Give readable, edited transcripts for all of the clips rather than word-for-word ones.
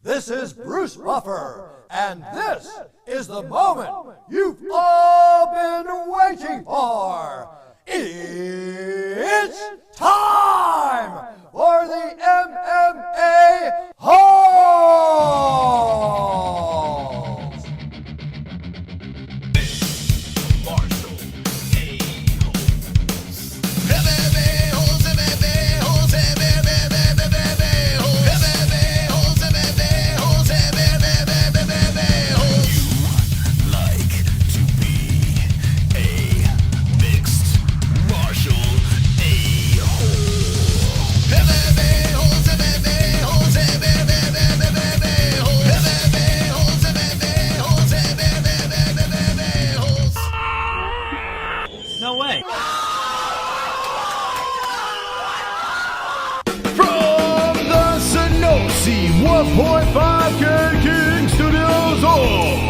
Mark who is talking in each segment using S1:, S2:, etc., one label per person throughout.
S1: This is Bruce Buffer, and this is the moment you've all been waiting for. It's time for the MMA-Holes!
S2: No way.
S3: From the Sanosi 1.5K King Studios of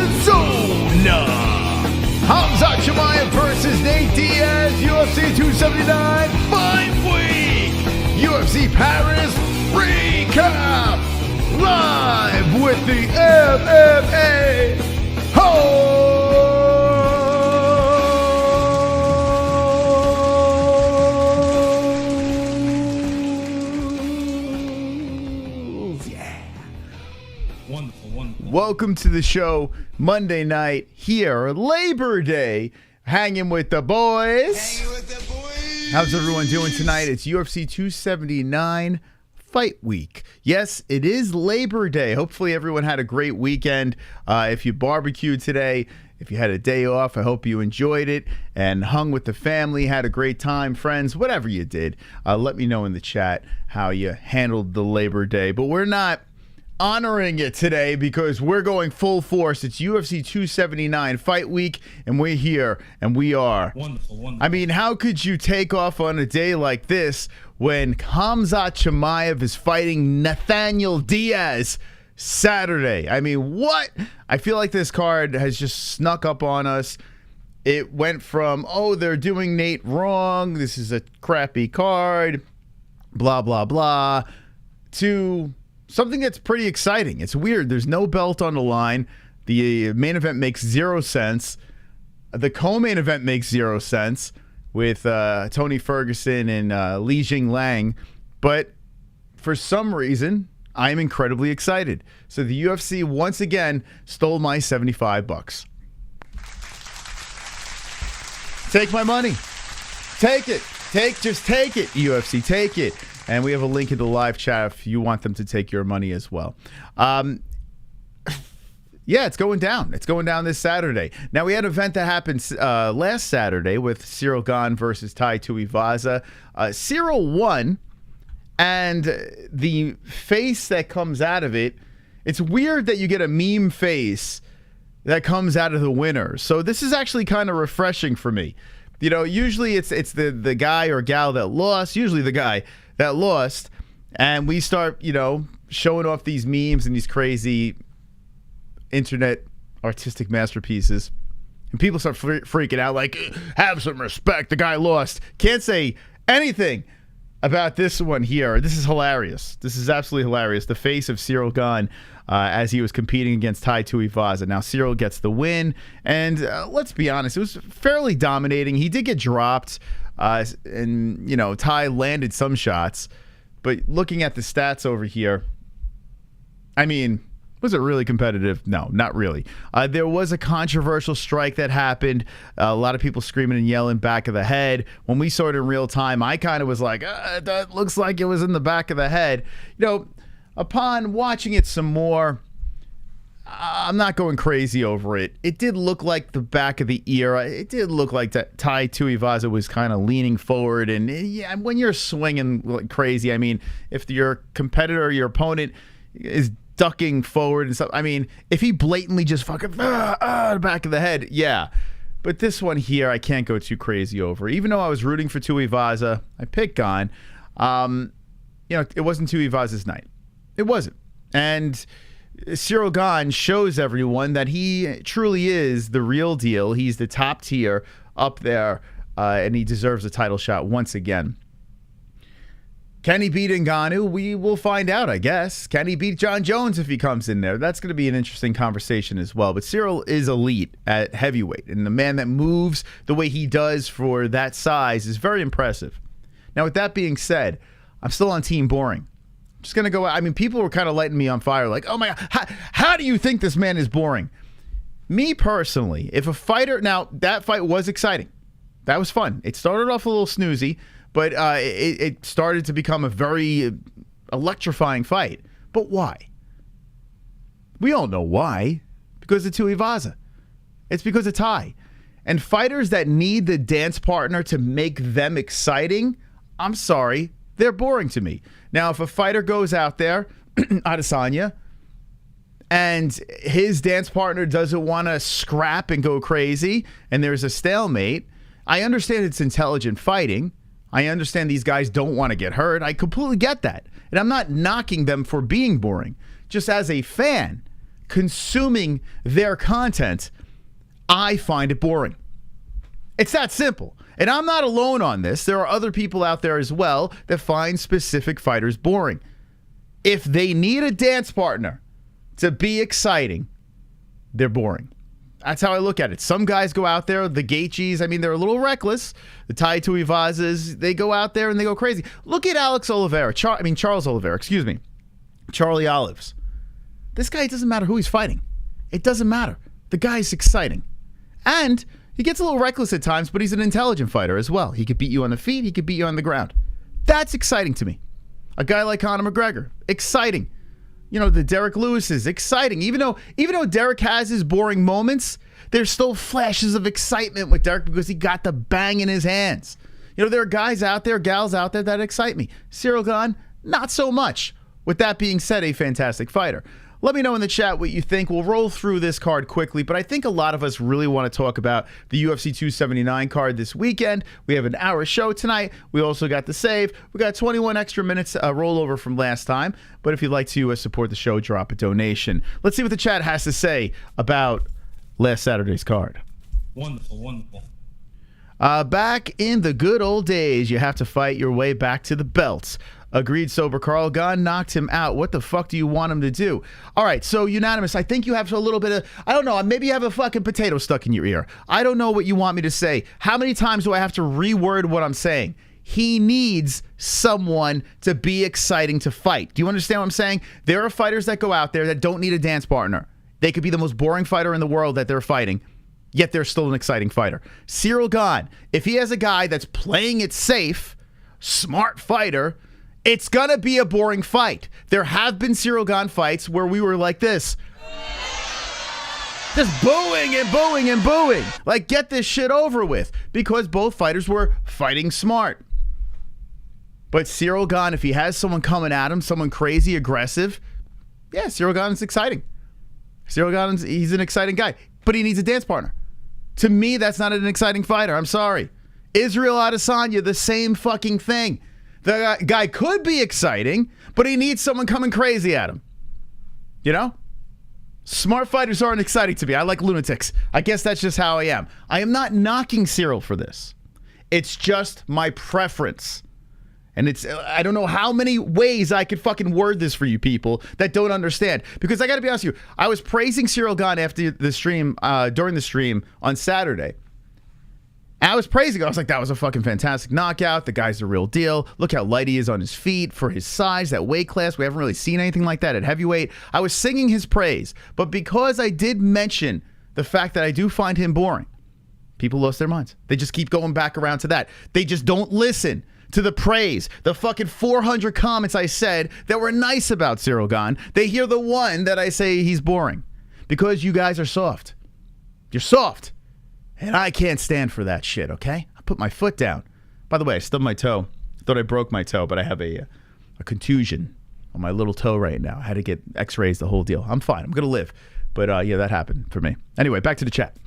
S3: Arizona, Khamzat Chimaev versus Nate Diaz, UFC 279 Fight Week, UFC Paris recap, live with the MMA-Holes. Yeah.
S2: Wonderful, wonderful.
S3: Welcome to the show Monday night here, Labor Day, hanging with the boys. How's everyone doing tonight? It's UFC 279 Fight Week. Yes, it is Labor Day. Hopefully everyone had a great weekend. If you barbecued today, if you had a day off, I hope you enjoyed it and hung with the family, had a great time, friends, whatever you did. Let me know in the chat how you handled the Labor Day. But we're not honoring it today because we're going full force. It's UFC 279 Fight Week, and we're here, and we are.
S2: Wonderful, wonderful.
S3: I mean, how could you take off on a day like this when Khamzat Chimaev is fighting Nathaniel Diaz Saturday? I mean, what? I feel like this card has just snuck up on us. It went from, oh, they're doing Nate wrong, this is a crappy card, blah, blah, blah, to something that's pretty exciting. It's weird. There's no belt on the line. The main event makes 0 sense. The co-main event makes 0 sense with Tony Ferguson and Li Jingliang. But for some reason, I'm incredibly excited. So the UFC once again stole my $75. Take my money. Take it. Just take it, UFC. Take it. And we have a link in the live chat if you want them to take your money as well. Yeah, it's going down. It's going down this Saturday. Now, we had an event that happened last Saturday with Ciryl Gane versus Tai Tuivasa. Ciryl won, and the face that comes out of it, it's weird that you get a meme face that comes out of the winner. So this is actually kind of refreshing for me. You know, usually it's the guy or gal that lost, usually the guy that lost, and we start, you know, showing off these memes and these crazy internet artistic masterpieces, and people start freaking out like, have some respect, the guy lost. Can't say anything about this one here. This is hilarious. This is absolutely hilarious. The face of Ciryl Gane as he was competing against Tai Tuivasa. Now Ciryl gets the win, and let's be honest, it was fairly dominating. He did get dropped, and you know, Tai landed some shots, but looking at the stats over here, I mean, was it really competitive? No, not really. There was a controversial strike that happened. A lot of people screaming and yelling back of the head. When we saw it in real time, I kind of was like, that looks like it was in the back of the head. You know, upon watching it some more, I'm not going crazy over it. It did look like the back of the ear. It did look like that Tai Tuivasa was kind of leaning forward. And yeah, when you're swinging like crazy, I mean, if your competitor, your opponent is ducking forward and stuff, I mean, if he blatantly just fucking the back of the head, yeah. But this one here, I can't go too crazy over. Even though I was rooting for Tuivasa, I picked Gane. You know, it wasn't Tuivasa's night. It wasn't. And Ciryl Gane shows everyone that he truly is the real deal. He's the top tier up there, and he deserves a title shot once again. Can he beat Ngannou? We will find out, I guess. Can he beat John Jones if he comes in there? That's going to be an interesting conversation as well. But Ciryl is elite at heavyweight, and the man that moves the way he does for that size is very impressive. Now, with that being said, I'm still on Team Boring. I'm just going to go, I mean, people were kind of lighting me on fire, like, oh my God, how do you think this man is boring? Me personally, if a fighter, now that fight was exciting. That was fun. It started off a little snoozy, but it started to become a very electrifying fight. But why? We all know why. Because of Tuivasa. It's because of Tai. And fighters that need the dance partner to make them exciting, I'm sorry, they're boring to me. Now, if a fighter goes out there, Adesanya, and his dance partner doesn't want to scrap and go crazy, and there's a stalemate, I understand it's intelligent fighting. I understand these guys don't want to get hurt. I completely get that. And I'm not knocking them for being boring. Just as a fan, consuming their content, I find it boring. It's that simple. And I'm not alone on this. There are other people out there as well that find specific fighters boring. If they need a dance partner to be exciting, they're boring. That's how I look at it. Some guys go out there, the Gaethjes, I mean, they're a little reckless. The Tai Tuivasas, they go out there and they go crazy. Look at Charles Oliveira, excuse me. Charlie Olives. This guy, it doesn't matter who he's fighting. It doesn't matter. The guy's exciting. And he gets a little reckless at times, but he's an intelligent fighter as well. He could beat you on the feet. He could beat you on the ground. That's exciting to me. A guy like Conor McGregor, exciting. You know, the Derek Lewis is exciting. Even though Derek has his boring moments, there's still flashes of excitement with Derek because he got the bang in his hands. You know, there are guys out there, gals out there that excite me. Ciryl Gane, not so much. With that being said, a fantastic fighter. Let me know in the chat what you think. We'll roll through this card quickly, but I think a lot of us really want to talk about the UFC 279 card this weekend. We have an hour show tonight. We also got the save. We got 21 extra minutes rollover from last time, but if you'd like to support the show, drop a donation. Let's see what the chat has to say about last Saturday's card.
S2: Wonderful, wonderful.
S3: Back in the good old days, you have to fight your way back to the belts. Agreed, Sober Carl. Gane knocked him out. What the fuck do you want him to do? All right, so unanimous. I think you have a little bit of, I don't know, maybe you have a fucking potato stuck in your ear. I don't know what you want me to say. How many times do I have to reword what I'm saying? He needs someone to be exciting to fight. Do you understand what I'm saying? There are fighters that go out there that don't need a dance partner. They could be the most boring fighter in the world that they're fighting, yet they're still an exciting fighter. Ciryl Gane, if he has a guy that's playing it safe, smart fighter, it's going to be a boring fight. There have been Ciryl Gane fights where we were like this. Just booing and booing and booing. Like, get this shit over with. Because both fighters were fighting smart. But Ciryl Gane, if he has someone coming at him, someone crazy, aggressive, yeah, Ciryl Gane is exciting. Ciryl Gane, he's an exciting guy. But he needs a dance partner. To me, that's not an exciting fighter. I'm sorry. Israel Adesanya, the same fucking thing. The guy could be exciting, but he needs someone coming crazy at him. You know? Smart fighters aren't exciting to me. I like lunatics. I guess that's just how I am. I am not knocking Ciryl for this. It's just my preference. And it's, I don't know how many ways I could fucking word this for you people that don't understand. Because I got to be honest with you, I was praising Ciryl Gane after the stream, during the stream on Saturday. I was praising it. I was like, that was a fucking fantastic knockout. The guy's the real deal. Look how light he is on his feet for his size, that weight class. We haven't really seen anything like that at heavyweight. I was singing his praise. But because I did mention the fact that I do find him boring, people lost their minds. They just keep going back around to that. They just don't listen to the praise. The fucking 400 comments I said that were nice about Ciryl Gane. They hear the one that I say he's boring. Because you guys are soft. You're soft. And I can't stand for that shit, okay? I put my foot down. By the way, I stubbed my toe. Thought I broke my toe, but I have a contusion on my little toe right now. I had to get x-rays, the whole deal. I'm fine. I'm going to live. But yeah, that happened for me. Anyway, back to the chat.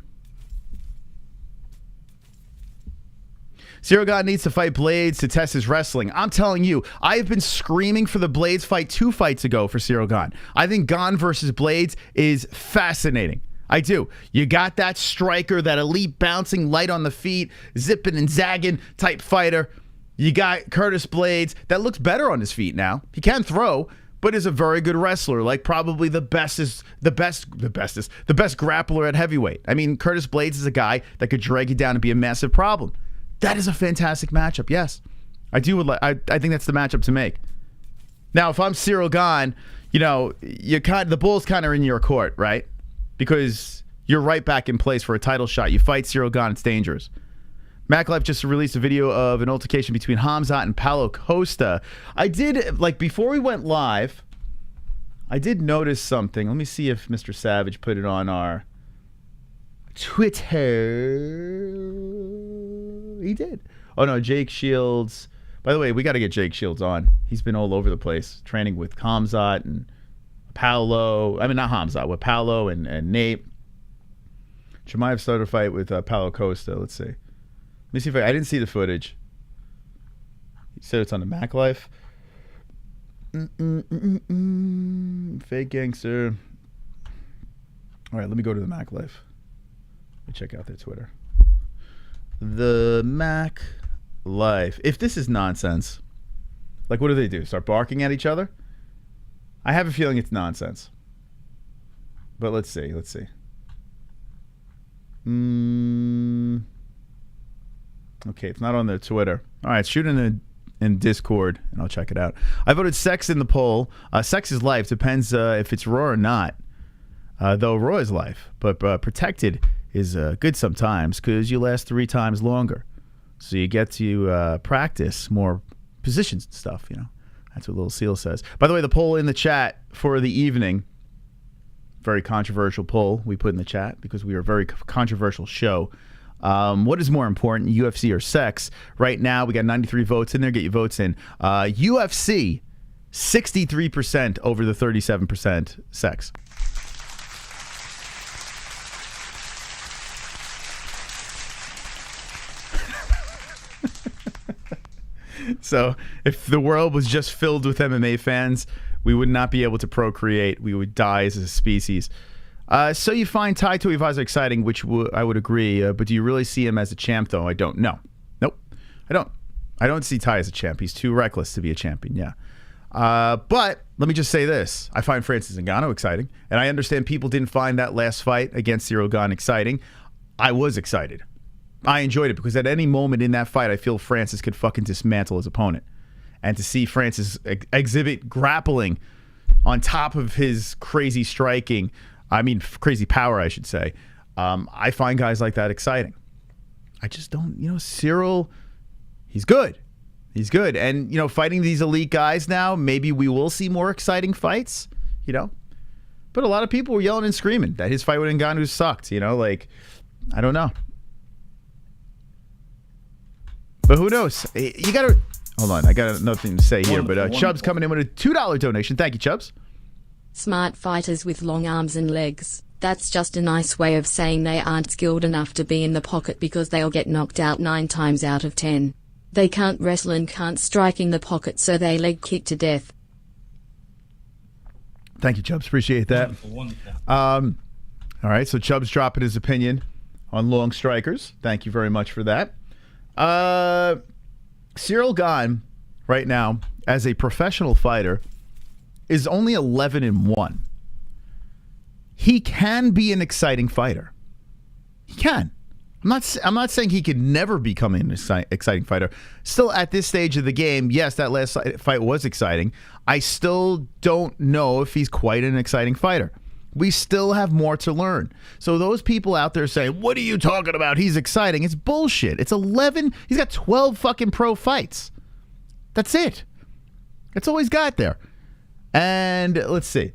S3: Ciryl Gane needs to fight Blades to test his wrestling. I'm telling you, I have been screaming for the Blades fight 2 fights ago for Ciryl Gane. I think Gane versus Blades is fascinating. I do. You got that striker, that elite bouncing, light on the feet, zipping and zagging type fighter. You got Curtis Blades that looks better on his feet now. He can throw, but is a very good wrestler. Like probably the best grappler at heavyweight. I mean, Curtis Blades is a guy that could drag you down and be a massive problem. That is a fantastic matchup. Yes, I do. I think that's the matchup to make. Now, if I'm Ciryl Gane, you know, the bull's kind of in your court, right? Because you're right back in place for a title shot. You fight Ciryl Gane, it's dangerous. MacLife just released a video of an altercation between Khamzat and Paulo Costa. I did, like, before we went live, I did notice something. Let me see if Mr. Savage put it on our Twitter. He did. Oh, no, Jake Shields. By the way, we got to get Jake Shields on. He's been all over the place, training with Khamzat and Paulo. I mean, not Khamzat, with Paulo and Nate. Chimaev started a fight with Paulo Costa. Let's see. Let me see if I didn't see the footage. He said it's on the MacLife. Fake gangster. All right, let me go to the MacLife. Let me check out their Twitter. The MacLife. If this is nonsense, like what do they do? Start barking at each other? I have a feeling it's nonsense. But let's see. Let's see. Okay, it's not on their Twitter. All right, shoot in Discord, and I'll check it out. I voted sex in the poll. Sex is life. Depends if it's raw or not. Though raw is life, but protected is good sometimes because you last 3 times longer. So you get to practice more positions and stuff, you know. That's what Little Seal says. By the way, the poll in the chat for the evening, very controversial poll we put in the chat because we are a very controversial show. What is more important, UFC or sex? Right now, we got 93 votes in there. Get your votes in. UFC, 63% over the 37% sex. So if the world was just filled with MMA fans, we would not be able to procreate. We would die as a species. So you find Tai Tuivasa exciting, which I would agree. But do you really see him as a champ, though? I don't know. Nope. I don't. I don't see Tai as a champ. He's too reckless to be a champion, yeah. But let me just say this. I find Francis Ngannou exciting. And I understand people didn't find that last fight against Ciryl Gane exciting. I was excited. I enjoyed it because at any moment in that fight, I feel Francis could fucking dismantle his opponent. And to see Francis exhibit grappling on top of his crazy striking, I mean, crazy power, I should say. I find guys like that exciting. I just don't, you know, Ciryl, he's good. He's good. And, you know, fighting these elite guys now, maybe we will see more exciting fights, you know. But a lot of people were yelling and screaming that his fight with Ngannou sucked, you know, like, I don't know. But who knows? You got to, hold on, I got nothing to say here, but Chubb's coming in with a $2 donation. Thank you, Chubbs.
S4: Smart fighters with long arms and legs. That's just a nice way of saying they aren't skilled enough to be in the pocket because they'll get knocked out 9 times out of 10. They can't wrestle and can't strike in the pocket, so they leg kick to death.
S3: Thank you, Chubbs. Appreciate that.
S2: Wonderful.
S3: All right, so Chubbs dropping his opinion on long strikers. Thank you very much for that. Ciryl Gane, right now, as a professional fighter, is only 11-1. He can be an exciting fighter. He can. I'm not saying he could never become an exciting fighter. Still, at this stage of the game, yes, that last fight was exciting. I still don't know if he's quite an exciting fighter. We still have more to learn. So those people out there saying, what are you talking about? He's exciting. It's bullshit. It's 11. He's got 12 fucking pro fights. That's it. That's all he's got there. And let's see.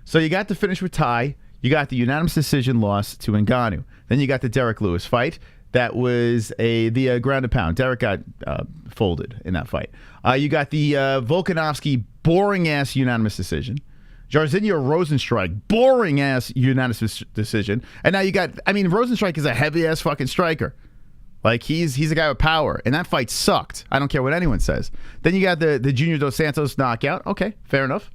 S3: So you got the finish with Tai. You got the unanimous decision loss to Ngannou. Then you got the Derek Lewis fight. That was the ground and pound. Derek got folded in that fight. You got the Volkanovski boring-ass unanimous decision. Jairzinho Rozenstruik, boring-ass unanimous decision. And now you got, I mean, Rozenstruik is a heavy-ass fucking striker. Like, he's a guy with power. And that fight sucked. I don't care what anyone says. Then you got the Junior Dos Santos knockout. Okay, fair enough.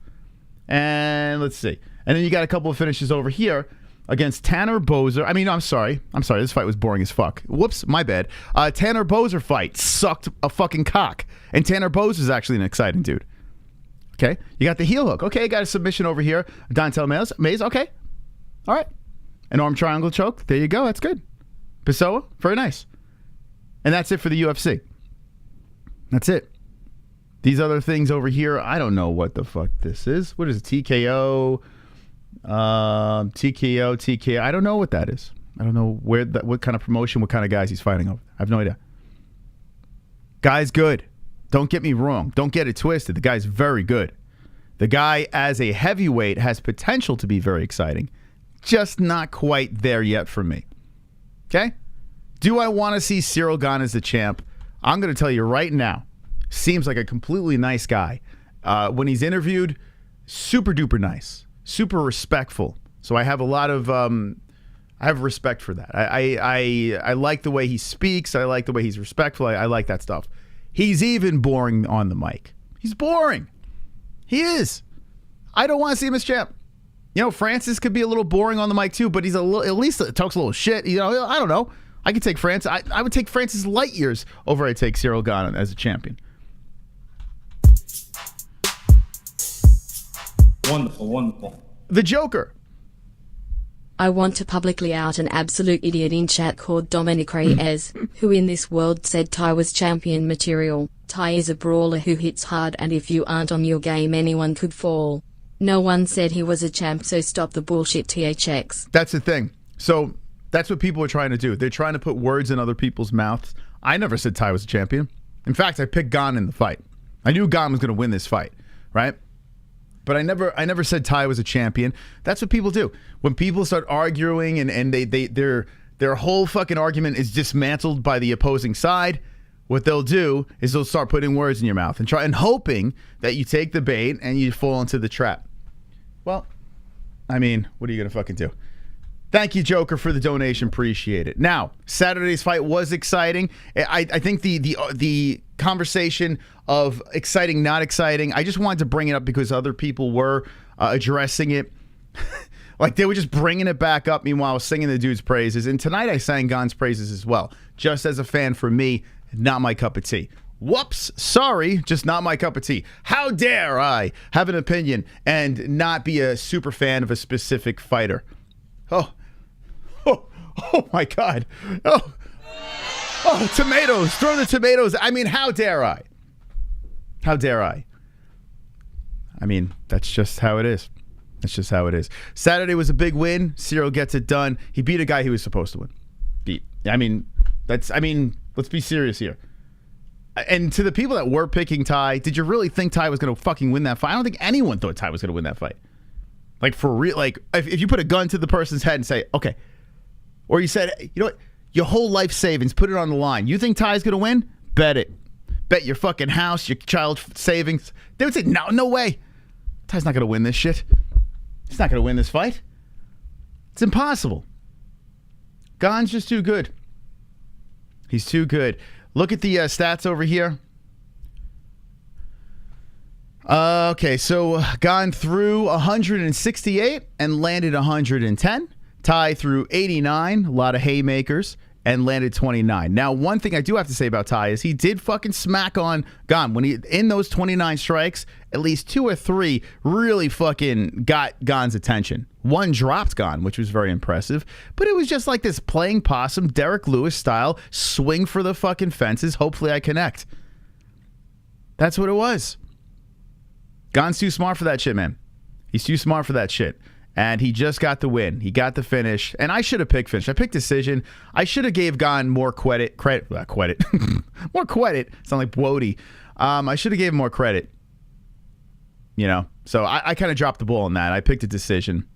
S3: And let's see. And then you got a couple of finishes over here. against Tanner Boser. I mean, I'm sorry. This fight was boring as fuck. Whoops, my bad. Tanner Boser fight sucked a fucking cock. And Tanner Boser is actually an exciting dude. Okay? You got the heel hook. Okay, got a submission over here. Dontel Mays. Okay. All right. An arm triangle choke. There you go. That's good. Pessoa. Very nice. And that's it for the UFC. That's it. These other things over here, I don't know what the fuck this is. What is it? TKO? TKO. I don't know what that is. I don't know what kind of promotion, what kind of guys he's fighting over. I have no idea. Guy's good. Don't get me wrong. Don't get it twisted. The guy's very good. The guy, as a heavyweight, has potential to be very exciting. Just not quite there yet for me. Okay? Do I want to see Ciryl Gane as the champ? I'm going to tell you right now. Seems like a completely nice guy. When he's interviewed, super duper nice. Super respectful. So I have a lot of... I have respect for that. I like the way he speaks. I like the way he's respectful. I like that stuff. He's even boring on the mic. He's boring. He is. I don't want to see him as champ. You know, Francis could be a little boring on the mic too, but he's at least talks a little shit. You know, I don't know. I could take Francis. I would take Francis light years over I'd take Ciryl Gane as a champion.
S2: Wonderful, wonderful.
S3: The Joker.
S4: I want to publicly out an absolute idiot in chat called Dominic Reyes, who in this world said Tai was champion material. Tai is a brawler who hits hard, and if you aren't on your game, anyone could fall. No one said he was a champ, so stop the bullshit, THX.
S3: That's the thing. So that's what people are trying to do. They're trying to put words in other people's mouths. I never said Tai was a champion. In fact, I picked Gane in the fight. I knew Gane was going to win this fight, right? But I never said Tai was a champion. That's what people do. When people start arguing and their whole fucking argument is dismantled by the opposing side, what they'll do is they'll start putting words in your mouth and hoping that you take the bait and you fall into the trap. Well, I mean, what are you gonna fucking do? Thank you, Joker, for the donation. Appreciate it. Now, Saturday's fight was exciting. I think the conversation of exciting, not exciting, I just wanted to bring it up because other people were addressing it. Like, they were just bringing it back up, meanwhile, I was singing the dude's praises. And tonight I sang Gane's praises as well. Just as a fan, for me, not my cup of tea. Whoops, sorry, just not my cup of tea. How dare I have an opinion and not be a super fan of a specific fighter? Oh my God. Oh, tomatoes. Throw the tomatoes. I mean, how dare I? How dare I? I mean, that's just how it is. That's just how it is. Saturday was a big win. Ciryl gets it done. He beat a guy he was supposed to win. Let's be serious here. And to the people that were picking Tai, did you really think Tai was going to fucking win that fight? I don't think anyone thought Tai was going to win that fight. Like, for real, like, if you put a gun to the person's head and say, okay, or you said, you know what, your whole life savings, put it on the line. You think Tai's going to win? Bet it. Bet your fucking house, your child savings. They would say, no way. Tai's not going to win this shit. He's not going to win this fight. It's impossible. Gane's just too good. He's too good. Look at the stats over here. Okay, so Gane threw 168 and landed 110. Tai threw 89, a lot of haymakers, and landed 29. Now, one thing I do have to say about Tai is he did fucking smack on Gane. When he in those 29 strikes, at least 2 or 3 really fucking got Gane's attention. One dropped Gane, which was very impressive, but it was just like this playing possum, Derek Lewis style, swing for the fucking fences, hopefully I connect. That's what it was. Gane's too smart for that shit, man. He's too smart for that shit. And he just got the win. He got the finish. And I should have picked finish. I picked decision. I should have gave Gane more credit. More credit. Sound like Wody. I should have gave him more credit. You know? So I kind of dropped the ball on that. I picked a decision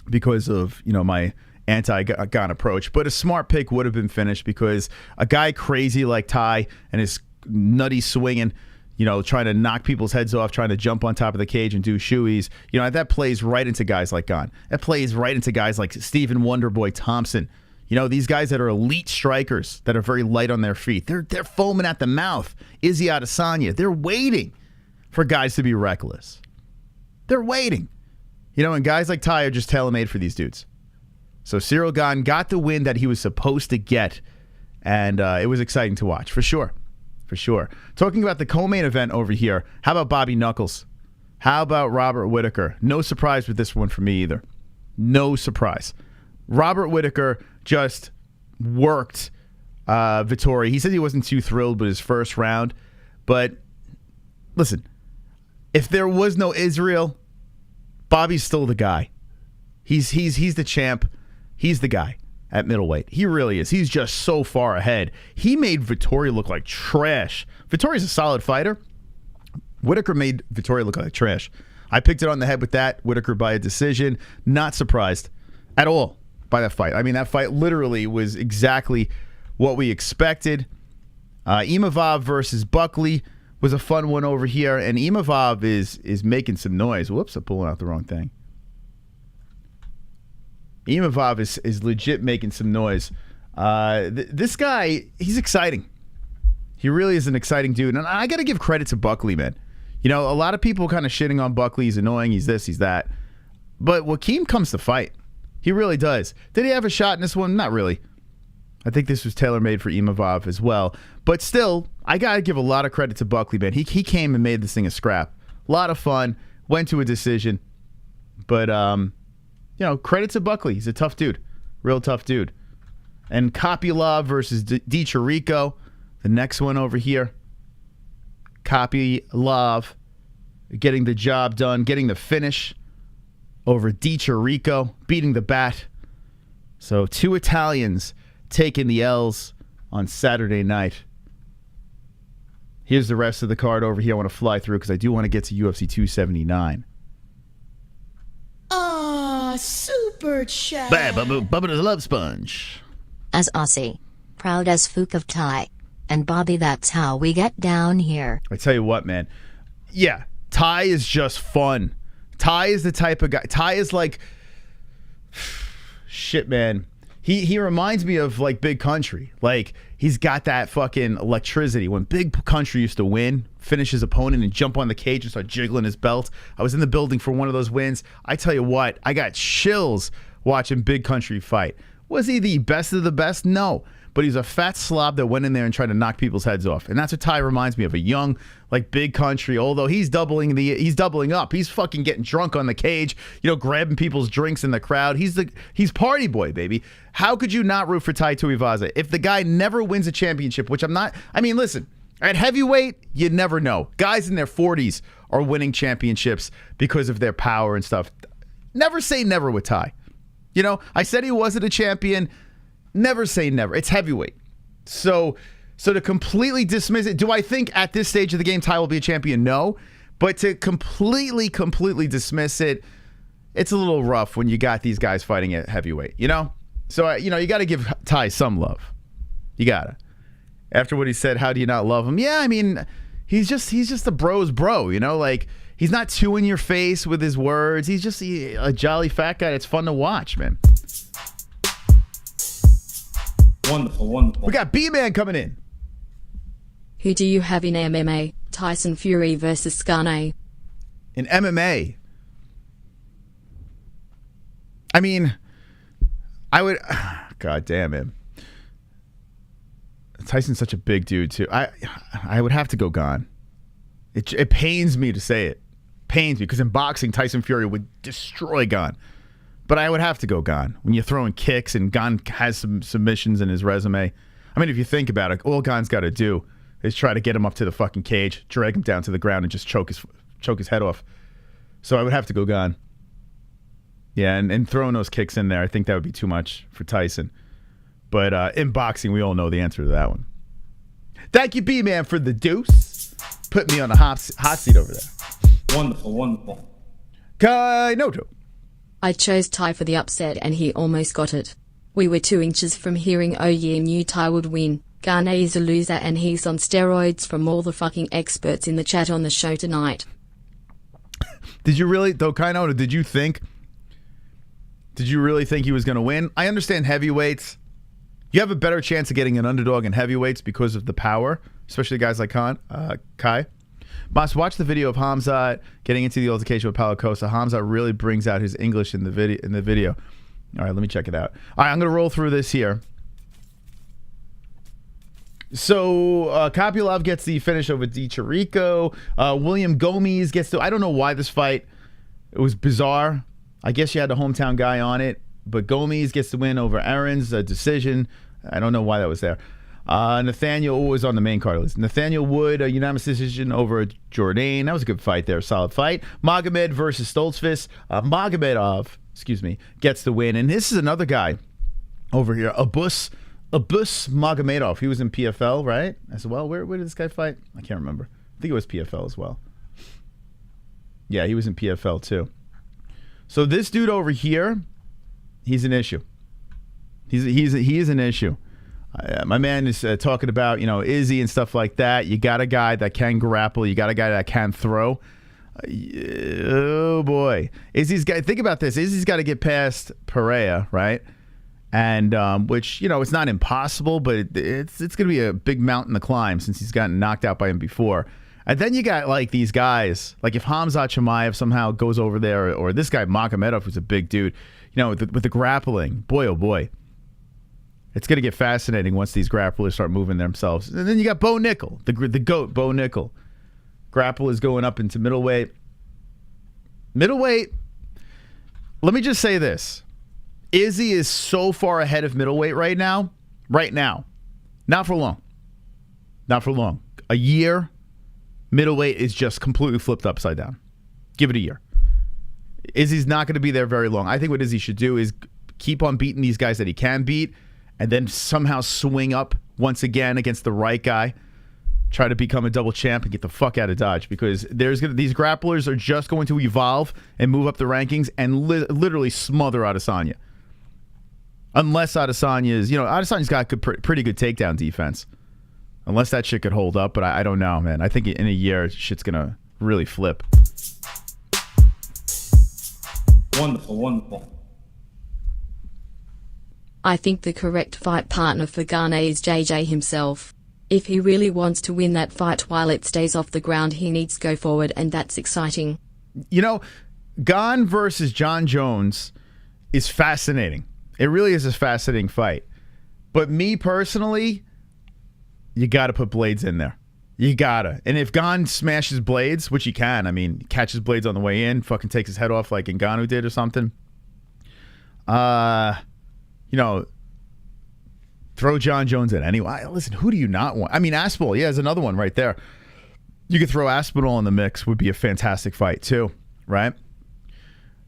S3: because of, you know, my anti-Gane approach. But a smart pick would have been finished because a guy crazy like Tai and his nutty swinging, you know, trying to knock people's heads off, trying to jump on top of the cage and do shoeies. You know, that plays right into guys like Gane. That plays right into guys like Stephen Wonderboy Thompson. You know, these guys that are elite strikers that are very light on their feet. They're foaming at the mouth. Izzy Adesanya. They're waiting for guys to be reckless. They're waiting. You know, and guys like Tai are just tailor-made for these dudes. So Ciryl Gane got the win that he was supposed to get, and it was exciting to watch, for sure. For sure. Talking about the co-main event over here, how about Bobby Knuckles? How about Robert Whittaker? No surprise with this one for me either. No surprise. Robert Whittaker just worked Vettori. He said he wasn't too thrilled with his first round, but listen, if there was no Israel, Bobby's still the guy. He's the champ. He's the guy at middleweight. He really is. He's just so far ahead. He made Vettori look like trash. Vettori's a solid fighter. Whittaker made Vettori look like trash. I picked it on the head with that. Whittaker by a decision. Not surprised at all by that fight. I mean, that fight literally was exactly what we expected. Imavov versus Buckley was a fun one over here, and Imavov is making some noise. Whoops, I'm pulling out the wrong thing. Imavov is legit making some noise. This guy, he's exciting. He really is an exciting dude, and I got to give credit to Buckley, man. You know, a lot of people kind of shitting on Buckley. He's annoying. He's this, he's that. But Joaquin comes to fight. He really does. Did he have a shot in this one? Not really. I think this was tailor-made for Imavov as well. But still, I got to give a lot of credit to Buckley, man. He came and made this thing a scrap. A lot of fun. Went to a decision. But, you know, credit to Buckley. He's a tough dude. Real tough dude. And Kopylov versus DiChirico. The next one over here. Kopylov getting the job done. Getting the finish over DiChirico. Beating the bat. So 2 Italians taking the L's on Saturday night. Here's the rest of the card over here. I want to fly through because I do want to get to UFC 279.
S5: Super chat.
S3: Bubba the Love Sponge.
S5: As Aussie, proud as Fook of Tai. And Bobby, that's how we get down here.
S3: I tell you what, man. Yeah, Tai is just fun. Tai is the type of guy. Tai is like, shit, man. He reminds me of like Big Country. Like, he's got that fucking electricity. When Big Country used to win, finish his opponent and jump on the cage and start jiggling his belt. I was in the building for one of those wins. I tell you what, I got chills watching Big Country fight. Was he the best of the best? No. But he's a fat slob that went in there and tried to knock people's heads off. And that's what Ty reminds me of. A young, like, Big Country. Although he's doubling up. He's fucking getting drunk on the cage, you know, grabbing people's drinks in the crowd. He's party boy, baby. How could you not root for Tai Tuivasa? If the guy never wins a championship, which I'm not, I mean, listen, at heavyweight, you never know. Guys in their 40s are winning championships because of their power and stuff. Never say never with Tai. You know, I said he wasn't a champion. Never say never. It's heavyweight. So to completely dismiss it, do I think at this stage of the game Tai will be a champion? No. But to completely dismiss it, it's a little rough when you got these guys fighting at heavyweight, you know? So, you know, you got to give Tai some love. You got to. After what he said, how do you not love him? Yeah, I mean, he's just the bro's bro, you know? Like, he's not too in your face with his words. He's just a jolly fat guy that's fun to watch, man.
S2: Wonderful, wonderful.
S3: We got B-Man coming in.
S4: Who do you have in MMA? Tyson Fury versus Gane.
S3: In MMA, I mean, I would... God damn him. Tyson's such a big dude, too. I would have to go Gane. It pains me to say it. Pains me, because in boxing, Tyson Fury would destroy Gane. But I would have to go Gane. When you're throwing kicks and Gane has some submissions in his resume. I mean, if you think about it, all Gane's got to do is try to get him up to the fucking cage, drag him down to the ground, and just choke his head off. So I would have to go Gane. Yeah, and throwing those kicks in there, I think that would be too much for Tyson. But in boxing, we all know the answer to that one. Thank you, B-Man, for the deuce. Put me on a hot seat over there.
S2: Wonderful, wonderful.
S3: Kainoto.
S4: I chose Tai for the upset and he almost got it. We were 2 inches from hearing oh yeah knew Tai would win. Gane is a loser and he's on steroids from all the fucking experts in the chat on the show tonight.
S3: Did you really, though, Kainoto, did you really think he was going to win? I understand heavyweights. You have a better chance of getting an underdog in heavyweights because of the power, especially guys like Kai. Mas, watch the video of Khamzat getting into the altercation with Paulo Costa. Khamzat really brings out his English in the video. All right, let me check it out. All right, I'm going to roll through this here. So, Kopylov gets the finish over Chirico. William Gomes gets to... I don't know why this fight... It was bizarre. I guess you had the hometown guy on it. But Gomes gets the win over Aarons. A decision. I don't know why that was there. Nathaniel was on the main card list. Nathaniel Wood, a unanimous decision over Jourdain. That was a good fight there. Solid fight. Magomed versus Stoltzfus. Magomedov, gets the win. And this is another guy over here. Abus Magomedov. He was in PFL, right? As well. Where did this guy fight? I can't remember. I think it was PFL as well. Yeah, he was in PFL too. So this dude over here, he's an issue. He is an issue. My man is talking about, Izzy and stuff like that. You got a guy that can grapple. You got a guy that can throw. Oh boy, Izzy's got. Think about this. Izzy's got to get past Pereira, right? And which it's not impossible, but it's going to be a big mountain to climb since he's gotten knocked out by him before. And then you got like these guys, like if Khamzat Chimaev somehow goes over there, or this guy Magomedov, who's a big dude, with the grappling, boy oh boy, it's going to get fascinating once these grapplers start moving themselves. And then you got Bo Nickel, the GOAT, Bo Nickel. Grapple is going up into middleweight. Middleweight, let me just say this. Izzy is so far ahead of middleweight right now. Not for long. A year, middleweight is just completely flipped upside down. Give it a year. Izzy's not going to be there very long. I think what Izzy should do is keep on beating these guys that he can beat, and then somehow swing up once again against the right guy. Try to become a double champ and get the fuck out of Dodge, because these grapplers are just going to evolve and move up the rankings and literally smother Adesanya. Unless Adesanya's, Adesanya's got pretty good takedown defense. Unless that shit could hold up, but I don't know, man. I think in a year, shit's going to really flip.
S2: Wonderful.
S4: I think the correct fight partner for Gane is JJ himself. If he really wants to win that fight while it stays off the ground, he needs to go forward, and that's exciting.
S3: Gane versus John Jones is fascinating. It really is a fascinating fight. But me personally, you got to put Blades in there. You got to. And if Gane smashes Blades, which he can, catches Blades on the way in, fucking takes his head off like Ngannou did or something, throw John Jones in. Anyway, listen, who do you not want? Aspinall, yeah, there's another one right there. You could throw Aspinall in the mix. Would be a fantastic fight too, right?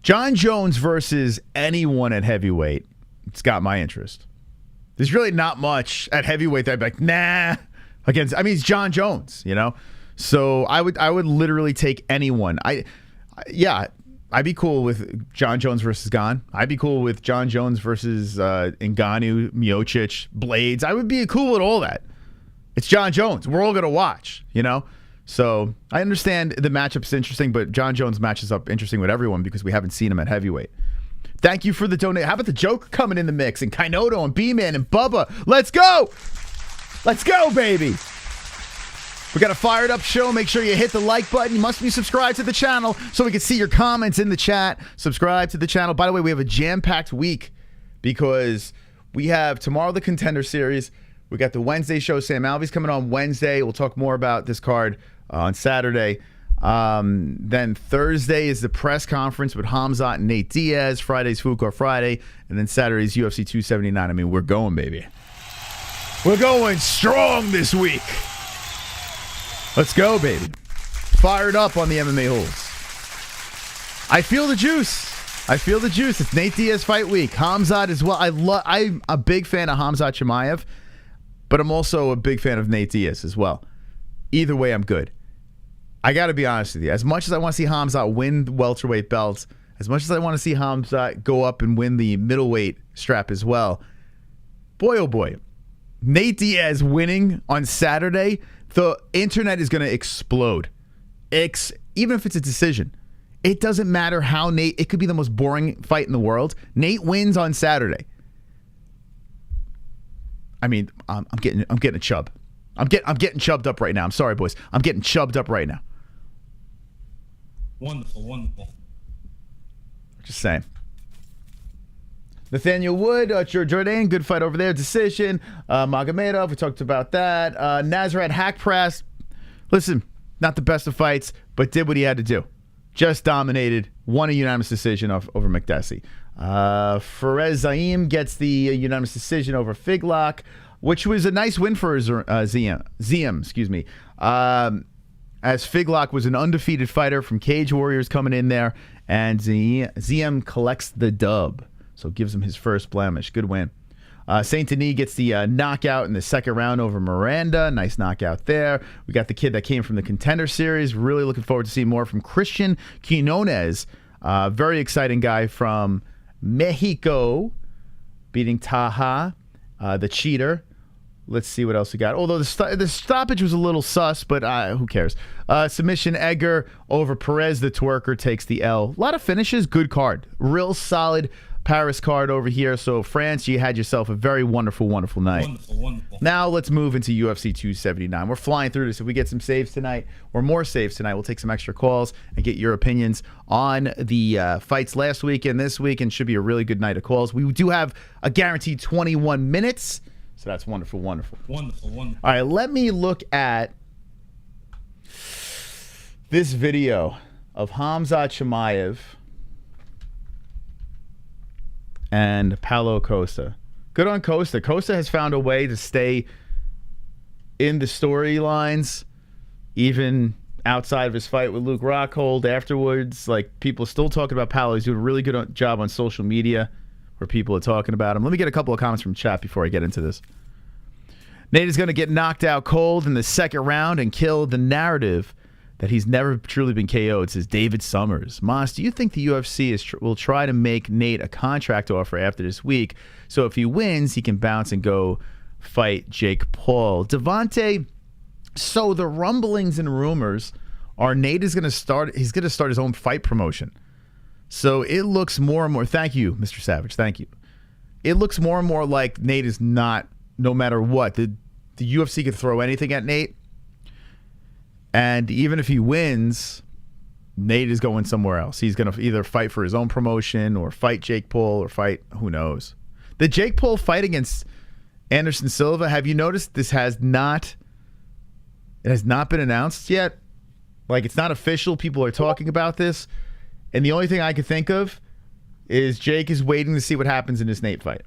S3: John Jones versus anyone at heavyweight, it's got my interest. There's really not much at heavyweight that I'd be like, nah. It's John Jones, So I would literally take anyone. I'd be cool with John Jones versus Gane. I'd be cool with John Jones versus Ngannou, Miocic, Blades. I would be cool with all that. It's John Jones. We're all going to watch, So I understand the matchup's interesting, but John Jones matches up interesting with everyone because we haven't seen him at heavyweight. Thank you for the donate. How about the Joker coming in the mix, and Kainoto and B-Man and Bubba? Let's go! Let's go, baby! We got a fired up show. Make sure you hit the like button. You must be subscribed to the channel so we can see your comments in the chat. Subscribe to the channel. By the way, we have a jam-packed week because we have tomorrow the Contender Series. We got the Wednesday show. Sam Alvey's coming on Wednesday. We'll talk more about this card on Saturday. Then Thursday is the press conference with Khamzat and Nate Diaz. Friday's Food Court Friday. And then Saturday's UFC 279. We're going, baby. We're going strong this week. Let's go, baby. Fired up on the MMA-Holes. I feel the juice. It's Nate Diaz fight week. Khamzat as well. I'm a big fan of Khamzat Chimaev, but I'm also a big fan of Nate Diaz as well. Either way, I'm good. I got to be honest with you. As much as I want to see Khamzat win the welterweight belts, as much as I want to see Khamzat go up and win the middleweight strap as well, boy, oh boy, Nate Diaz winning on Saturday, the internet is going to explode. Even if it's a decision. It doesn't matter how Nate, it could be the most boring fight in the world. Nate wins on Saturday. I'm getting a chub. I'm getting chubbed up right now. I'm sorry, boys. I'm getting chubbed up right now.
S2: Wonderful.
S3: Just saying. Nathaniel Wood, Jordan, good fight over there. Decision. Magomedov, we talked about that. Nazareth Hackprass. Listen, not the best of fights, but did what he had to do. Just dominated. Won a unanimous decision over McDessie. Fares Zaim gets the unanimous decision over Figlock, which was a nice win for Ziem, excuse me. As Figlock was an undefeated fighter from Cage Warriors coming in there, and Ziem collects the dub. So gives him his first blemish. Good win. Saint Denis gets the knockout in the second round over Miranda. Nice knockout there. We got the kid that came from the Contender Series. Really looking forward to seeing more from Christian Quinones. Very exciting guy from Mexico, beating Taha, the cheater. Let's see what else we got. Although the stoppage was a little sus, but who cares? Submission Edgar over Perez, the twerker, takes the L. A lot of finishes. Good card. Real solid Paris card over here. So, France, you had yourself a very wonderful, wonderful night.
S2: Wonderful.
S3: Now, let's move into UFC 279. We're flying through this. If we get some saves tonight or more saves tonight, we'll take some extra calls and get your opinions on the fights last week and this week, and should be a really good night of calls. We do have a guaranteed 21 minutes. So that's wonderful.
S2: Wonderful.
S3: All right, let me look at this video of Khamzat Chimaev and Paulo Costa. Good on Costa. Costa has found a way to stay in the storylines, even outside of his fight with Luke Rockhold afterwards. Like, people are still talking about Paulo. He's doing a really good job on social media where people are talking about him. Let me get a couple of comments from chat before I get into this. Nate is going to get knocked out cold in the second round and kill the narrative that he's never truly been KO'd, says David Summers. Moss, do you think the UFC will try to make Nate a contract offer after this week, so if he wins, he can bounce and go fight Jake Paul? Devontae, so the rumblings and rumors are Nate is going to start, he's going to start his own fight promotion. So it looks more and more, thank you, Mr. Savage, thank you. It looks more and more like Nate is not, no matter what, the UFC could throw anything at Nate. And even if he wins, Nate is going somewhere else. He's going to either fight for his own promotion or fight Jake Paul or fight, who knows. The Jake Paul fight against Anderson Silva, have you noticed this has not been announced yet? Like, it's not official. People are talking about this. And the only thing I could think of is Jake is waiting to see what happens in this Nate fight.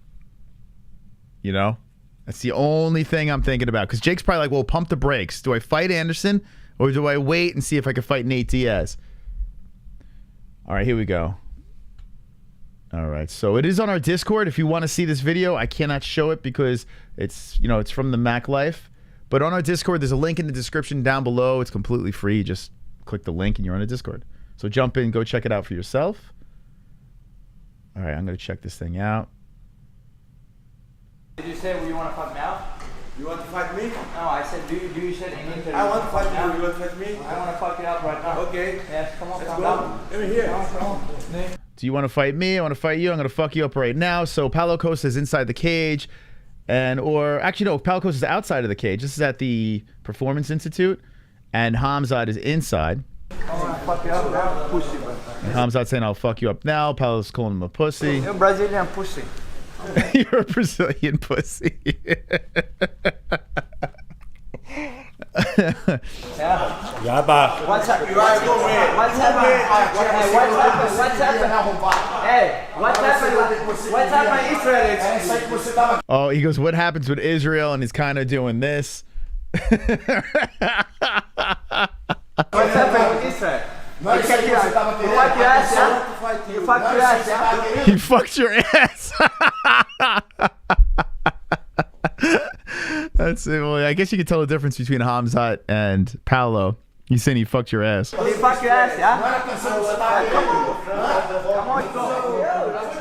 S3: You know? That's the only thing I'm thinking about. Because Jake's probably like, well, pump the brakes. Do I fight Anderson or do I wait and see if I can fight Nate Diaz? All right, here we go. All right, so it is on our Discord. If you want to see this video, I cannot show it because it's, you know, it's from the Mac Life. But on our Discord, there's a link in the description down below. It's completely free. Just click the link and you're on a Discord. So jump in, go check it out for yourself. All right, I'm going to check this thing out.
S6: Did you say you want to fight now?
S7: You want to fight me?
S6: No, I said, do you said in interview?
S7: I want to fight you. You want to fight me?
S6: I want to fuck you up right now.
S7: Okay.
S6: Yes, come on,
S7: Let's
S6: come
S7: go.
S6: down.
S7: Let me hear.
S6: Come on.
S3: Do you want to fight me? I want to fight you. I'm going to fuck you up right now. So Paulo Costa is inside the cage. Actually, no, Paulo Costa is outside of the cage. This is at the Performance Institute. And Khamzat is inside.
S6: I want to fuck you up now. Pussy, bro.
S3: And Khamzat's saying, I'll fuck you up now. Paulo's calling him a pussy.
S6: You're Brazilian pussy.
S3: You're a Brazilian pussy.
S6: Yeah, but what's happening? What's happening, Israel?
S3: Oh, he goes, what happens with Israel? And he's kind of doing this.
S6: What's happening with Israel? You fucked your ass, yeah? You fucked your ass, yeah?
S3: He fucked your ass. That's it. Well, I guess you could tell the difference between Khamzat and Paulo. He's saying he fucked your ass.
S6: He fucked your ass, yeah?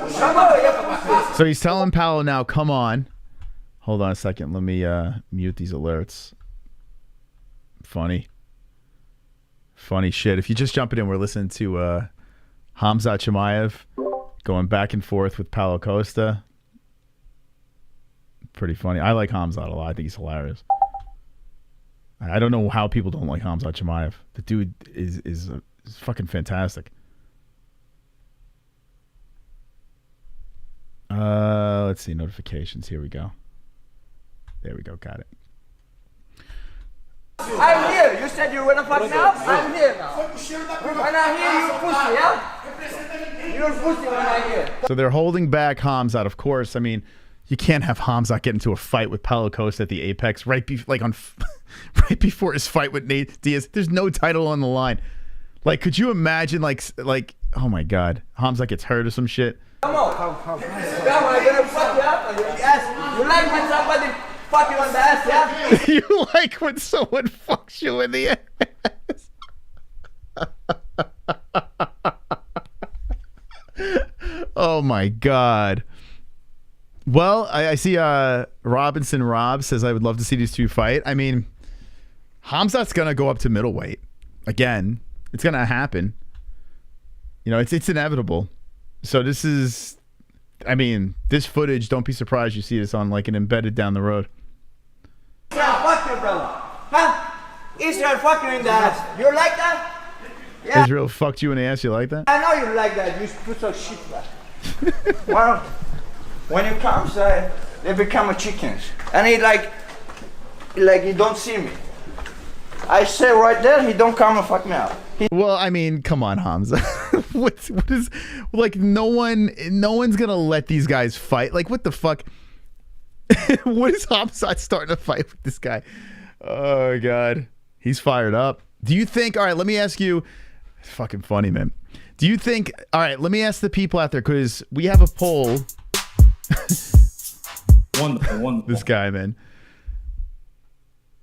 S6: Come on.
S3: So he's telling Paulo now, come on. Hold on a second. Let me mute these alerts. Funny shit. If you're just jumping in, we're listening to Khamzat Chimaev going back and forth with Paulo Costa. Pretty funny. I like Khamzat a lot. I think he's hilarious. I don't know how people don't like Khamzat Chimaev. The dude is fucking fantastic. Let's see, notifications. Here we go. There we go. Got it.
S6: I'm here. You said you wanna fuck now? I'm here now. When I hear you pussy, yeah? You're pussy when I hear.
S3: So they're holding back Khamzat, of course. I mean, you can't have Khamzat get into a fight with Paulo Costa at the Apex right before his fight with Nate Diaz. There's no title on the line. Like, could you imagine, like, oh my God, Khamzat gets hurt or some shit?
S6: Come on. Come, I'm gonna fuck you up. Yes. You like when somebody fuck you on the ass, yeah?
S3: You like when someone fucks you in the ass? Oh my God. Well, I see Robinson Rob says, I would love to see these two fight. I mean, Khamzat's going to go up to middleweight. Again, it's going to happen. You know, it's inevitable. So this is, I mean, this footage, don't be surprised you see this on like an embedded down the road.
S6: Yeah, fuck you, brother. Huh? Israel fuck you in the ass. You like that? Yeah.
S3: Israel fucked you in the ass, you like that?
S6: I know you like that. You put some shit back. Well, when you come, they become chickens. And he like he don't see me. I say right there, he don't come and fuck me up.
S3: Well, I mean, come on, Hamza. what is, like, no one's gonna let these guys fight. Like, what the fuck? What is Hamza starting to fight with this guy? Oh God, he's fired up. Do you think? All right, let me ask you. It's fucking funny, man. Do you think? All right, let me ask the people out there because we have a poll.
S2: Wonderful.
S3: This guy, man.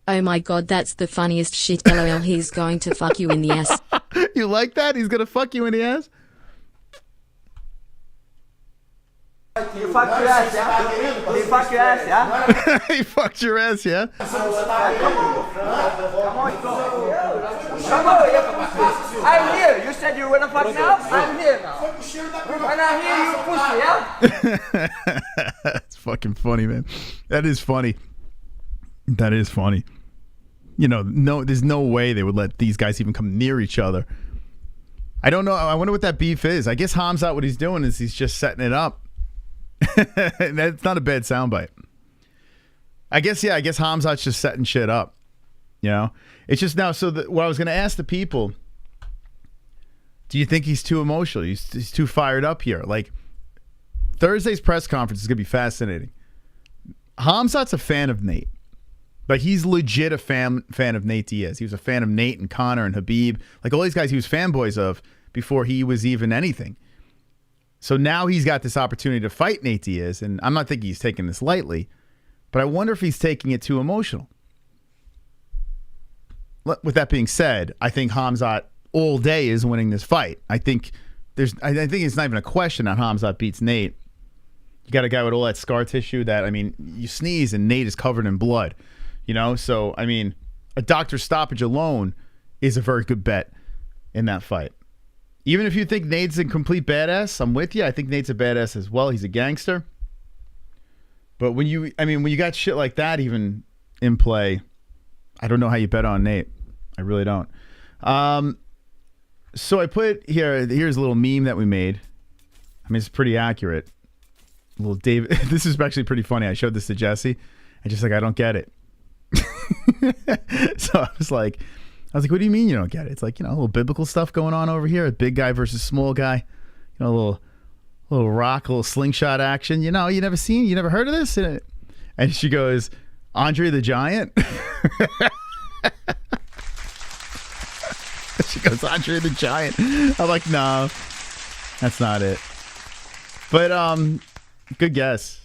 S4: Oh my God, that's the funniest shit. LOL, he's going to fuck you in the ass.
S3: You like that? He's gonna fuck you in the ass?
S6: You fuck your ass, yeah? You fuck your ass, yeah?
S3: He fucked your ass, yeah?
S6: Come on, I'm here. You said you wanna fuck now? I'm here now. When I hear you pussy, yeah?
S3: That's fucking funny, man. That is funny. That is funny. You know, there's no way they would let these guys even come near each other. I don't know. I wonder what that beef is. I guess Khamzat, what he's doing is he's just setting it up. That's not a bad soundbite. I guess Khamzat's just setting shit up. You know? It's just now, so what I was going to ask the people, do you think he's too emotional? He's too fired up here. Like, Thursday's press conference is going to be fascinating. Khamzat's a fan of Nate. Like, he's legit a fan of Nate Diaz. He was a fan of Nate and Conor and Habib. Like, all these guys he was fanboys of before he was even anything. So now he's got this opportunity to fight Nate Diaz, and I'm not thinking he's taking this lightly, but I wonder if he's taking it too emotional. With that being said, I think Khamzat all day is winning this fight. I think it's not even a question that Khamzat beats Nate. You got a guy with all that scar tissue that, I mean, you sneeze and Nate is covered in blood. You know, so, I mean, a doctor's stoppage alone is a very good bet in that fight. Even if you think Nate's a complete badass, I'm with you. I think Nate's a badass as well. He's a gangster. But when you got shit like that even in play, I don't know how you bet on Nate. I really don't. So I put here's a little meme that we made. I mean, it's pretty accurate. Little David, this is actually pretty funny. I showed this to Jesse, and just like, I don't get it. So I was like, what do you mean you don't get it? It's like, you know, a little biblical stuff going on over here. A big guy versus small guy. You know, a little rock, a little slingshot action. You know, you never heard of this? And she goes, Andre the Giant? She goes, Andre the Giant. I'm like, no, that's not it. But good guess.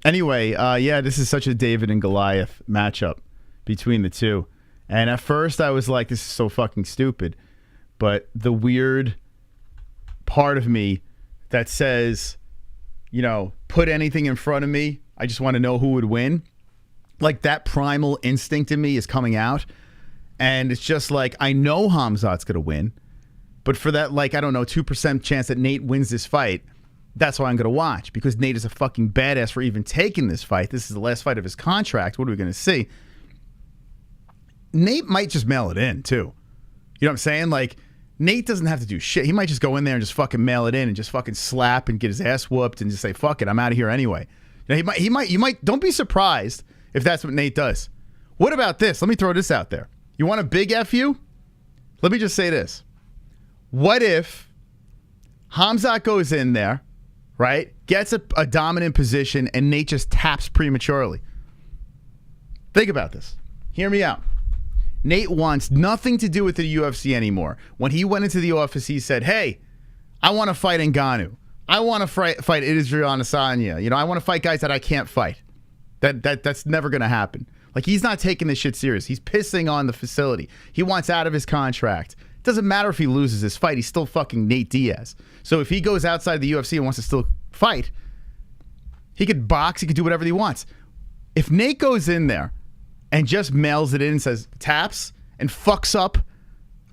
S3: Anyway, yeah, this is such a David and Goliath matchup between the two. And at first I was like, this is so fucking stupid. But the weird part of me that says, you know, put anything in front of me, I just want to know who would win. Like, that primal instinct in me is coming out. And it's just like, I know Khamzat's going to win. But for that, like, I don't know, 2% chance that Nate wins this fight, that's why I'm going to watch. Because Nate is a fucking badass for even taking this fight. This is the last fight of his contract. What are we going to see? Nate might just mail it in, too. You know what I'm saying? Like, Nate doesn't have to do shit. He might just go in there and just fucking mail it in and just fucking slap and get his ass whooped and just say, fuck it, I'm out of here anyway. You know, you might, don't be surprised if that's what Nate does. What about this? Let me throw this out there. You want a big FU? Let me just say this. What if Khamzat goes in there, right, gets a dominant position, and Nate just taps prematurely? Think about this. Hear me out. Nate wants nothing to do with the UFC anymore. When he went into the office, he said, hey, I want to fight Ngannou. I want to fight Israel Adesanya. You know, I want to fight guys that I can't fight. That's never going to happen. Like, he's not taking this shit serious. He's pissing on the facility. He wants out of his contract. It doesn't matter if he loses his fight. He's still fucking Nate Diaz. So if he goes outside the UFC and wants to still fight, he could box. He could do whatever he wants. If Nate goes in there and just mails it in and says taps and fucks up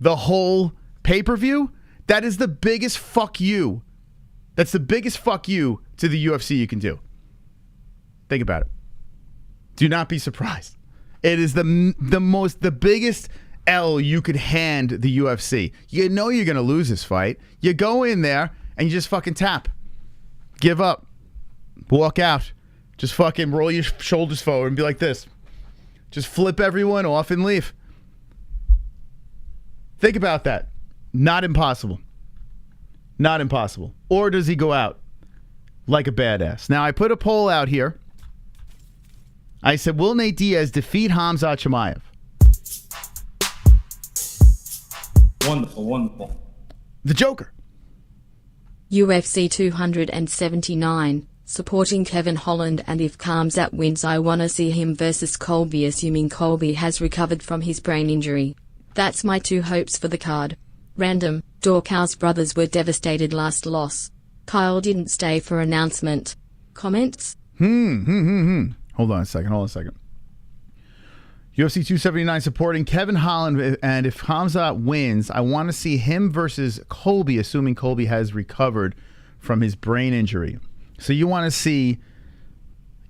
S3: the whole pay-per-view, that is the biggest fuck you. That's the biggest fuck you to the UFC you can do. Think about it. Do not be surprised. It is the biggest L you could hand the UFC. You know you're going to lose this fight. You go in there and you just fucking tap. Give up. Walk out. Just fucking roll your shoulders forward and be like this. Just flip everyone off and leave. Think about that. Not impossible. Not impossible. Or does he go out like a badass? Now, I put a poll out here. I said, will Nate Diaz defeat Khamzat Chimaev?
S2: Wonderful, wonderful.
S3: The Joker.
S4: UFC 279, supporting Kevin Holland, and if Khamzat wins I wanna see him versus Colby, assuming Colby has recovered from his brain injury. That's my two hopes for the card. Random, Dorcas brothers were devastated last loss. Kyle didn't stay for announcement. Comments?
S3: Hold on a second. UFC 279 supporting Kevin Holland, and if Khamzat wins, I want to see him versus Colby, assuming Colby has recovered from his brain injury. So you want to see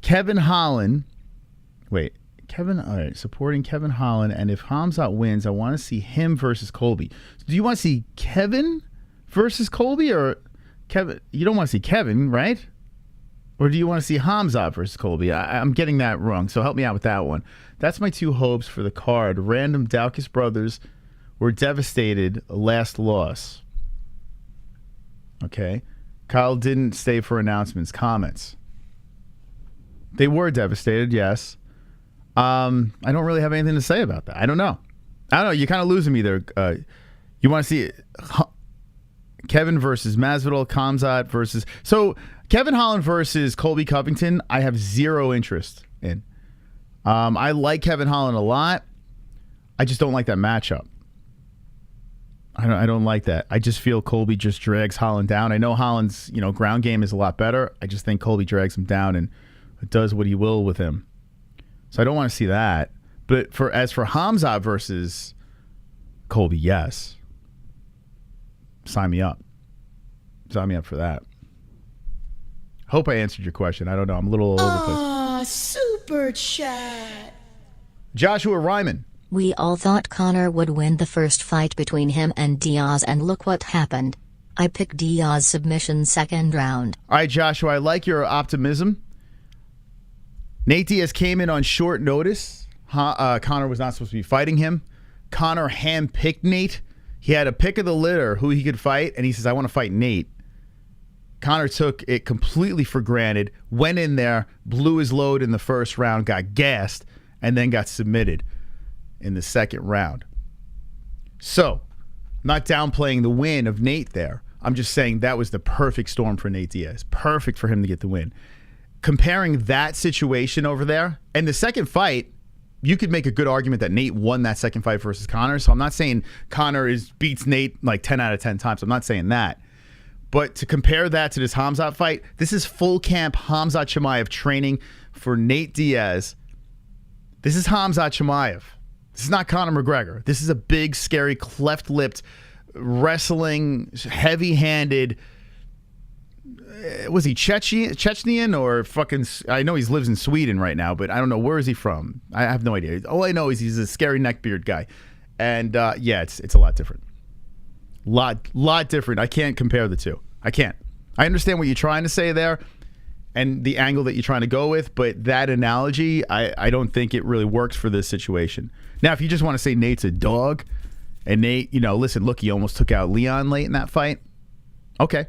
S3: Kevin Holland. Wait, Kevin. All right, supporting Kevin Holland, and if Khamzat wins, I want to see him versus Colby. So do you want to see Kevin versus Colby, or Kevin? You don't want to see Kevin, right? Or do you want to see Khamzat versus Colby? I'm getting that wrong, so help me out with that one. That's my two hopes for the card. Random, Dorcas brothers were devastated last loss. Okay. Kyle didn't stay for announcements. Comments. They were devastated, yes. I don't really have anything to say about that. I don't know. You're kind of losing me there. You want to see Kevin versus Masvidal, Khamzat versus... So... Kevin Holland versus Colby Covington, I have zero interest in. I like Kevin Holland a lot. I just don't like that matchup. I don't like that. I just feel Colby just drags Holland down. I know Holland's ground game is a lot better. I just think Colby drags him down and does what he will with him. So I don't want to see that. But as for Khamzat versus Colby, yes. Sign me up. Sign me up for that. Hope I answered your question. I don't know. I'm a little all over the place.
S8: Super chat.
S3: Joshua Ryman.
S5: We all thought Conor would win the first fight between him and Diaz, and look what happened. I picked Diaz submission second round.
S3: All right, Joshua, I like your optimism. Nate Diaz came in on short notice. Conor was not supposed to be fighting him. Conor handpicked Nate. He had a pick of the litter who he could fight, and he says, I want to fight Nate. Conor took it completely for granted, went in there, blew his load in the first round, got gassed, and then got submitted in the second round. So, not downplaying the win of Nate there. I'm just saying that was the perfect storm for Nate Diaz. Perfect for him to get the win. Comparing that situation over there, and the second fight, you could make a good argument that Nate won that second fight versus Conor. So I'm not saying Conor beats Nate like 10 out of 10 times. I'm not saying that. But to compare that to this Khamzat fight, this is full camp Khamzat Chimaev training for Nate Diaz. This is Khamzat Chimaev. This is not Conor McGregor. This is a big, scary, cleft-lipped, wrestling, heavy-handed... Was he Chechenian or fucking... I know he lives in Sweden right now, but I don't know. Where is he from? I have no idea. All I know is he's a scary neckbeard guy. And yeah, it's a lot different. Lot different. I can't compare the two. I can't. I understand what you're trying to say there and the angle that you're trying to go with, but that analogy, I don't think it really works for this situation. Now, if you just want to say Nate's a dog, and Nate, listen, look, he almost took out Leon late in that fight. Okay.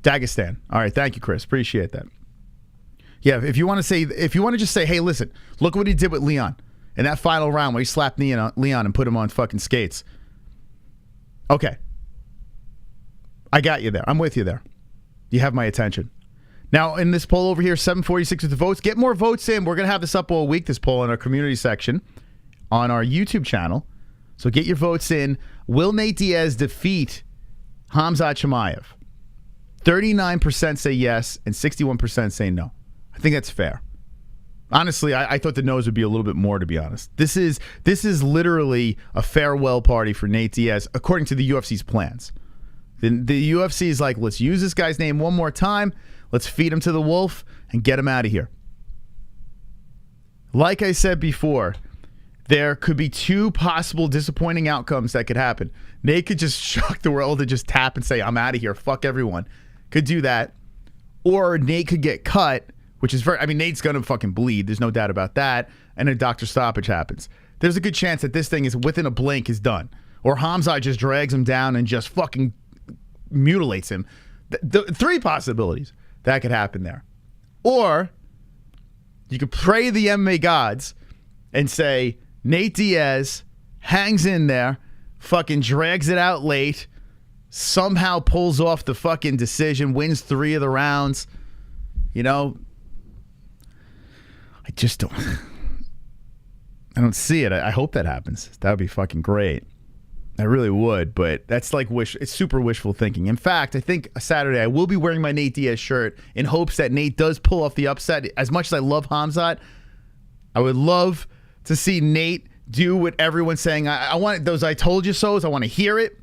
S3: Dagestan. All right, thank you, Chris. Appreciate that. Yeah, if you want to just say, hey, listen, look what he did with Leon in that final round where he slapped Leon and put him on fucking skates. Okay. I got you there. I'm with you there. You have my attention. Now, in this poll over here, 746 with the votes. Get more votes in. We're going to have this up all week, this poll in our community section on our YouTube channel. So get your votes in. Will Nate Diaz defeat Khamzat Chimaev? 39% say yes and 61% say no. I think that's fair. Honestly, I thought the no's would be a little bit more, to be honest. This is literally a farewell party for Nate Diaz, according to the UFC's plans. The UFC is like, let's use this guy's name one more time. Let's feed him to the wolf and get him out of here. Like I said before, there could be two possible disappointing outcomes that could happen. Nate could just shock the world and just tap and say, I'm out of here. Fuck everyone. Could do that. Or Nate could get cut, which is Nate's going to fucking bleed. There's no doubt about that. And a doctor stoppage happens. There's a good chance that this thing is within a blink is done. Or Khamzat just drags him down and just fucking mutilates him. The three possibilities that could happen there. Or you could pray the MMA gods and say Nate Diaz hangs in there, fucking drags it out late, somehow pulls off the fucking decision, wins 3 of the rounds. I just don't. I don't see it. I hope that happens. That would be fucking great. I really would, but that's like it's super wishful thinking. In fact, I think Saturday I will be wearing my Nate Diaz shirt in hopes that Nate does pull off the upset. As much as I love Khamzat, I would love to see Nate do what everyone's saying. I want those I told you so's. I want to hear it.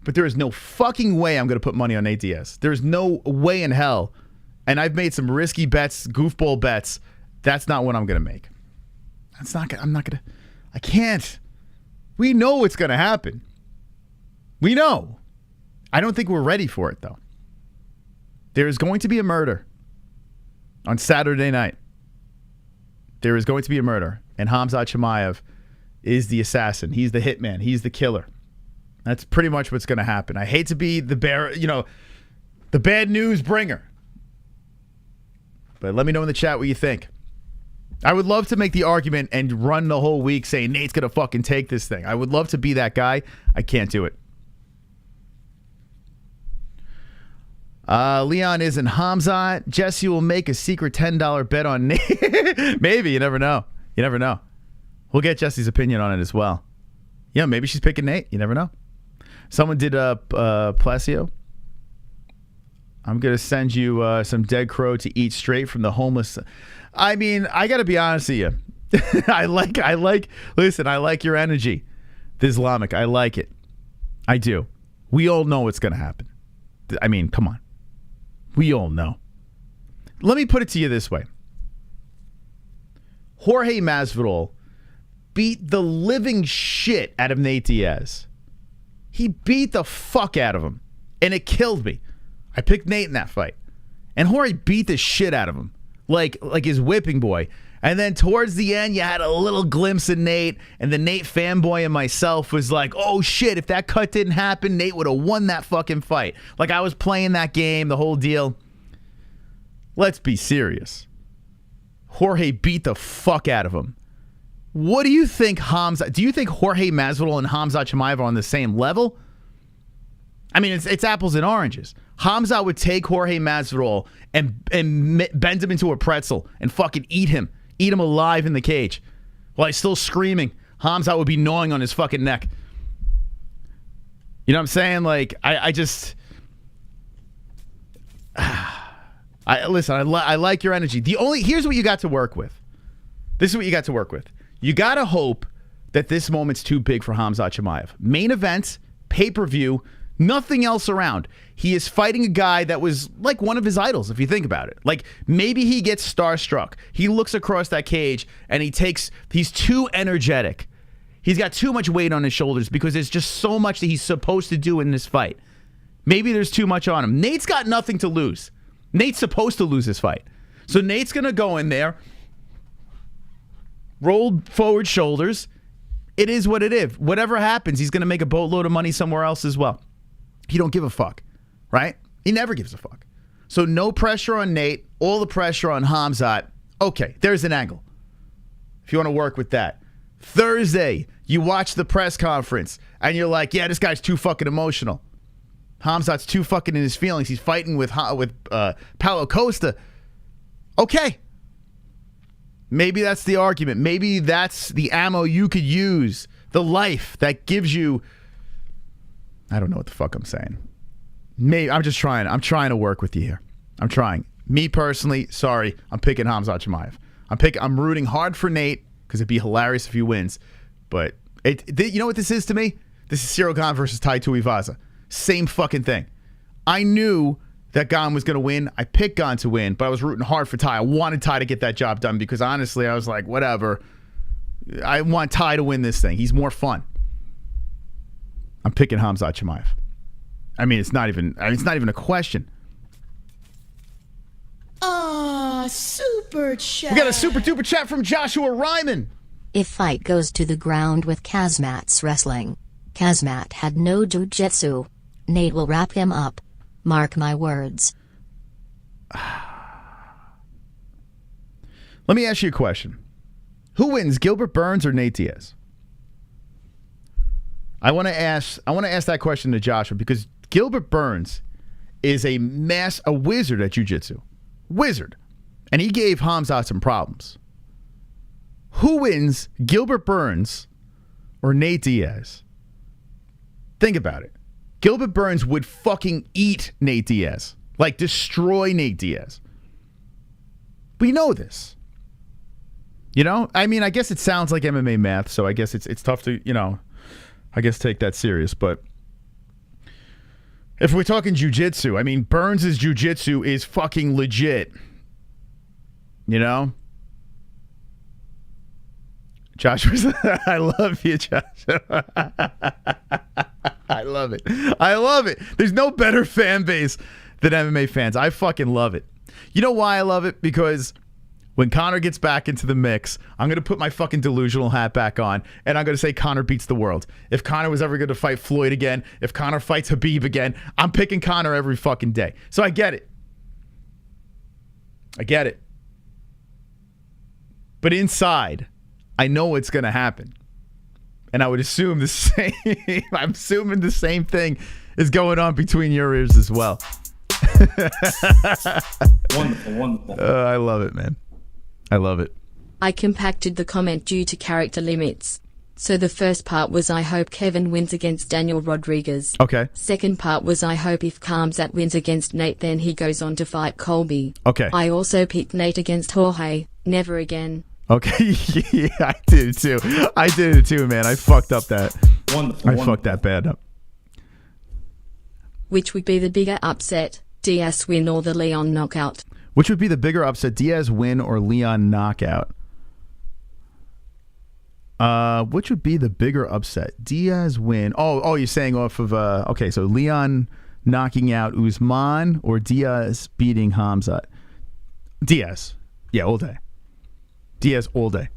S3: But there is no fucking way I'm going to put money on Nate Diaz. There's no way in hell. And I've made some risky bets, goofball bets. That's not what I'm going to make. I'm not going to. I can't. We know what's going to happen. We know. I don't think we're ready for it, though. There is going to be a murder on Saturday night. There is going to be a murder. And Khamzat Chimaev is the assassin. He's the hitman. He's the killer. That's pretty much what's going to happen. I hate to be the the bad news bringer. But let me know in the chat what you think. I would love to make the argument and run the whole week saying Nate's going to fucking take this thing. I would love to be that guy. I can't do it. Leon isn't Khamzat. Jesse will make a secret $10 bet on Nate. Maybe. You never know. You never know. We'll get Jesse's opinion on it as well. Yeah, maybe she's picking Nate. You never know. Someone did Placio. I'm going to send you some dead crow to eat straight from the homeless. I mean, I got to be honest with you. Listen, I like your energy. The Islamic, I like it. I do. We all know what's going to happen. I mean, come on. We all know. Let me put it to you this way. Jorge Masvidal beat the living shit out of Nate Diaz. He beat the fuck out of him. And it killed me. I picked Nate in that fight. And Jorge beat the shit out of him. Like his whipping boy. And then towards the end, you had a little glimpse of Nate. And the Nate fanboy and myself was like, oh shit, if that cut didn't happen, Nate would have won that fucking fight. Like I was playing that game, the whole deal. Let's be serious. Jorge beat the fuck out of him. What do you think do you think Jorge Masvidal and Khamzat Chimaev are on the same level? I mean, it's apples and oranges. Khamzat would take Jorge Masvidal and bend him into a pretzel and fucking eat him alive in the cage while he's still screaming. Khamzat would be gnawing on his fucking neck. You know what I'm saying? Like, I just... Listen, I like your energy. Here's what you got to work with. This is what you got to work with. You got to hope that this moment's too big for Khamzat Chimaev. Main event, pay-per-view, nothing else around. He is fighting a guy that was like one of his idols, if you think about it. Like, maybe he gets starstruck. He looks across that cage and he's too energetic. He's got too much weight on his shoulders because there's just so much that he's supposed to do in this fight. Maybe there's too much on him. Nate's got nothing to lose. Nate's supposed to lose this fight. So Nate's going to go in there, roll forward shoulders. It is what it is. Whatever happens, he's going to make a boatload of money somewhere else as well. He don't give a fuck, right? He never gives a fuck. So no pressure on Nate, all the pressure on Khamzat. Okay, there's an angle. If you want to work with that. Thursday, you watch the press conference, and you're like, yeah, this guy's too fucking emotional. Khamzat's too fucking in his feelings. He's fighting with Paulo Costa. Okay. Maybe that's the argument. Maybe that's the ammo you could use. The life that gives you... I don't know what the fuck I'm saying. Maybe I'm just trying. I'm trying to work with you here. I'm trying. Me personally, sorry, I'm picking Khamzat Chimaev. I'm rooting hard for Nate because it'd be hilarious if he wins. But you know what this is to me? This is Ciryl Gane versus Tai Tuivasa. Same fucking thing. I knew that Gane was going to win. I picked Gane to win, but I was rooting hard for Tai. I wanted Tai to get that job done because honestly, I was like, whatever. I want Tai to win this thing. He's more fun. I'm picking Khamzat Chimaev. I mean, it's not even a question.
S8: Super chat.
S3: We got a super duper chat from Joshua Ryman.
S5: If fight goes to the ground with Khamzat's wrestling, Khamzat had no jiu-jitsu. Nate will wrap him up. Mark my words.
S3: Let me ask you a question. Who wins, Gilbert Burns or Nate Diaz? I want to ask that question to Joshua because Gilbert Burns is a wizard at jiu-jitsu. Wizard. And he gave Khamzat some problems. Who wins, Gilbert Burns or Nate Diaz? Think about it. Gilbert Burns would fucking eat Nate Diaz. Like, destroy Nate Diaz. We know this. You know? I mean, I guess it sounds like MMA math, so I guess it's tough to, I guess take that serious. But if we're talking jiu-jitsu, I mean, Burns' jiu-jitsu is fucking legit. You know? Joshua, I love you, Joshua. I love it. I love it. There's no better fan base than MMA fans. I fucking love it. You know why I love it? Because when Conor gets back into the mix, I'm going to put my fucking delusional hat back on, and I'm going to say Conor beats the world. If Conor was ever going to fight Floyd again, if Conor fights Khabib again, I'm picking Conor every fucking day. So I get it. I get it. But inside, I know what's going to happen. And I would assume the same. I'm assuming the same thing is going on between your ears as well.
S2: Wonderful, wonderful.
S3: I love it, man. I love it.
S4: I compacted the comment due to character limits. So the first part was I hope Kevin wins against Daniel Rodriguez.
S3: Okay.
S4: Second part was I hope if Khamzat wins against Nate then he goes on to fight Colby.
S3: Okay.
S4: I also picked Nate against Jorge. Never again.
S3: Okay. Yeah, I did it too. I did it too, man. I fucked up that.
S2: Wonderful.
S3: I fucked that bad up.
S4: Which would be the bigger upset, Diaz win or the Leon knockout?
S3: Which would be the bigger upset, Diaz win or Leon knockout? Which would be the bigger upset? Diaz win. Oh, you're saying off of okay, so Leon knocking out Usman or Diaz beating Khamzat? Diaz. Yeah, all day. Diaz all day.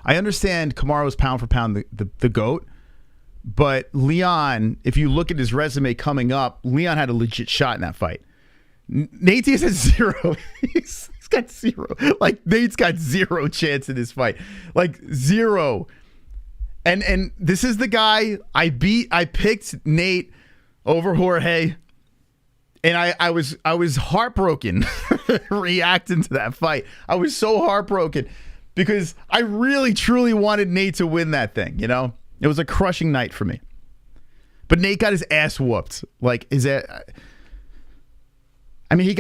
S3: I understand Kamaru's pound for pound the GOAT, but Leon, if you look at his resume coming up, Leon had a legit shot in that fight. Nate Diaz has zero. He's got zero. Like, Nate's got zero chance in this fight. Like, zero. And this is the guy I picked Nate over Jorge. And I was heartbroken reacting to that fight. I was so heartbroken because I really, truly wanted Nate to win that thing, you know? It was a crushing night for me. But Nate got his ass whooped. Like, I mean,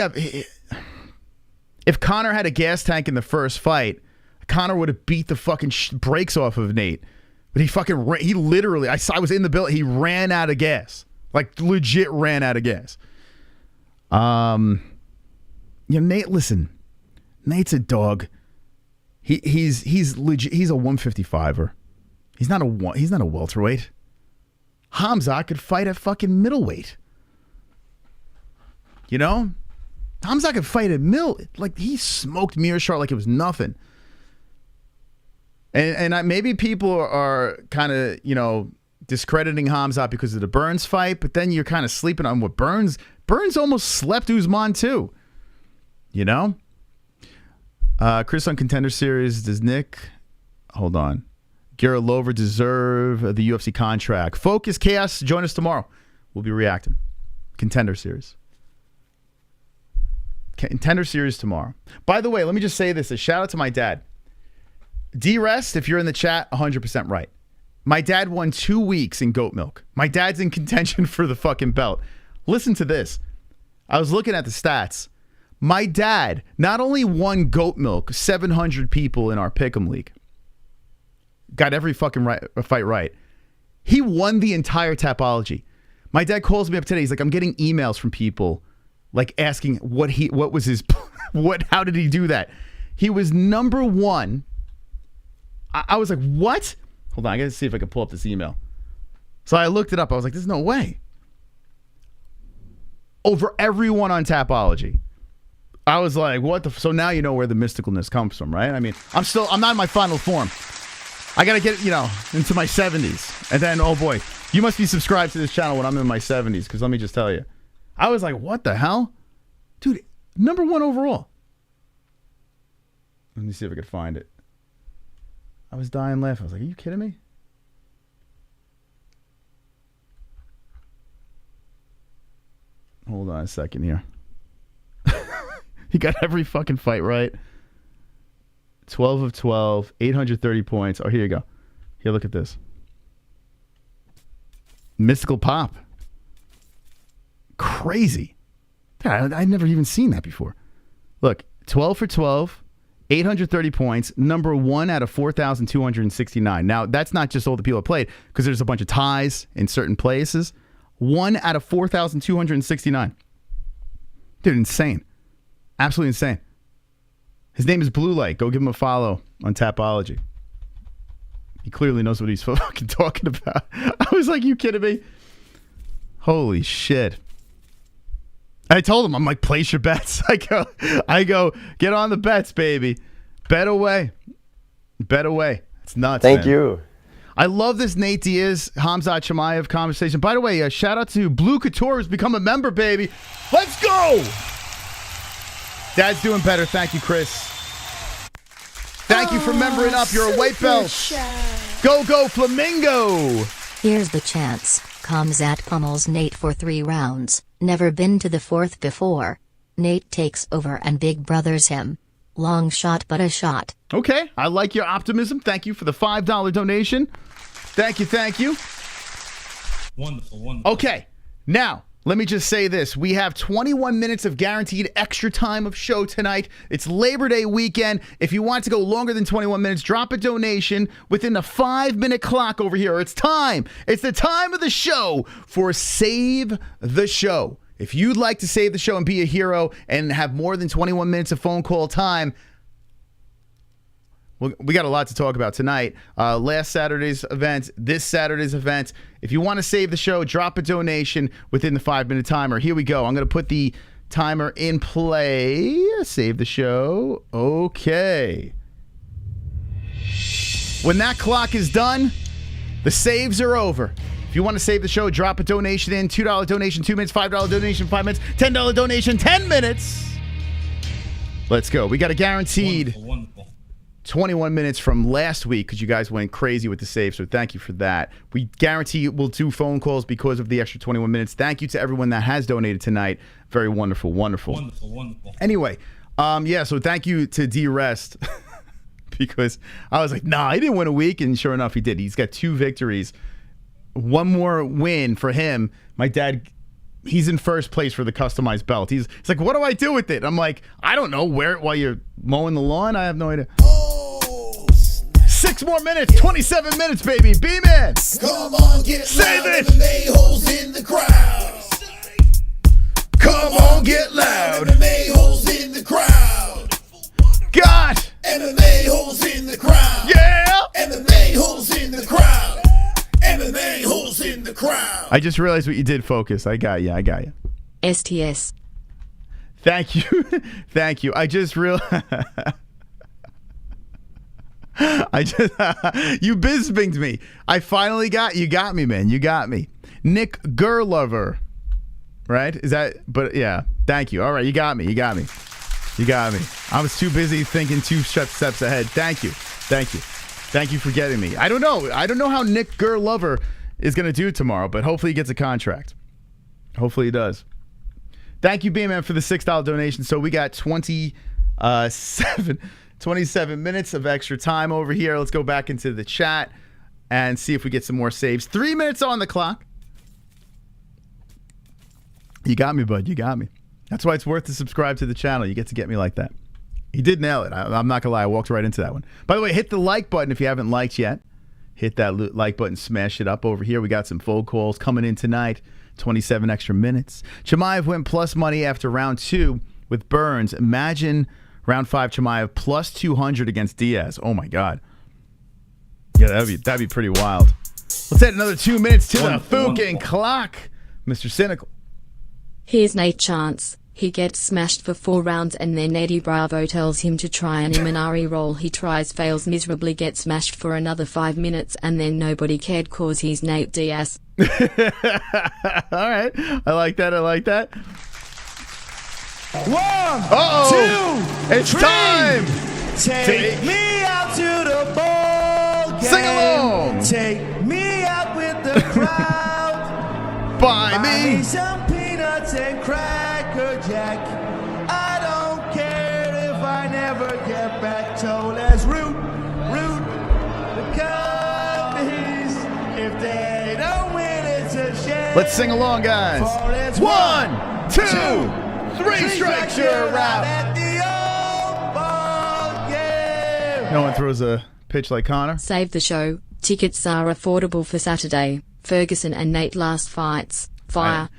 S3: if Conor had a gas tank in the first fight, Conor would have beat the fucking brakes off of Nate. But he literally, I was in the building, he ran out of gas. Like, legit ran out of gas. Nate, listen, Nate's a dog. He's legit. He's a 155er. He's not a welterweight. Khamzat could fight at fucking middleweight. You know? Khamzat could fight at like he smoked Mearshart like it was nothing. And maybe people are kind of, you know, discrediting Khamzat because of the Burns fight, but then you're kind of sleeping on what Burns almost slept Usman too. You know? Chris on Contender Series, does Nick, hold on. Garrett Lover deserve the UFC contract? Focus Chaos, join us tomorrow. We'll be reacting. Contender Series. Contender Series tomorrow. By the way, let me just say this. A shout out to my dad. D-Rest, if you're in the chat, 100% right. My dad won 2 weeks in goat milk. My dad's in contention for the fucking belt. Listen to this. I was looking at the stats. My dad not only won goat milk, 700 people in our Pick'em League. Got every fucking fight right. He won the entire Tapology. My dad calls me up today. He's like, I'm getting emails from people like asking what was his, how did he do that? He was number one. I was like, what? Hold on, I gotta see if I can pull up this email. So I looked it up. I was like, there's no way. Over everyone on Tapology. I was like, what the? So now you know where the mysticalness comes from, right? I mean, I'm not in my final form. I got to get, you know, into my 70s. And then, oh boy, you must be subscribed to this channel when I'm in my 70s, because let me just tell you. I was like, what the hell? Dude, number one overall. Let me see if I could find it. I was dying laughing. I was like, are you kidding me? Hold on a second here. He got every fucking fight right. 12 of 12, 830 points. Oh, here you go. Here, look at this. Mystical Pop. Crazy. I'd never even seen that before. Look, 12 for 12, 830 points, number one out of 4,269. Now, that's not just all the people that played, because there's a bunch of ties in certain places. 1 out of 4,269. Dude, insane. Absolutely insane. His name is Blue Light. Go give him a follow on Tapology. He clearly knows what he's fucking talking about. I was like, you kidding me? Holy shit. I told him, I'm like, place your bets. I go, get on the bets, baby. Bet away. Bet away. It's nuts,
S9: Thank
S3: man.
S9: you.
S3: I love this Nate Diaz, Khamzat Chimaev conversation. By the way, shout out to Blue Couture, who's become a member, baby. Let's go! Dad's doing better. Thank you, Chris. Thank you for membering up. You're a white belt. Go, go, Flamingo.
S5: Here's the chance. Khamzat pummels Nate for 3 rounds. Never been to the 4th before. Nate takes over and big brothers him. Long shot, but a shot.
S3: Okay, I like your optimism. Thank you for the $5 donation. Thank you, thank you.
S2: Wonderful, wonderful.
S3: Okay, now, let me just say this. We have 21 minutes of guaranteed extra time of show tonight. It's Labor Day weekend. If you want to go longer than 21 minutes, drop a donation within the 5-minute clock over here. It's time. It's the time of the show for Save the Show. If you'd like to save the show and be a hero and have more than 21 minutes of phone call time, we got a lot to talk about tonight. Last Saturday's event, this Saturday's event. If you want to save the show, drop a donation within the 5-minute timer. Here we go. I'm going to put the timer in play. Save the show. Okay. When that clock is done, the saves are over. If you want to save the show, drop a donation in. $2 donation, 2 minutes. $5 donation, 5 minutes. $10 donation, 10 minutes. Let's go. We got a guaranteed 21 minutes from last week because you guys went crazy with the save, so thank you for that. We guarantee we'll do phone calls because of the extra 21 minutes. Thank you to everyone that has donated tonight. Very wonderful, wonderful.
S2: Wonderful, wonderful.
S3: Anyway, yeah, so thank you to D-Rest because I was like, nah, he didn't win a week, and sure enough, he did. He's got 2 victories. One more win for him. My dad, he's in first place for the customized belt. He's like, what do I do with it? I'm like, I don't know. Wear it while you're mowing the lawn. I have no idea. 6 more minutes. 27 minutes, baby. B-Man.
S1: Come on, get
S3: Save
S1: loud.
S3: it.
S1: MMA-Holes in the crowd.
S3: Come on, get loud.
S1: MMA-Holes in the crowd.
S3: God.
S1: MMA-Holes in the crowd.
S3: Yeah.
S1: MMA-Holes in the crowd. the crowd.
S3: I just realized what you did, Focus. I got you.
S4: STS.
S3: Thank you. Thank you. I just realized. You biz-binged me. I finally got me, man. You got me. Nick Gerlover. Right? Is that, but yeah. Thank you. All right, you got me. I was too busy thinking two steps ahead. Thank you for getting me. I don't know how Nick Gerlover is going to do tomorrow, but hopefully he gets a contract. Hopefully he does. Thank you, B-Man, for the $6 donation. So we got 27 minutes of extra time over here. Let's go back into the chat and see if we get some more saves. 3 minutes on the clock. You got me, bud. You got me. That's why it's worth to subscribe to the channel. You get to get me like that. He did nail it. I'm not going to lie. I walked right into that one. By the way, hit the like button if you haven't liked yet. Hit that like button. Smash it up over here. We got some phone calls coming in tonight. 27 extra minutes. Chimaev went plus money after round 2 with Burns. Imagine round 5 Chimaev plus 200 against Diaz. Oh, my God. Yeah, that'd be pretty wild. Let's add another 2 minutes to the fucking clock, Mr. Cynical.
S4: Here's Nate Chance. He gets smashed for 4 rounds and then Eddie Bravo tells him to try an Imanari roll. He tries, fails miserably, gets smashed for another 5 minutes and then nobody cared cause he's Nate Diaz.
S3: All right. I like that. 1, 2, it's
S9: three.
S3: time.
S9: Take me out to the ball game.
S3: Sing along.
S9: Take me out with the crowd.
S3: Buy me
S9: some peanuts and Cracker Jack. I don't care if I never get back. So let's root the Cubbies. If they don't win, it's a shame.
S3: Let's sing along, guys. 1, 2, 3 strikes, you're out.
S9: At the old ball game.
S3: No one throws a pitch like Conor.
S4: Save the show. Tickets are affordable for Saturday. Ferguson and Nate last fights. Fire.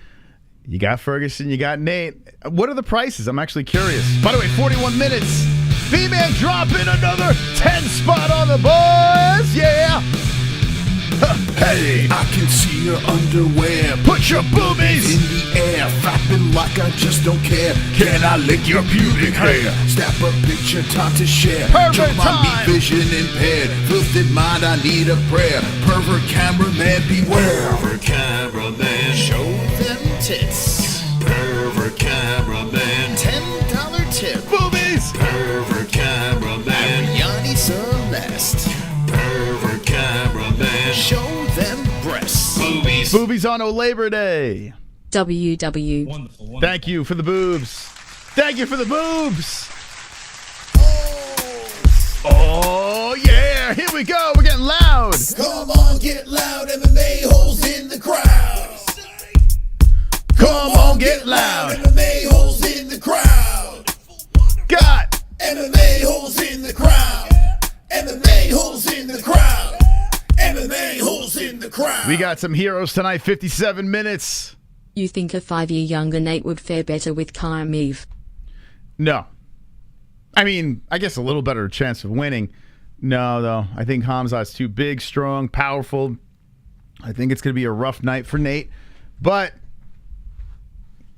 S3: You got Ferguson, you got Nate. What are the prices? I'm actually curious. By the way, 41 minutes. B-Man dropping another 10 spot on the boys. Yeah.
S1: Hey, I can see your underwear.
S3: Put your boobies
S1: in the air, flapping like I just don't care. Can I lick your pubic hair? Snap a picture, time to share.
S3: Pervert
S1: my
S3: time.
S1: meat vision impaired. Filthy mind, I need a prayer. Pervert cameraman, beware. Pervert cameraman, show them tits. Pervert cameraman, $10 tip.
S3: boobies.
S1: Pervert cameraman, Yanni Celeste. Pervert cameraman, show them breasts. Boobies.
S3: Boobies on Labor Day.
S4: WW.
S2: Wonderful.
S3: Thank you for the boobs. Thank you for the boobs. Oh, yeah. Here we go. We're getting loud.
S1: Come on, get loud, MMA-Holes in the crowd.
S3: Come on, get loud.
S1: MMA-Holes in the crowd.
S3: Got
S1: MMA-Holes in the crowd. MMA-Holes in the crowd. MMA-Holes in the crowd.
S3: We got some heroes tonight. 57 minutes.
S4: You think a 5-year younger Nate would fare better with Chimaev?
S3: No. I mean, I guess a little better chance of winning. No, though. I think Khamzat's too big, strong, powerful. I think it's going to be a rough night for Nate. But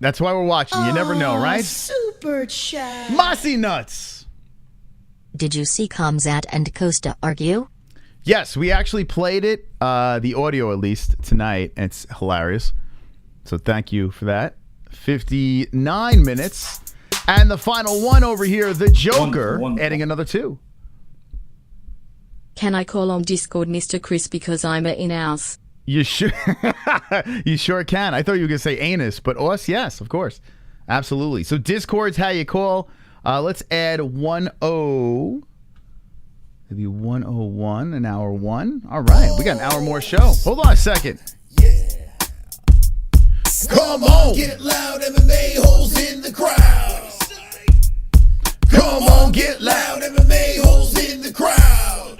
S3: that's why we're watching. You never know, right?
S8: Super chat.
S3: Mossy nuts.
S5: Did you see Khamzat and COSTA argue?
S3: Yes, we actually played it, the audio at least, tonight. It's hilarious. So thank you for that. 59 minutes. And the final one over here, the Joker,
S2: Wonderful.
S3: adding another 2.
S4: Can I call on Discord Mr. Chris because I'm a in-house?
S3: You sure? You sure can. I thought you were going to say anus, but us, yes, of course. Absolutely. So Discord's how you call. Let's add 10. Maybe 101, an hour 1. All right, we got an hour more show. Hold on a second.
S1: Come on, get loud, MMA-Holes in the crowd. Come on, get loud, MMA-Holes in the crowd.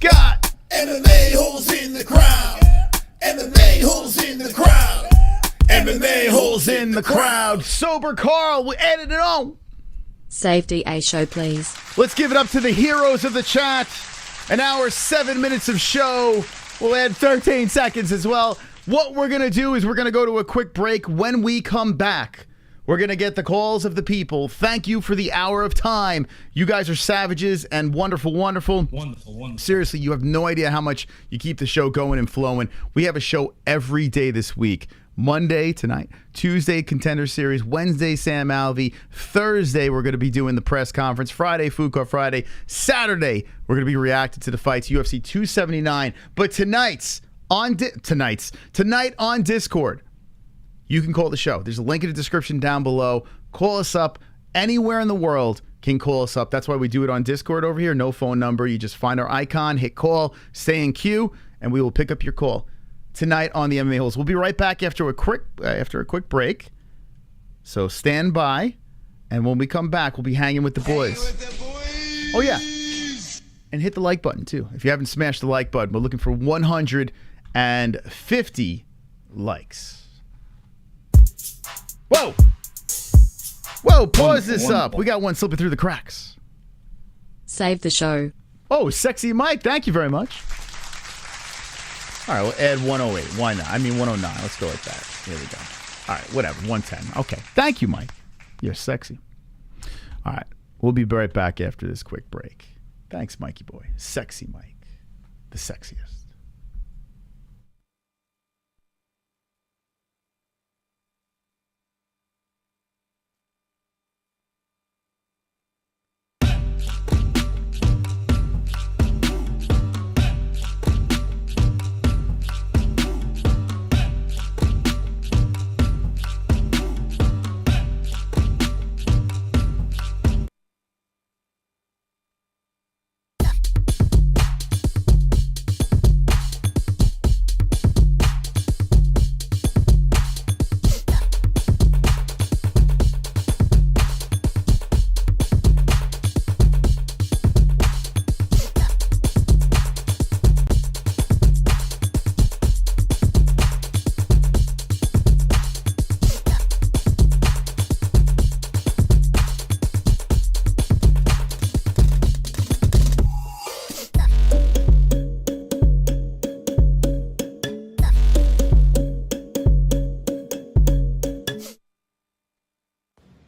S3: Got
S1: MMA-Holes in the crowd. MMA-Holes in the crowd. MMA-Holes
S3: in the crowd. Sober Carl, we added it on.
S4: Save DA show, please.
S3: Let's give it up to the heroes of the chat. An hour, 7 minutes of show. We'll add 13 seconds as well. What we're going to do is we're going to go to a quick break. When we come back, we're going to get the calls of the people. Thank you for the hour of time. You guys are savages and wonderful, wonderful.
S2: Wonderful, wonderful.
S3: Seriously, you have no idea how much you keep the show going and flowing. We have a show every day this week. Monday tonight, Tuesday Contender Series, Wednesday Sam Alvey, Thursday we're going to be doing the press conference, Friday Food Court Friday, Saturday we're going to be reacting to the fights UFC 279. But tonight on Discord, you can call the show. There's a link in the description down below. Call us up. Anywhere in the world can call us up. That's why we do it on Discord over here. No phone number. You just find our icon, hit call, stay in queue, and we will pick up your call tonight on the MMA-Holes. We'll be right back after a quick break. So stand by, and when we come back, we'll be hanging with the boys. Oh, yeah. And hit the like button, too. If you haven't smashed the like button, we're looking for 150 likes. Whoa! Whoa, pause this up. We got one slipping through the cracks.
S4: Save the show.
S3: Oh, Sexy Mike, thank you very much. All right, we'll add 108. Why not? I mean, 109. Let's go like that. Here we go. All right, whatever. 110. Okay. Thank you, Mike. You're sexy. All right. We'll be right back after this quick break. Thanks, Mikey boy. Sexy Mike. The sexiest.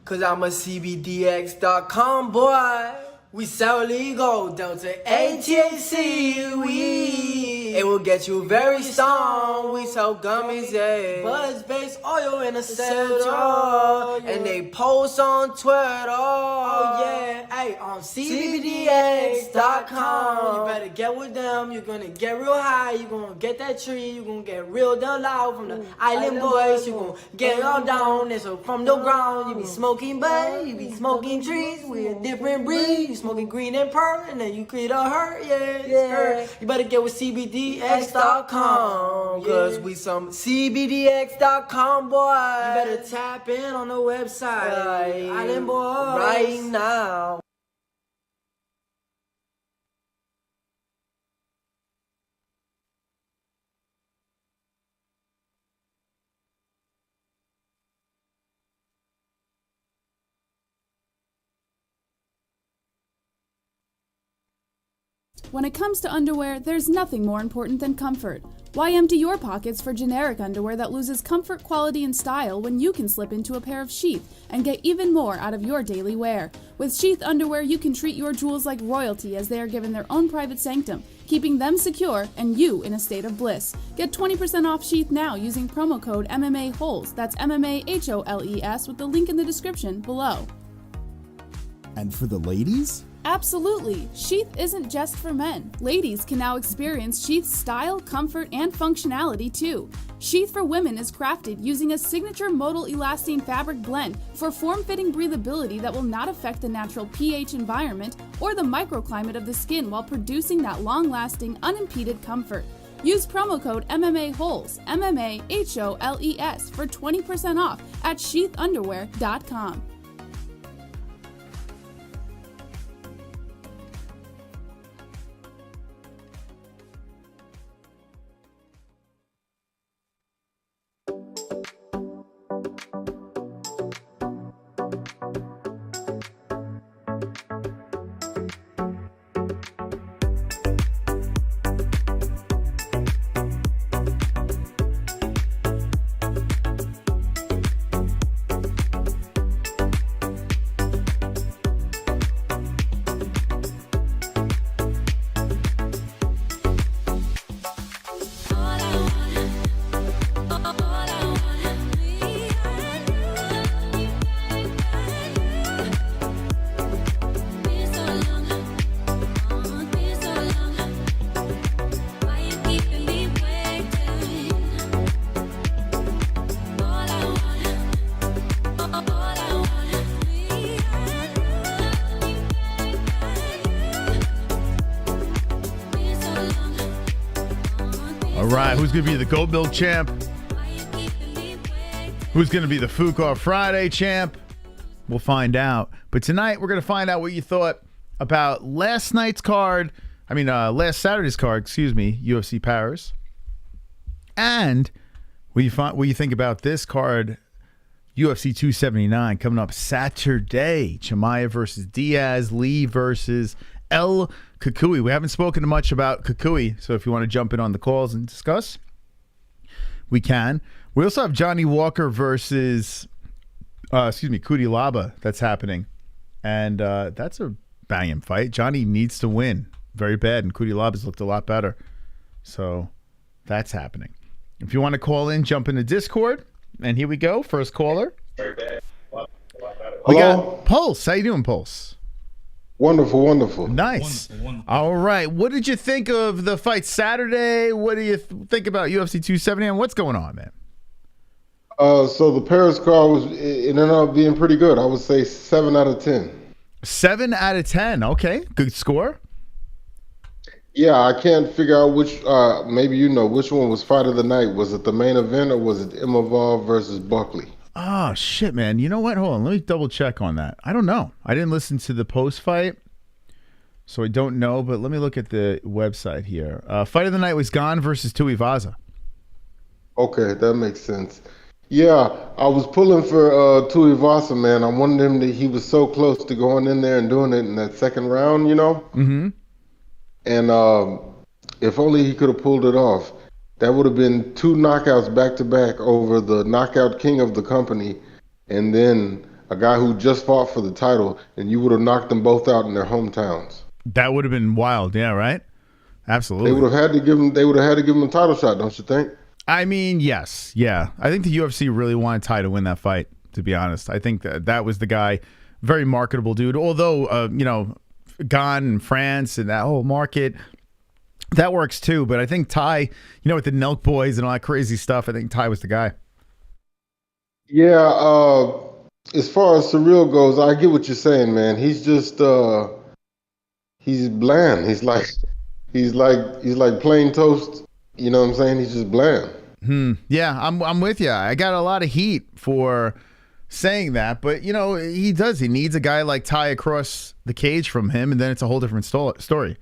S8: Cause I'm a CBDX.com boy. We sell legal, Delta ATAC. It will get you very stoned. We sell gummies, yeah. Buzz-based oil in a cell, and they post on Twitter. Oh yeah, hey, on CBDX.com. You better get with them. You're gonna get real high. You're gonna get that tree. You're gonna get real down loud from the island boys. You're gonna get all down. And so from the ground, you be smoking bud, you be smoking trees. We a different breed. You smoking green and purple, and then you create a hurt, yeah. You better get with CBDX.com, cause we some CBDX.com boy. You better tap in on the website, Island Boys, right now.
S10: When it comes to underwear, there's nothing more important than comfort. Why empty your pockets for generic underwear that loses comfort, quality, and style when you can slip into a pair of Sheath and get even more out of your daily wear? With Sheath underwear, you can treat your jewels like royalty as they are given their own private sanctum, keeping them secure and you in a state of bliss. Get 20% off Sheath now using promo code MMA-Holes. That's MMA-HOLES with the link in the description below.
S11: And for the ladies?
S10: Absolutely! Sheath isn't just for men. Ladies can now experience Sheath's style, comfort, and functionality too. Sheath for women is crafted using a signature modal elastane fabric blend for form-fitting breathability that will not affect the natural pH environment or the microclimate of the skin while producing that long-lasting, unimpeded comfort. Use promo code MMA-Holes, MMA-HOLES for 20% off at sheathunderwear.com.
S3: right, who's going to be the Goat Milk champ? Who's going to be the Fuqar Friday champ? We'll find out. But tonight, we're going to find out what you thought about last Saturday's card, UFC Paris. And what you think about this card, UFC 279, coming up Saturday. Chimaev versus Diaz, Lee versus El Kukui. We haven't spoken much about Kukui, so if you want to jump in on the calls and discuss, we can. We also have Johnny Walker versus, Kuti Laba that's happening. And that's a banging fight. Johnny needs to win very bad, and Kuti Laba's looked a lot better. So that's happening. If you want to call in, jump into Discord. And here we go. First caller. We got Pulse. How you doing, Pulse?
S12: Wonderful, wonderful.
S3: Nice. Wonderful. All right. What did you think of the fight Saturday? What do you think about UFC 270? And what's going on, man?
S12: So the Paris card it ended up being pretty good. I would say 7 out of 10.
S3: 7 out of 10. Okay. Good score.
S12: Yeah, I can't figure out which, maybe you know, which one was fight of the night. Was it the main event or was it Imavov versus Buckley?
S3: Oh, shit, man. You know what? Hold on. Let me double check on that. I don't know. I didn't listen to the post-fight, so I don't know, but let me look at the website here. Fight of the night was Gane versus Tuivasa.
S12: Okay, that makes sense. Yeah, I was pulling for Tuivasa, man. I wanted him he was so close to going in there and doing it in that second round, you know?
S3: Mm-hmm.
S12: And if only he could have pulled it off, that would have been 2 knockouts back-to-back over the knockout king of the company, and then a guy who just fought for the title, and you would have knocked them both out in their hometowns.
S3: That would have been wild, yeah, right? Absolutely.
S12: They would have had to give him a title shot, don't you think?
S3: I mean, yes, yeah. I think the UFC really wanted Tai to win that fight, to be honest. I think that was the guy, very marketable dude, although, Gane in France and that whole market, that works too. But I think Tai, with the Nelk Boys and all that crazy stuff, I think Tai was the guy.
S12: Yeah, as far as Ciryl goes, I get what you're saying, man. He's just he's bland. He's like plain toast. You know what I'm saying? He's just bland.
S3: Yeah, I'm with you. I got a lot of heat for saying that, but he does. He needs a guy like Tai across the cage from him, and then it's a whole different story.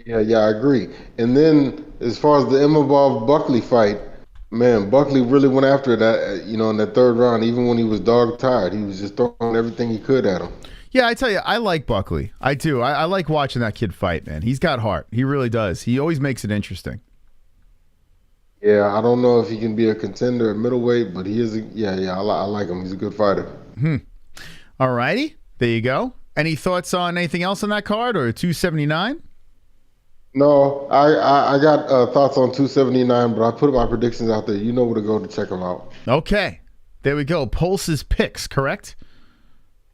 S12: Yeah, I agree. And then as far as the Imavov Buckley fight, man, Buckley really went after that. In that third round, even when he was dog tired, he was just throwing everything he could at him.
S3: Yeah, I tell you, I like Buckley. I do. I like watching that kid fight, man. He's got heart. He really does. He always makes it interesting.
S12: Yeah, I don't know if he can be a contender at middleweight, but he is. I like him. He's a good fighter.
S3: All righty, there you go. Any thoughts on anything else on that card or 279?
S12: No, I got thoughts on 279, but I put my predictions out there. You know where to go to check them out.
S3: Okay, there we go. Pulse's picks, correct?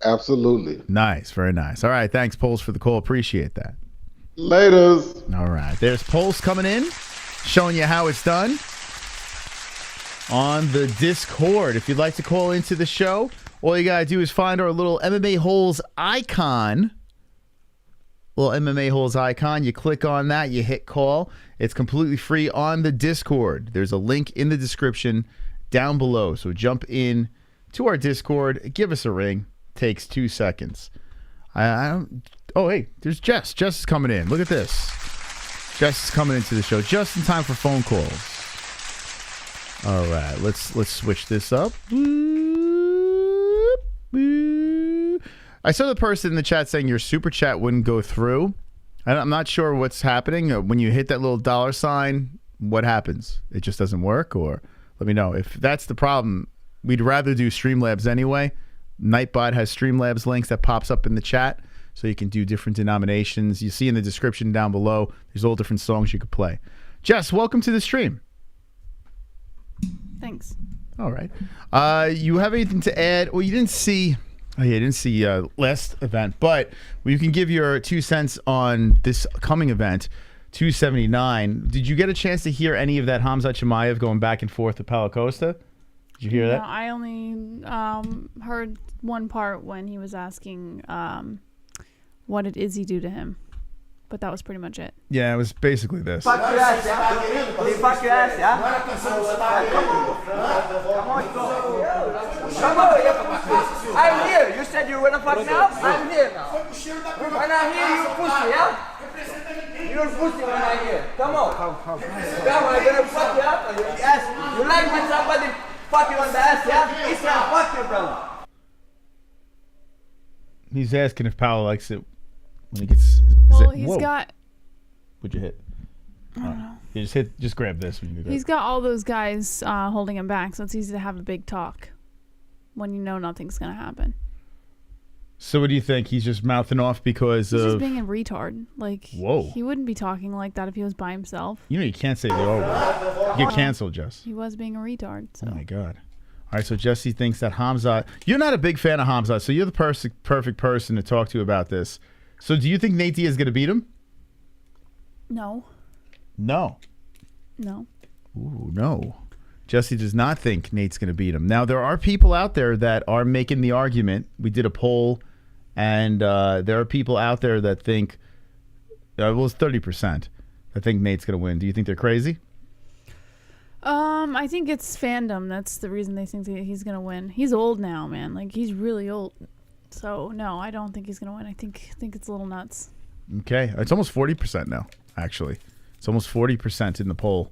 S12: Absolutely.
S3: Nice, very nice. All right, thanks, Pulse, for the call. Appreciate that.
S12: Laters.
S3: All right, there's Pulse coming in, showing you how it's done on the Discord. If you'd like to call into the show, all you got to do is find our little MMA-Holes icon. Little MMA-Holes icon. You click on that, you hit call. It's completely free on the Discord. There's a link in the description down below. So jump in to our Discord. Give us a ring. Takes 2 seconds. Oh, hey, there's Jess. Jess is coming in. Look at this. Jess is coming into the show just in time for phone calls. All right, let's switch this up. I saw the person in the chat saying your super chat wouldn't go through. I'm not sure what's happening. When you hit that little $sign, what happens? It just doesn't work? Or let me know. If that's the problem, we'd rather do Streamlabs anyway. Nightbot has Streamlabs links that pops up in the chat, so you can do different denominations. You see in the description down below, there's all different songs you could play. Jess, welcome to the stream.
S10: Thanks.
S3: All right. You have anything to add? Well, you didn't see... Oh, yeah, I didn't see last event, but you can give your 2 cents on this coming event, 279. Did you get a chance to hear any of that Khamzat Chimaev going back and forth with Paulo Costa? Did you hear that?
S10: I only heard one part when he was asking what did Izzy do to him, but that was pretty much it.
S3: Yeah, it was basically this.
S6: Fuck your ass, yeah? They fuck your ass, yeah? Come on, I'm here. You said you were the fuck now? I'm here now. When I'm here, you pussy, yeah? You're pussy when I'm here. Come on. Come on, I'm gonna fuck you up on your ass. You like when somebody fuck you on the ass, yeah? It's not fuck you, brother.
S3: He's asking if Paolo likes it when he gets.
S10: Well, he's got.
S3: What'd you hit?
S10: I don't know.
S3: You just grab this when you do that.
S10: He's got all those guys holding him back, so it's easy to have a big talk when you know nothing's gonna happen.
S3: So what do you think? He's just mouthing off because
S10: He's
S3: of
S10: just being a retard. Like,
S3: whoa,
S10: he wouldn't be talking like that if he was by himself.
S3: You know you can't say the R word. You get canceled, Jess.
S10: He was being a retard. So.
S3: Oh my God. All right, so Jesse thinks that Khamzat. You're not a big fan of Khamzat, so you're the perfect person to talk to about this. So do you think Nate Diaz is going to beat him?
S10: No.
S3: No.
S10: No.
S3: Ooh, no. Jesse does not think Nate's going to beat him. Now, there are people out there that are making the argument. We did a poll, and there are people out there that think, well, it's 30%, that think Nate's going to win. Do you think they're crazy?
S10: I think it's fandom. That's the reason they think he's gonna win. He's old now, man. Like, he's really old. So no, I don't think he's gonna win. I think it's a little nuts.
S3: Okay, it's almost 40% now. Actually, it's almost 40% in the poll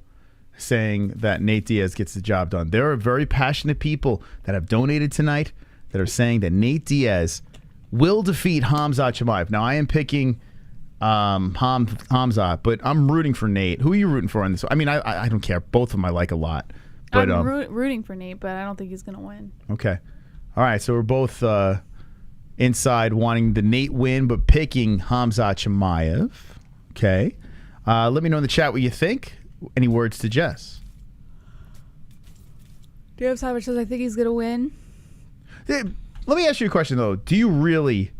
S3: saying that Nate Diaz gets the job done. There are very passionate people that have donated tonight that are saying that Nate Diaz will defeat Khamzat Chimaev. Now, I am picking Khamzat, but I'm rooting for Nate. Who are you rooting for on this? I mean, I don't care. Both of them I like a lot. But,
S10: I'm rooting for Nate, but I don't think he's going to win.
S3: Okay. All right, so we're both inside wanting the Nate win, but picking Khamzat Chimaev. Okay. Let me know in the chat what you think. Any words to Jess?
S10: Do you have time? Says I think he's going to win.
S3: Let me ask you a question, though. Do you really...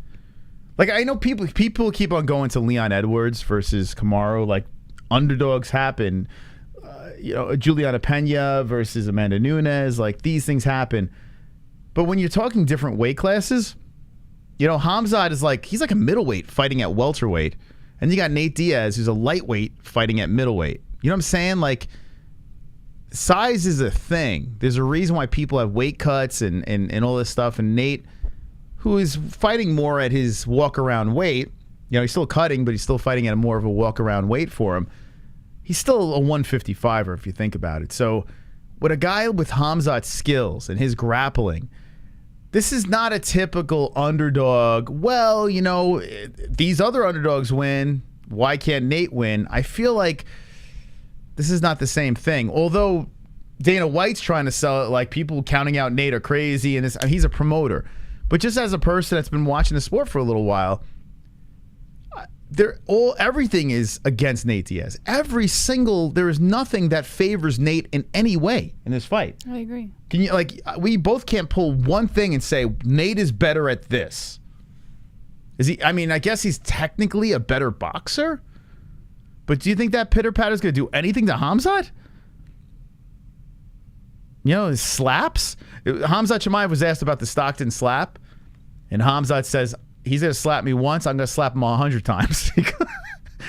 S3: Like, I know people keep on going to Leon Edwards versus Kamaru. Like, underdogs happen. Juliana Pena versus Amanda Nunes. Like, these things happen. But when you're talking different weight classes, Khamzat is like, he's like a middleweight fighting at welterweight. And you got Nate Diaz, who's a lightweight fighting at middleweight. You know what I'm saying? Like, size is a thing. There's a reason why people have weight cuts and all this stuff. And Nate, who is fighting more at his walk-around weight, he's still cutting, but he's still fighting at more of a walk-around weight for him. He's still a 155er if you think about it. So with a guy with Khamzat's skills and his grappling, this is not a typical underdog. Well, these other underdogs win. Why can't Nate win? I feel like this is not the same thing. Although Dana White's trying to sell it like people counting out Nate are crazy, and he's a promoter. But just as a person that's been watching the sport for a little while, everything is against Nate Diaz. There is nothing that favors Nate in any way in this fight.
S10: I agree.
S3: Can you we both can't pull one thing and say Nate is better at this. Is he? I mean, I guess he's technically a better boxer. But do you think that pitter patter is going to do anything to Khamzat? His slaps. Khamzat Chimaev was asked about the Stockton slap, and Khamzat says he's going to slap me once. I'm going to slap him 100 times.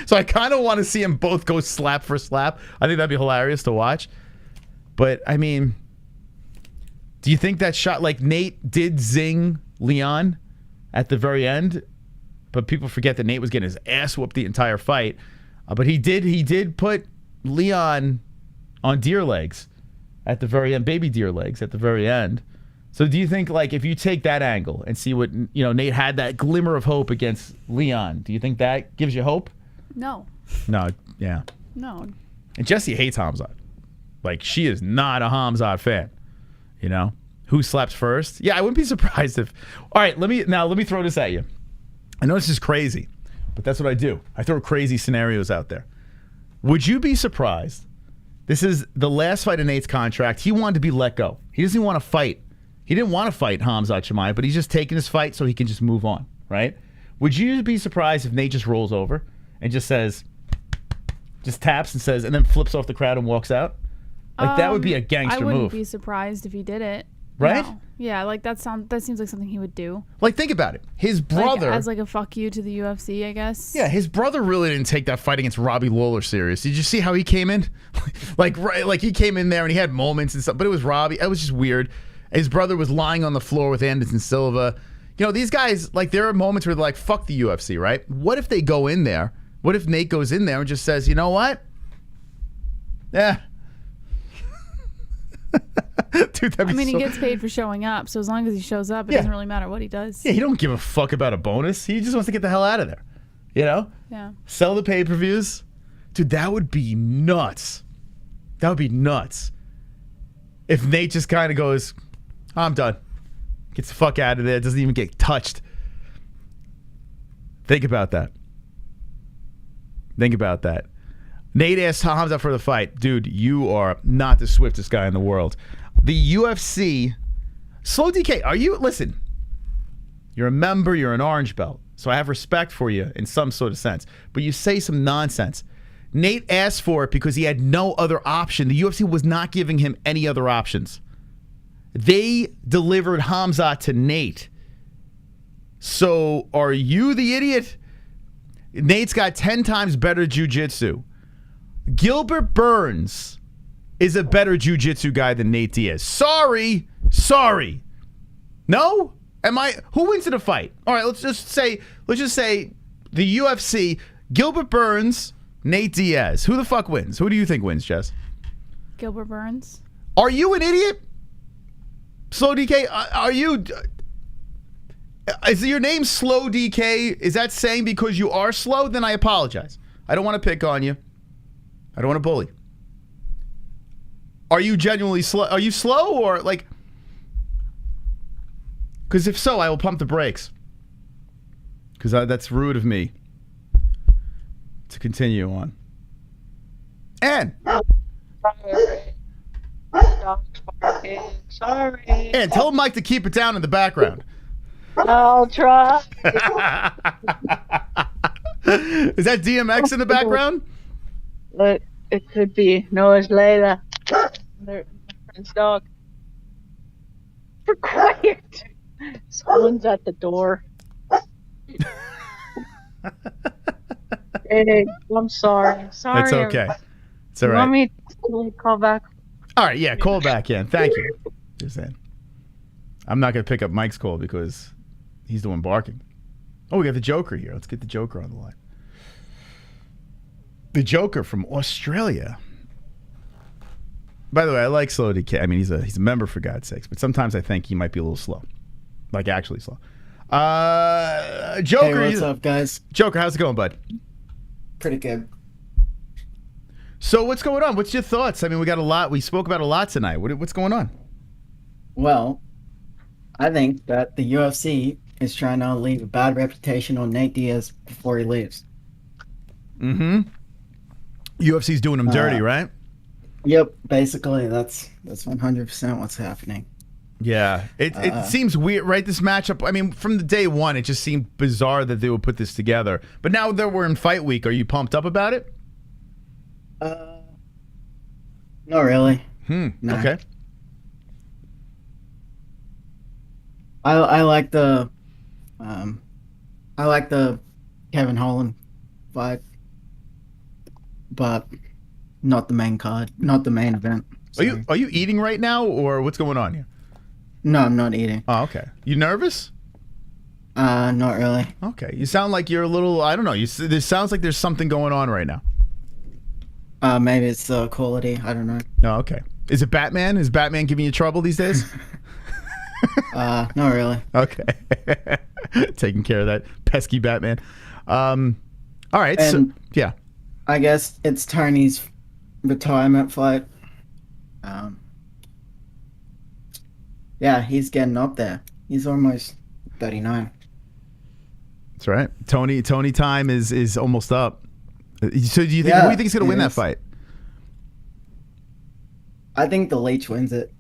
S3: So I kind of want to see him both go slap for slap. I think that'd be hilarious to watch. But I mean, do you think that shot, like Nate did zing Leon at the very end, but people forget that Nate was getting his ass whooped the entire fight. But he did put Leon on deer legs at the very end, baby deer legs at the very end. So do you think, like, if you take that angle and see what, Nate had that glimmer of hope against Leon, do you think that gives you hope?
S10: No.
S3: No, yeah.
S10: No.
S3: And Jessie hates Khamzat. Like, she is not a Khamzat fan. Who slaps first? Yeah, I wouldn't be surprised if... All right, let me throw this at you. I know this is crazy, but that's what I do. I throw crazy scenarios out there. Would you be surprised? This is the last fight of Nate's contract. He wanted to be let go. He doesn't want to fight. He didn't want to fight Khamzat Chimaev, but he's just taking his fight so he can just move on, right? Would you be surprised if Nate just rolls over and just taps and says, and then flips off the crowd and walks out? Like, that would be a gangster move.
S10: I wouldn't be surprised if he did it.
S3: right?
S10: No. Yeah, like that seems like something he would do.
S3: Like, think about it. His brother,
S10: as like a fuck you to the UFC, I guess.
S3: yeah, his brother really didn't take that fight against Robbie Lawler serious. Did you see how he came in? like he came in there and he had moments and stuff, but it was Robbie. It was just weird. His brother was lying on the floor with Anderson Silva. You know, these guys, like, there are moments where they're like, fuck the UFC, right? What if they go in there? What if Nate goes in there and just says, you know what? Yeah. Dude, that'd be
S10: he gets paid for showing up, so as long as he shows up, it doesn't really matter what he does.
S3: Yeah, he don't give a fuck about a bonus. He just wants to get the hell out of there. You know?
S10: Yeah.
S3: Sell the pay-per-views. Dude, that would be nuts. That would be nuts. If Nate just kind of goes, I'm done. Gets the fuck out of there. Doesn't even get touched. Think about that. Think about that. Nate asked Khamzat for the fight. Dude, you are not the swiftest guy in the world. The UFC, Slow DK, are you, listen, you're a member, you're an orange belt, so I have respect for you in some sort of sense, but you say some nonsense. Nate asked for it because he had no other option. The UFC was not giving him any other options. They delivered Khamzat to Nate. So are you the idiot? Nate's got 10 times better jiu-jitsu. Gilbert Burns is a better jiu-jitsu guy than Nate Diaz. Sorry. No? Who wins in a fight? All right, let's just say the UFC, Gilbert Burns, Nate Diaz. Who the fuck wins? Who do you think wins, Jess?
S10: Gilbert Burns.
S3: Are you an idiot? Slow DK, are you... Is your name Slow DK? Is that saying because you are slow? Then I apologize. I don't want to pick on you. I don't want to bully. Are you genuinely slow? Are you slow or like... Because if so, I will pump the brakes. Because that's rude of me to continue on. And...
S13: Sorry.
S3: And tell Mike to keep it down in the background.
S13: I'll try.
S3: Is that DMX in the background?
S13: Look, it could be. No, it's Layla. My friend's dog. For quiet. Someone's at the door. Hey, I'm sorry. Sorry.
S3: It's okay. It's all
S13: You
S3: right.
S13: want me to call back?
S3: All right, yeah, call back in. Thank you. Just saying. I'm not going to pick up Mike's call because he's the one barking. Oh, we got the Joker here. Let's get the Joker on the line. The Joker from Australia. By the way, I like Slow DK. I mean, he's a member for God's sakes, but sometimes I think he might be a little slow. Like actually slow. Joker.
S14: Hey, what's up, guys?
S3: Joker, how's it going, bud?
S14: Pretty good.
S3: So what's going on? What's your thoughts? I mean, we spoke about a lot tonight. What's going on?
S14: Well, I think that the UFC is trying to leave a bad reputation on Nate Diaz before he leaves.
S3: Mm-hmm. UFC's doing him dirty, right?
S14: Yep, basically that's 100% what's happening.
S3: Yeah, it seems weird, right? This matchup. I mean, from the day one, it just seemed bizarre that they would put this together. But now that we're in fight week, are you pumped up about it?
S14: Not really.
S3: No. Okay.
S14: I like the Kevin Holland fight, but not the main card, not the main event. Sorry.
S3: Are you eating right now, or what's going on here?
S14: No, I'm not eating.
S3: Oh, okay. You nervous?
S14: Not really.
S3: Okay. You sound like you're a little. I don't know. This sounds like there's something going on right now.
S14: Maybe it's the quality. I don't know.
S3: Oh, okay. Is it Batman? Is Batman giving you trouble these days?
S14: Not really.
S3: Okay. Taking care of that pesky Batman. All right.
S14: And
S3: so, yeah.
S14: I guess it's Tony's retirement fight. Yeah, he's getting up there. He's almost 39.
S3: That's right. Tony time is almost up. So do you think who do you think is going to win that fight?
S14: I think the Leech wins it.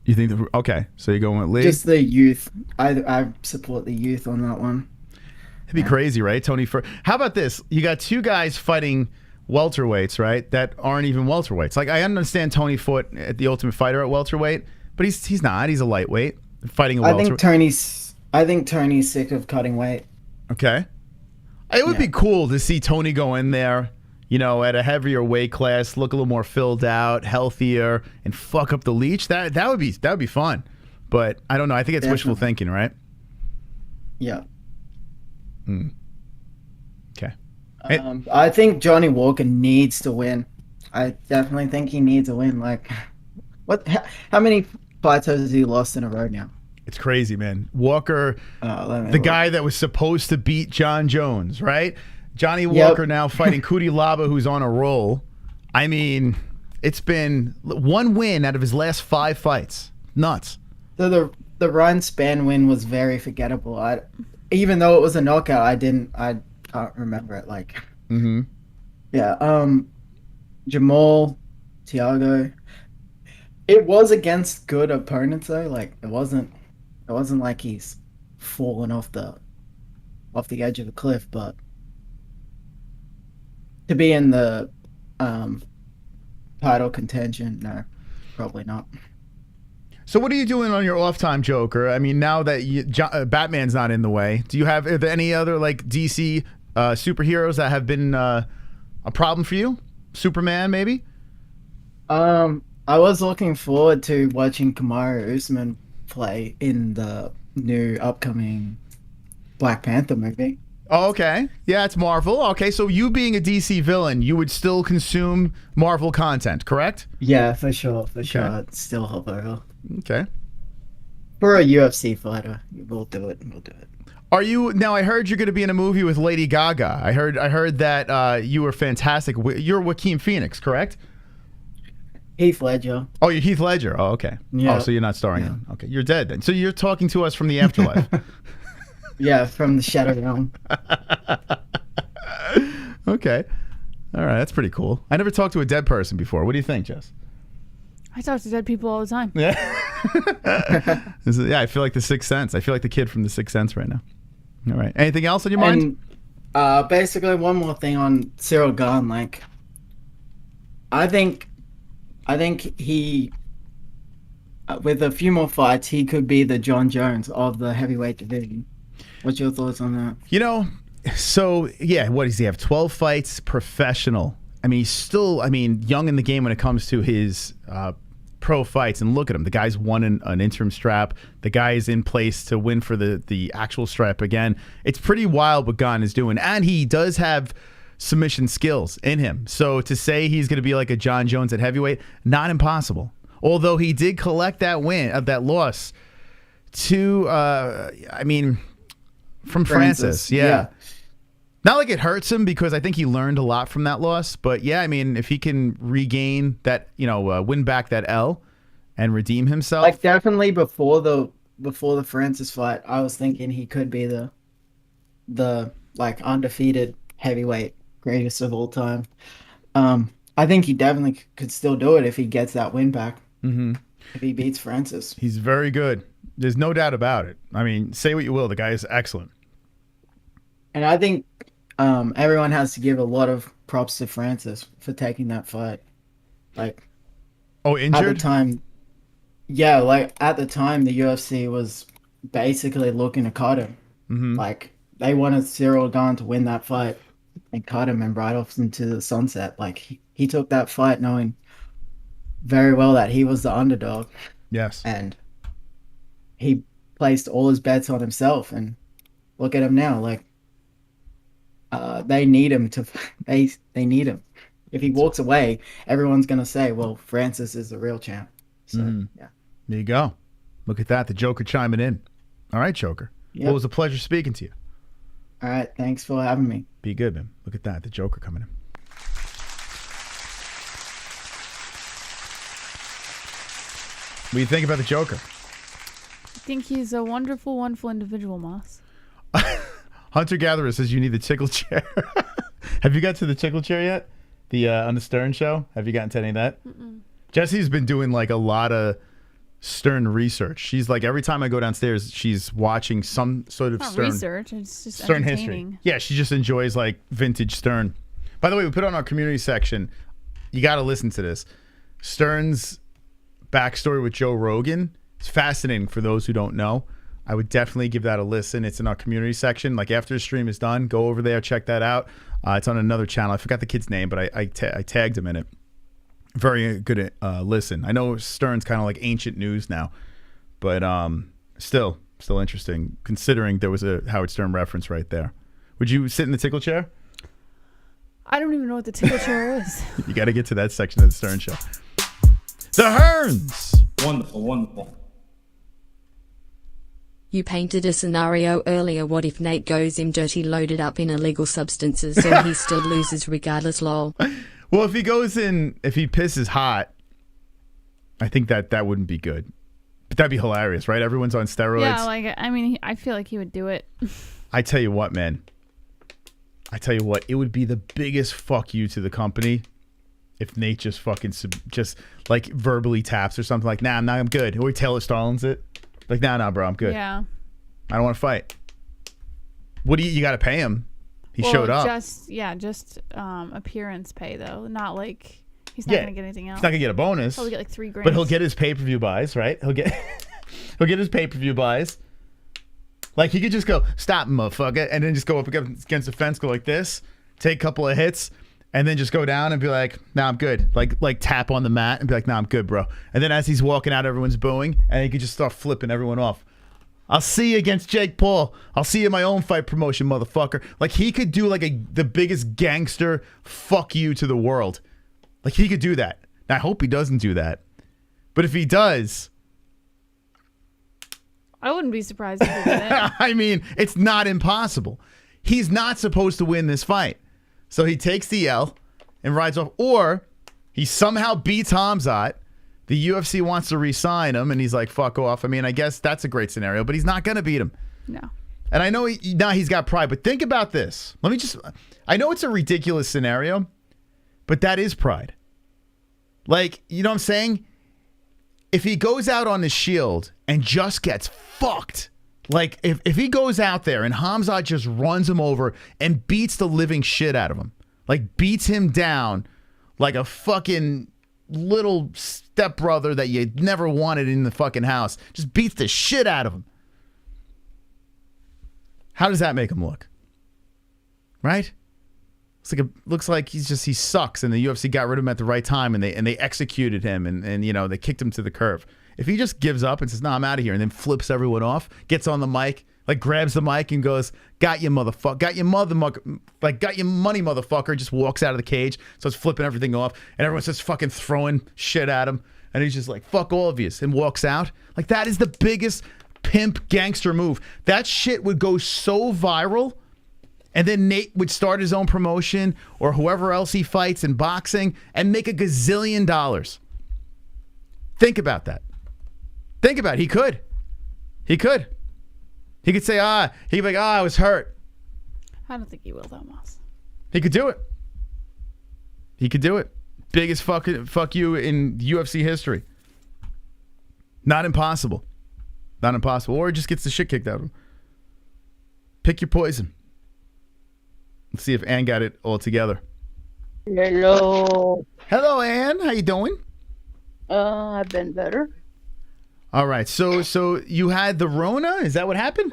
S3: You think okay, so you're going with Lee?
S14: Just the youth. I support the youth on that one.
S3: It'd be crazy, right? Tony How about this? You got two guys fighting welterweights, right? That aren't even welterweights. Like I understand Tony fought at the Ultimate Fighter at welterweight, but he's not. He's a lightweight fighting a
S14: I
S3: welterweight.
S14: think Tony's sick of cutting weight.
S3: Okay. It would be cool to see Tony go in there, you know, at a heavier weight class, look a little more filled out, healthier, and fuck up the leech. That would be fun. But I don't know. I think it's wishful thinking, right?
S14: Yeah.
S3: Okay.
S14: I think Johnny Walker needs to win. I definitely think he needs a win. Like, how many fights has he lost in a row now?
S3: It's crazy, man. Walker, the guy that was supposed to beat John Jones, right? Johnny Walker now fighting Kuti Laba, who's on a roll. I mean, it's been one win out of his last 5 fights. Nuts.
S14: So the Ryan Spann win was very forgettable. Even though it was a knockout, I can't remember it. Like, Jamal, Thiago. It was against good opponents though. Like, it wasn't like he's fallen off the edge of a cliff, but to be in the title contention, no, probably not.
S3: So what are you doing on your off time, Joker? I mean, now that Batman's not in the way, are there any other like DC superheroes that have been a problem for you? Superman, maybe?
S14: I was looking forward to watching Kamaru Usman play in the new upcoming Black Panther movie.
S3: Oh, okay. Yeah, it's Marvel. Okay, so you being a DC villain, you would still consume Marvel content, correct?
S14: Yeah, for sure. It's still horrible.
S3: Okay.
S14: For a UFC fighter, we'll do it.
S3: Are you now? I heard you're going to be in a movie with Lady Gaga. I heard that you were fantastic. You're Joaquin Phoenix, correct?
S14: Heath Ledger.
S3: Oh, you're Heath Ledger. Oh, okay.
S14: Yeah.
S3: Oh, so you're not starring in. Okay, you're dead then. So you're talking to us from the afterlife.
S14: Yeah, from the Shadow Realm.
S3: Okay. All right, that's pretty cool. I never talked to a dead person before. What do you think, Jess?
S10: I talk to dead people all the time.
S3: Yeah. Yeah, I feel like the Sixth Sense. I feel like the kid from the Sixth Sense right now. All right. Anything else on your mind?
S14: Basically, one more thing on Ciryl Gane. Like, I think he, with a few more fights, he could be the John Jones of the heavyweight division. What's your thoughts on that?
S3: You know, so yeah, what does he have? 12 fights, professional. I mean, he's still, young in the game when it comes to his pro fights. And look at him. The guy's won an interim strap. The guy is in place to win for the actual strap again. It's pretty wild what Gane is doing. And he does have submission skills in him. So to say he's going to be like a John Jones at heavyweight, not impossible. Although he did collect that loss to, from Francis. Yeah. Not like it hurts him because I think he learned a lot from that loss. But yeah, if he can regain that, win back that L and redeem himself.
S14: Like, definitely before the Francis fight, I was thinking he could be the like undefeated heavyweight greatest of all time. I think he definitely could still do it if he gets that win back.
S3: Mm-hmm.
S14: If he beats Francis.
S3: He's very good. There's no doubt about it. Say what you will, the guy is excellent.
S14: And I think everyone has to give a lot of props to Francis for taking that fight. Like,
S3: injured?
S14: At the time, yeah, like at the time, the UFC was basically looking to cut him.
S3: Mm-hmm.
S14: Like, they wanted Ciryl Gane to win that fight and cut him and ride off into the sunset. Like, he took that fight knowing very well that he was the underdog.
S3: Yes.
S14: And he placed all his bets on himself, and look at him now. Like, they need him to. They need him. If he walks away, everyone's gonna say, "Well, Francis is the real champ." So yeah,
S3: there you go. Look at that. The Joker chiming in. All right, Joker. Yep. Well, it was a pleasure speaking to you.
S14: All right, thanks for having me.
S3: Be good, man. Look at that. The Joker coming in. What do you think about the Joker?
S10: I think he's a wonderful, wonderful individual, Moss.
S3: Hunter Gatherer says you need the tickle chair. Have you got to the tickle chair yet? The on the Stern show? Have you gotten to any of that?
S10: Mm-mm.
S3: Jesse's been doing like a lot of Stern research. She's like, every time I go downstairs, she's watching some sort of
S10: Not
S3: Stern
S10: research. It's just
S3: Stern
S10: entertaining.
S3: history. Yeah, she just enjoys like vintage Stern. By the way, we put on our community section. You got to listen to this. Stern's backstory with Joe Rogan. It's fascinating for those who don't know. I would definitely give that a listen. It's in our community section. Like after the stream is done, go over there, check that out. It's on another channel. I forgot the kid's name, but I tagged him in it. Very good listen. I know Stern's kind of like ancient news now, but still interesting considering there was a Howard Stern reference right there. Would you sit in the tickle chair?
S15: I don't even know what the tickle chair is.
S3: You got to get to that section of the Stern show. The Hearns.
S2: Wonderful, wonderful.
S4: You painted a scenario earlier. What if Nate goes in dirty loaded up in illegal substances so he still loses regardless, lol?
S3: Well, if he goes in, if he pisses hot, I think that wouldn't be good. But that'd be hilarious, right? Everyone's on steroids.
S15: Yeah, like, I mean, I feel like he would do it.
S3: I tell you what, man. I tell you what, it would be the biggest fuck you to the company if Nate just fucking just like verbally taps or something like, nah, I'm good. Or Taylor Starlins it. Like, nah, bro, I'm good.
S15: Yeah.
S3: I don't want to fight. What do you got to pay him? He showed up.
S15: Just appearance pay though, not like he's not gonna get anything else.
S3: He's not gonna get a bonus.
S15: Probably get like $3,000.
S3: But he'll get his pay-per-view buys, right? He'll get his pay-per-view buys. Like he could just go, stop, motherfucker, and then just go up against the fence, go like this, take a couple of hits, and then just go down and be like, nah, I'm good. Like tap on the mat and be like, nah, I'm good, bro. And then as he's walking out, everyone's booing, and he could just start flipping everyone off. I'll see you against Jake Paul. I'll see you in my own fight promotion, motherfucker. Like he could do like the biggest gangster fuck you to the world. Like he could do that. And I hope he doesn't do that. But if he does,
S15: I wouldn't be surprised if he did it.
S3: I mean, it's not impossible. He's not supposed to win this fight. So he takes the L and rides off. Or he somehow beats Khamzat. The UFC wants to re-sign him, and he's like, fuck off. I mean, I guess that's a great scenario, but he's not going to beat him.
S15: No.
S3: And I know now he's got pride, but think about this. I know it's a ridiculous scenario, but that is pride. Like, you know what I'm saying? If he goes out on the Shield and just gets fucked, like if he goes out there and Khamzat just runs him over and beats the living shit out of him, like beats him down like a fucking little stepbrother that you never wanted in the fucking house, just beats the shit out of him. How does that make him look? Right? Looks like he sucks, and the UFC got rid of him at the right time, and they executed him, and you know, they kicked him to the curb. If he just gives up and says, "No, I'm out of here," and then flips everyone off, gets on the mic, like grabs the mic and goes, "Got you, motherfucker! Got your got your money, motherfucker!" Just walks out of the cage, starts flipping everything off, and everyone's just fucking throwing shit at him, and he's just like, "Fuck all of you," and walks out. Like that is the biggest pimp gangster move. That shit would go so viral. And then Nate would start his own promotion or whoever else he fights in boxing and make $1 gazillion. Think about that. Think about it. He could. He could. He could say, he'd be like, I was hurt.
S15: I don't think he will, though, Moss.
S3: He could do it. He could do it. Biggest fuck you in UFC history. Not impossible. Not impossible. Or he just gets the shit kicked out of him. Pick your poison. Let's see if Ann got it all together.
S13: Hello.
S3: Hello, Ann. How you doing?
S13: I've been better.
S3: All right. So you had the Rona? Is that what happened?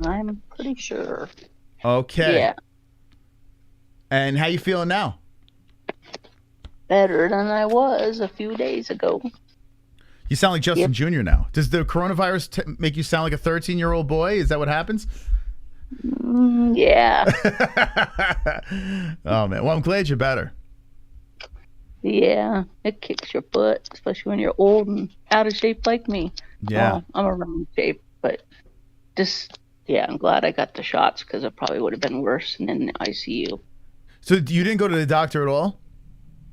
S13: I'm pretty sure.
S3: Okay.
S13: Yeah.
S3: And how you feeling now?
S13: Better than I was a few days ago.
S3: You sound like Justin Jr. now. Does the coronavirus make you sound like a 13-year-old boy? Is that what happens?
S13: Yeah.
S3: Oh, man. Well, I'm glad you're better.
S13: Yeah. It kicks your butt, especially when you're old and out of shape like me.
S3: Yeah.
S13: Well, I'm around shape, but I'm glad I got the shots because it probably would have been worse and in the ICU.
S3: So you didn't go to the doctor at all?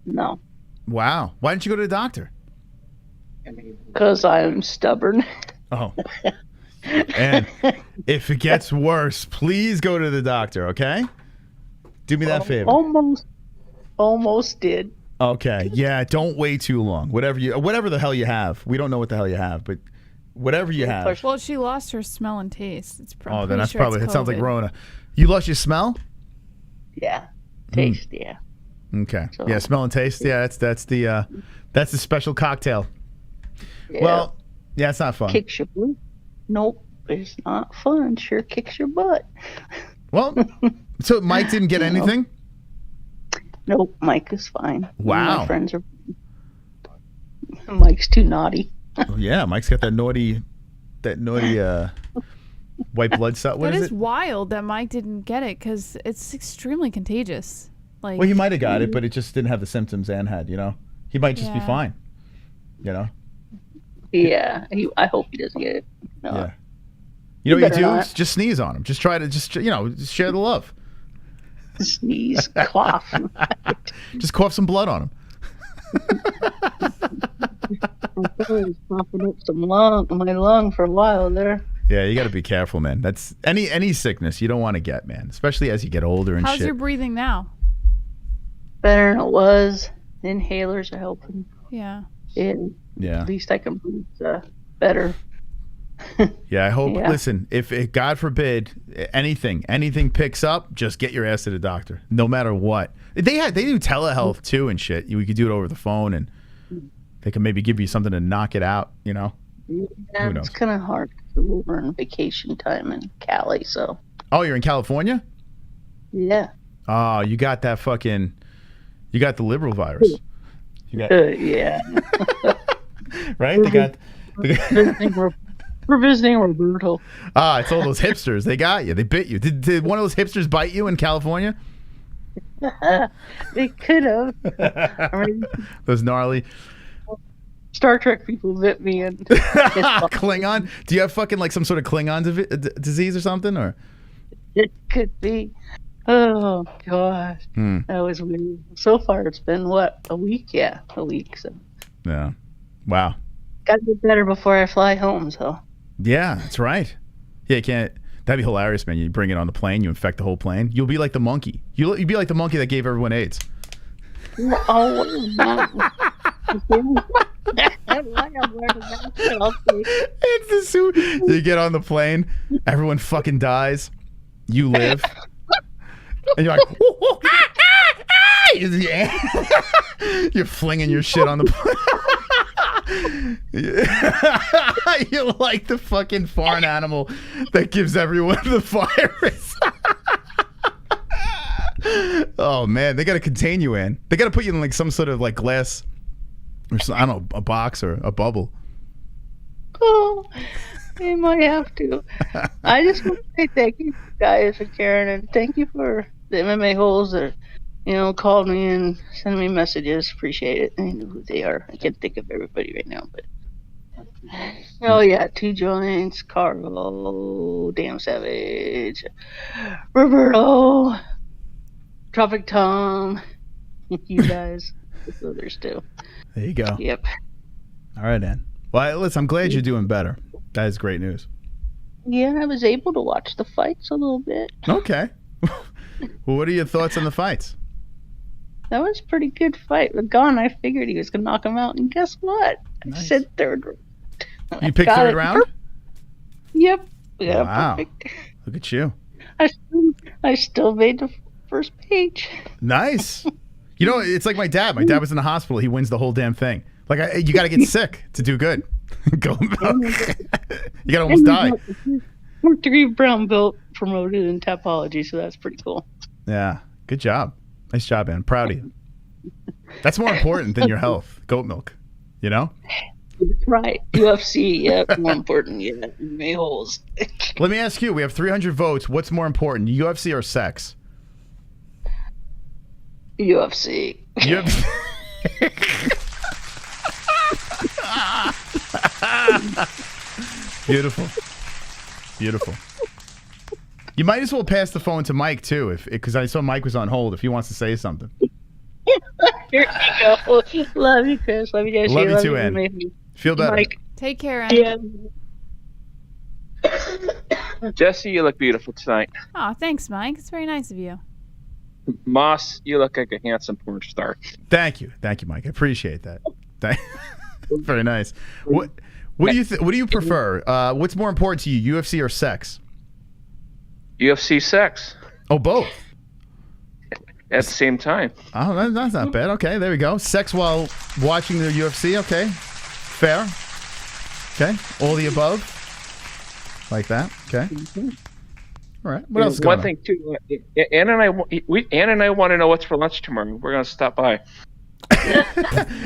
S13: No.
S3: Wow. Why didn't you go to the doctor?
S13: Because I'm stubborn.
S3: Oh. And if it gets worse, please go to the doctor, okay? Do me that favor.
S13: Almost did.
S3: Okay. Yeah, don't wait too long. Whatever the hell you have. We don't know what the hell you have, but whatever you have.
S15: Well, she lost her smell and taste. It's probably
S3: then that's probably it. Sounds like Rona. You lost your smell?
S13: Yeah. Taste, yeah.
S3: Okay.
S13: So-
S3: Yeah, smell and taste. Yeah, that's the special cocktail.
S13: Yeah.
S3: Well, yeah, it's not fun.
S13: Kicks your butt. Nope, it's not fun. Sure kicks your butt.
S3: Well, so Mike didn't get anything?
S13: Nope, Mike is fine.
S3: Wow.
S13: My friends are. Mike's too naughty.
S3: Oh, yeah, Mike's got that naughty white blood cell. What
S15: That
S3: is
S15: is
S3: it?
S15: wild that Mike didn't get it because it's extremely contagious. Like,
S3: Well, he might have got it, but it just didn't have the symptoms Ann had, you know? He might just be
S15: Yeah.
S3: fine, you know?
S13: Yeah, I hope he doesn't get it. No.
S3: Yeah. You know what you
S13: better
S3: do?
S13: not.
S3: Just sneeze on him. Just try to just share the love.
S13: Sneeze, cough.
S3: Just cough some blood on him.
S13: I thought I was coughing up my lung for a while there.
S3: Yeah, you got to be careful, man. That's any sickness you don't want to get, man. Especially as you get older and
S15: how's
S3: shit.
S15: your breathing now?
S13: Better than it was. The inhalers are helping.
S15: Yeah.
S13: And
S3: Yeah.
S13: at least I can breathe better.
S3: Yeah, I hope.
S13: Yeah.
S3: Listen, if God forbid anything picks up, just get your ass to the doctor, no matter what. They do telehealth too and shit. We could do it over the phone, and they can maybe give you something to knock it out. You know.
S13: Yeah,
S3: Who knows?
S13: it's kind of hard. We're on vacation time in Cali, so
S3: Oh, you're in California?
S13: yeah.
S3: Oh, you got that fucking. You got the liberal virus. You got
S13: Yeah.
S3: right. They got.
S13: We're visiting Roberto.
S3: Ah, it's all those hipsters. They got you. They bit you. Did one of those hipsters bite you in California?
S13: They could have. I mean,
S3: Those gnarly
S13: Star Trek people bit me and
S3: Klingon. Do you have fucking like some sort of Klingon disease or something, or?
S13: it could be. Oh gosh,
S3: Hmm.
S13: that was weird. So far, it's been what, a week? Yeah, a week. So
S3: Yeah. Wow.
S13: gotta get better before I fly home. So
S3: Yeah, that's right. Yeah, you can't. That'd be hilarious, man. You bring it on the plane, you infect the whole plane. You'll be like the monkey. You'll be like the monkey that gave everyone AIDS.
S13: oh no.
S3: It's the suit. You get on the plane, everyone fucking dies. You live, and you're like, you're flinging your shit on the plane. You're like the fucking foreign animal that gives everyone the virus. Oh man, they gotta contain you, Ann. They gotta put you in like some sort of like glass, or some, I don't know, a box or a bubble.
S13: Oh, they might have to. I just want to say thank you guys for caring, and thank you for the MMA-Holes that, called me and sent me messages. Appreciate it. I know who they are. I can't think of everybody right now, but oh yeah, Two Joints, Carlo, Damn Savage, Roberto, Tropic Tom, you guys, there's others too.
S3: There you go.
S13: Yep.
S3: All right, Ann. Well, listen, I'm glad you're doing better. That is great news.
S13: Yeah, I was able to watch the fights a little bit.
S3: Okay. Well, what are your thoughts on the fights?
S13: That was a pretty good fight. With Gane, I figured he was going to knock him out, and guess what?
S3: Nice.
S13: I said third round.
S3: You picked
S13: Got
S3: third
S13: it.
S3: round?
S13: Yep. Yeah,
S3: Wow.
S13: perfect.
S3: Look at you.
S13: I still made the first page.
S3: Nice. You know, it's like my dad. My dad was in the hospital. He wins the whole damn thing. Like, you got to get sick to do good. Go. You got to almost die.
S13: We're 3 brown belt promoted in Tapology, so that's pretty cool.
S3: Yeah. Good job. Nice job, man. Proud of you. That's more important than your health. Goat milk. You know?
S13: That's right. UFC, yeah, more important. Yeah, MMA-Holes.
S3: Let me ask you. We have 300 votes. What's more important, UFC or sex?
S13: UFC.
S3: UFC. Beautiful. Beautiful. You might as well pass the phone to Mike too, because I saw Mike was on hold. If he wants to say something.
S13: Here you go. Love you, Chris. Love you guys.
S3: Love you too, Ann. Feel better.
S13: Mike.
S15: Take care, Ann.
S13: Yeah.
S16: Jesse, you look beautiful tonight.
S15: Oh, thanks, Mike. It's very nice of you.
S16: Moss, you look like a handsome porn star.
S3: Thank you, Mike. I appreciate that. Very nice. What do you prefer? What's more important to you, UFC or sex?
S16: UFC sex.
S3: Oh, both.
S16: at the same time.
S3: Oh, that's not bad. Okay, there we go. Sex while watching the UFC. Okay, fair. Okay, all the above. Like that. Okay. All right. What else is going
S16: One thing too, Ann and I want to know what's for lunch tomorrow. We're gonna stop by.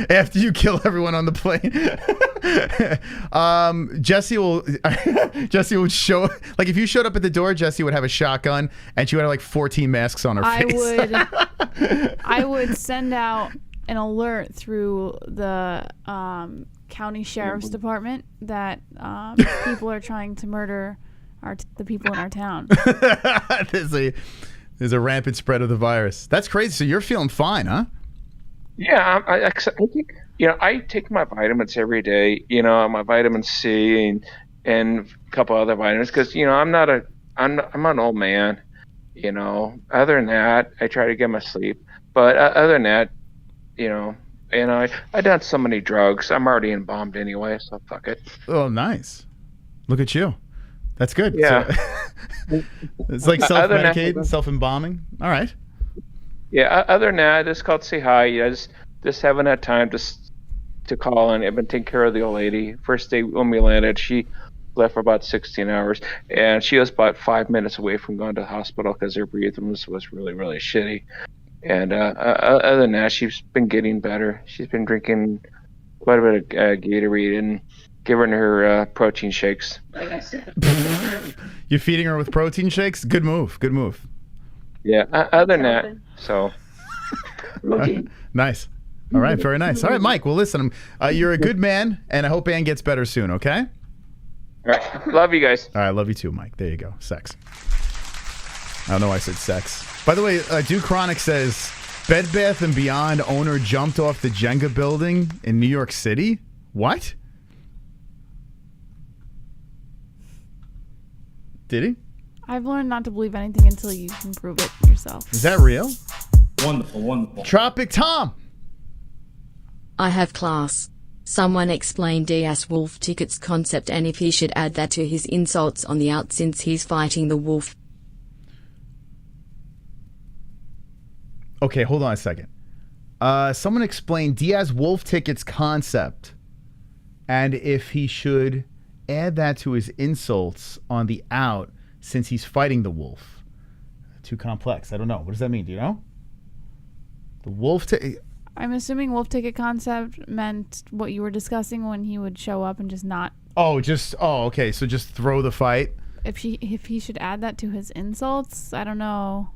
S3: After you kill everyone on the plane. Jesse would show, like, if you showed up at the door, Jesse would have a shotgun and she would have like 14 masks on her face.
S15: I would send out an alert through the county sheriff's department that people are trying to murder the people in our town.
S3: There's a rampant spread of the virus. That's crazy. So you're feeling fine, huh?
S16: Yeah, I think, I take my vitamins every day. My vitamin C and a couple other vitamins because I'm an old man. Other than that, I try to get my sleep. But other than that, and I done so many drugs. I'm already embalmed anyway, so fuck it.
S3: Oh, nice. Look at you. That's good.
S16: Yeah.
S3: So, it's like self-medicating, self-embalming. All right.
S16: Yeah, other than that, it's called say hi. Just haven't had time to call in. I've been taking care of the old lady. First day when we landed, she left for about 16 hours, and she was about 5 minutes away from going to the hospital because her breathing was really, really shitty. And other than that, she's been getting better. She's been drinking quite a bit of Gatorade and giving her protein shakes.
S13: Like I said.
S3: You're feeding her with protein shakes? Good move. Good move.
S16: Yeah, other than that, so.
S3: Nice. All right, very nice. All right, Mike, well, listen, you're a good man, and I hope Ann gets better soon, okay?
S16: All right, love you guys.
S3: All right, love you too, Mike. There you go, sex. I don't know why I said sex. By the way, Duke Chronic says, Bed Bath & Beyond owner jumped off the Jenga building in New York City? What? Did he?
S15: I've learned not to believe anything until you can prove it yourself.
S3: Is that real?
S2: Wonderful, wonderful.
S3: Tropic Tom.
S4: I have class. Someone explain Diaz Wolf tickets concept and if he should add that to his insults on the out since he's fighting the wolf.
S3: Okay, hold on a second. Someone explain Diaz Wolf tickets concept and if he should add that to his insults on the out since he's fighting the wolf. Too complex. I don't know. What does that mean? Do you know? The wolf ticket.
S15: I'm assuming wolf ticket concept meant what you were discussing when he would show up and just not.
S3: Okay. So just throw the fight.
S15: If he should add that to his insults, I don't know.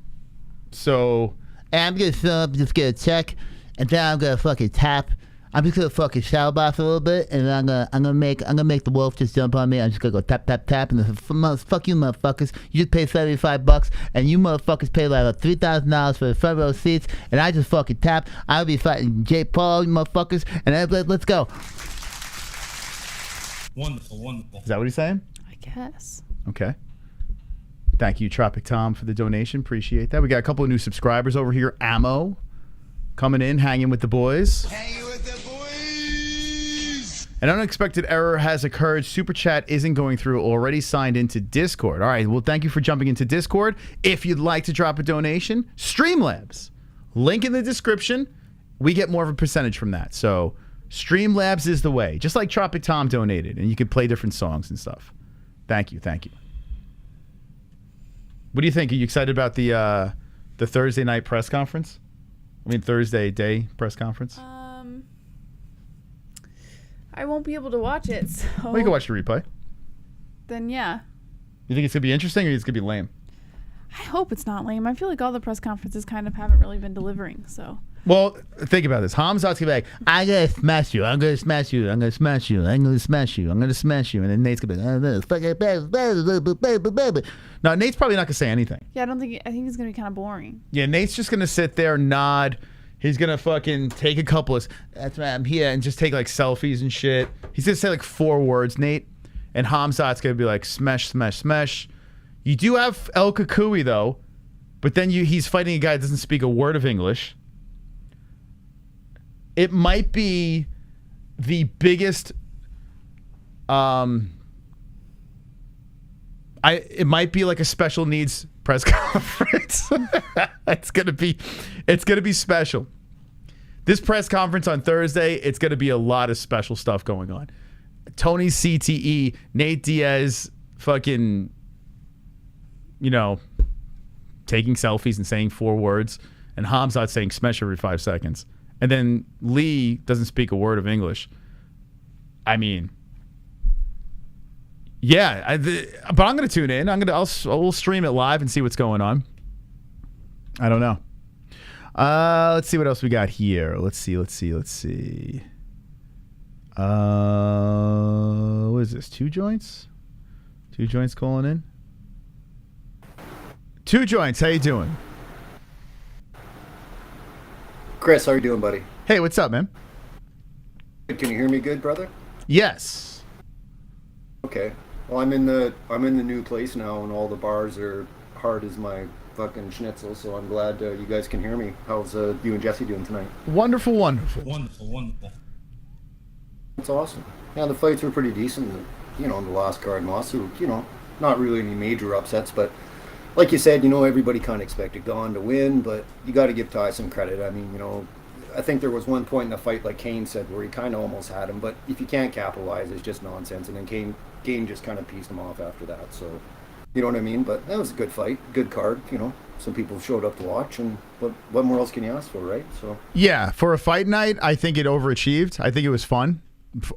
S3: So
S17: I'm gonna show up, just get a check, and then I'm gonna fucking tap. I'm just gonna fucking shadow box a little bit, and then I'm gonna make the wolf just jump on me. I'm just gonna go tap tap tap, and then fuck you motherfuckers. You just paid $75, and you motherfuckers paid like $3,000 for the front row seats, and I just fucking tap. I'll be fighting Jake Paul, you motherfuckers, and let's go.
S2: Wonderful, wonderful.
S3: Is that what he's saying?
S15: I guess.
S3: Okay. Thank you, Tropic Tom, for the donation. Appreciate that. We got a couple of new subscribers over here. Ammo coming in, hanging with the boys. An unexpected error has occurred. Super Chat isn't going through. Already signed into Discord. All right. Well, thank you for jumping into Discord. If you'd like to drop a donation, Streamlabs. Link in the description. We get more of a percentage from that. So Streamlabs is the way. Just like Tropic Tom donated. And you can play different songs and stuff. Thank you. Thank you. What do you think? Are you excited about the Thursday night press conference? I mean, Thursday day press conference?
S15: I won't be able to watch it, so...
S3: Well, you can watch the replay.
S15: Then, yeah.
S3: You think it's going to be interesting or it's going to be lame?
S15: I hope it's not lame. I feel like all the press conferences kind of haven't really been delivering, so...
S3: Well, think about this. Khamzat's going to be like,
S17: I'm going to smash you. I'm going to smash you. I'm going to smash you. I'm going to smash you. I'm going to smash you. And then Nate's going to be like,
S3: no, Nate's probably not going to say anything.
S15: Yeah, I think it's going to be kind of boring.
S3: Yeah, Nate's just going to sit there, nod. He's going to fucking take a couple of, that's right, I'm here, and just take like selfies and shit. He's going to say like 4 words, Nate. And Khamzat's going to be like, smash, smash, smash. You do have El Kukui, though. But then he's fighting a guy that doesn't speak a word of English. It might be the biggest, it might be like a special needs press conference. It's gonna be special. This press conference on Thursday, it's gonna be a lot of special stuff going on. Tony CTE, Nate Diaz, fucking, taking selfies and saying 4 words, and Khamzat saying SMESH every 5 seconds, and then Lee doesn't speak a word of English. I mean, yeah, but I'm gonna tune in. We'll stream it live and see what's going on. I don't know. Let's see what else we got here. Let's see. What is this? 2 joints? 2 joints calling in? 2 joints, how you doing?
S18: Chris, how you doing, buddy?
S3: Hey, what's up, man?
S18: Can you hear me good, brother?
S3: Yes.
S18: Okay. Well, I'm in the new place now, and all the bars are hard as my fucking schnitzel, so I'm glad you guys can hear me. How's you and Jesse doing tonight?
S3: Wonderful.
S2: Wonderful.
S18: That's awesome. Yeah, the fights were pretty decent, in the last card, Moss. Not really any major upsets, but like you said, everybody kind of expected Gane to win, but you got to give Tai some credit. I mean, I think there was one point in the fight, like Kane said, where he kind of almost had him, but if you can't capitalize, it's just nonsense, and then Kane just kind of pieced him off after that, so, you know what I mean? But that was a good fight, good card, some people showed up to watch, and what more else can you ask for, right? So
S3: yeah, for a fight night, I think it overachieved. I think it was fun.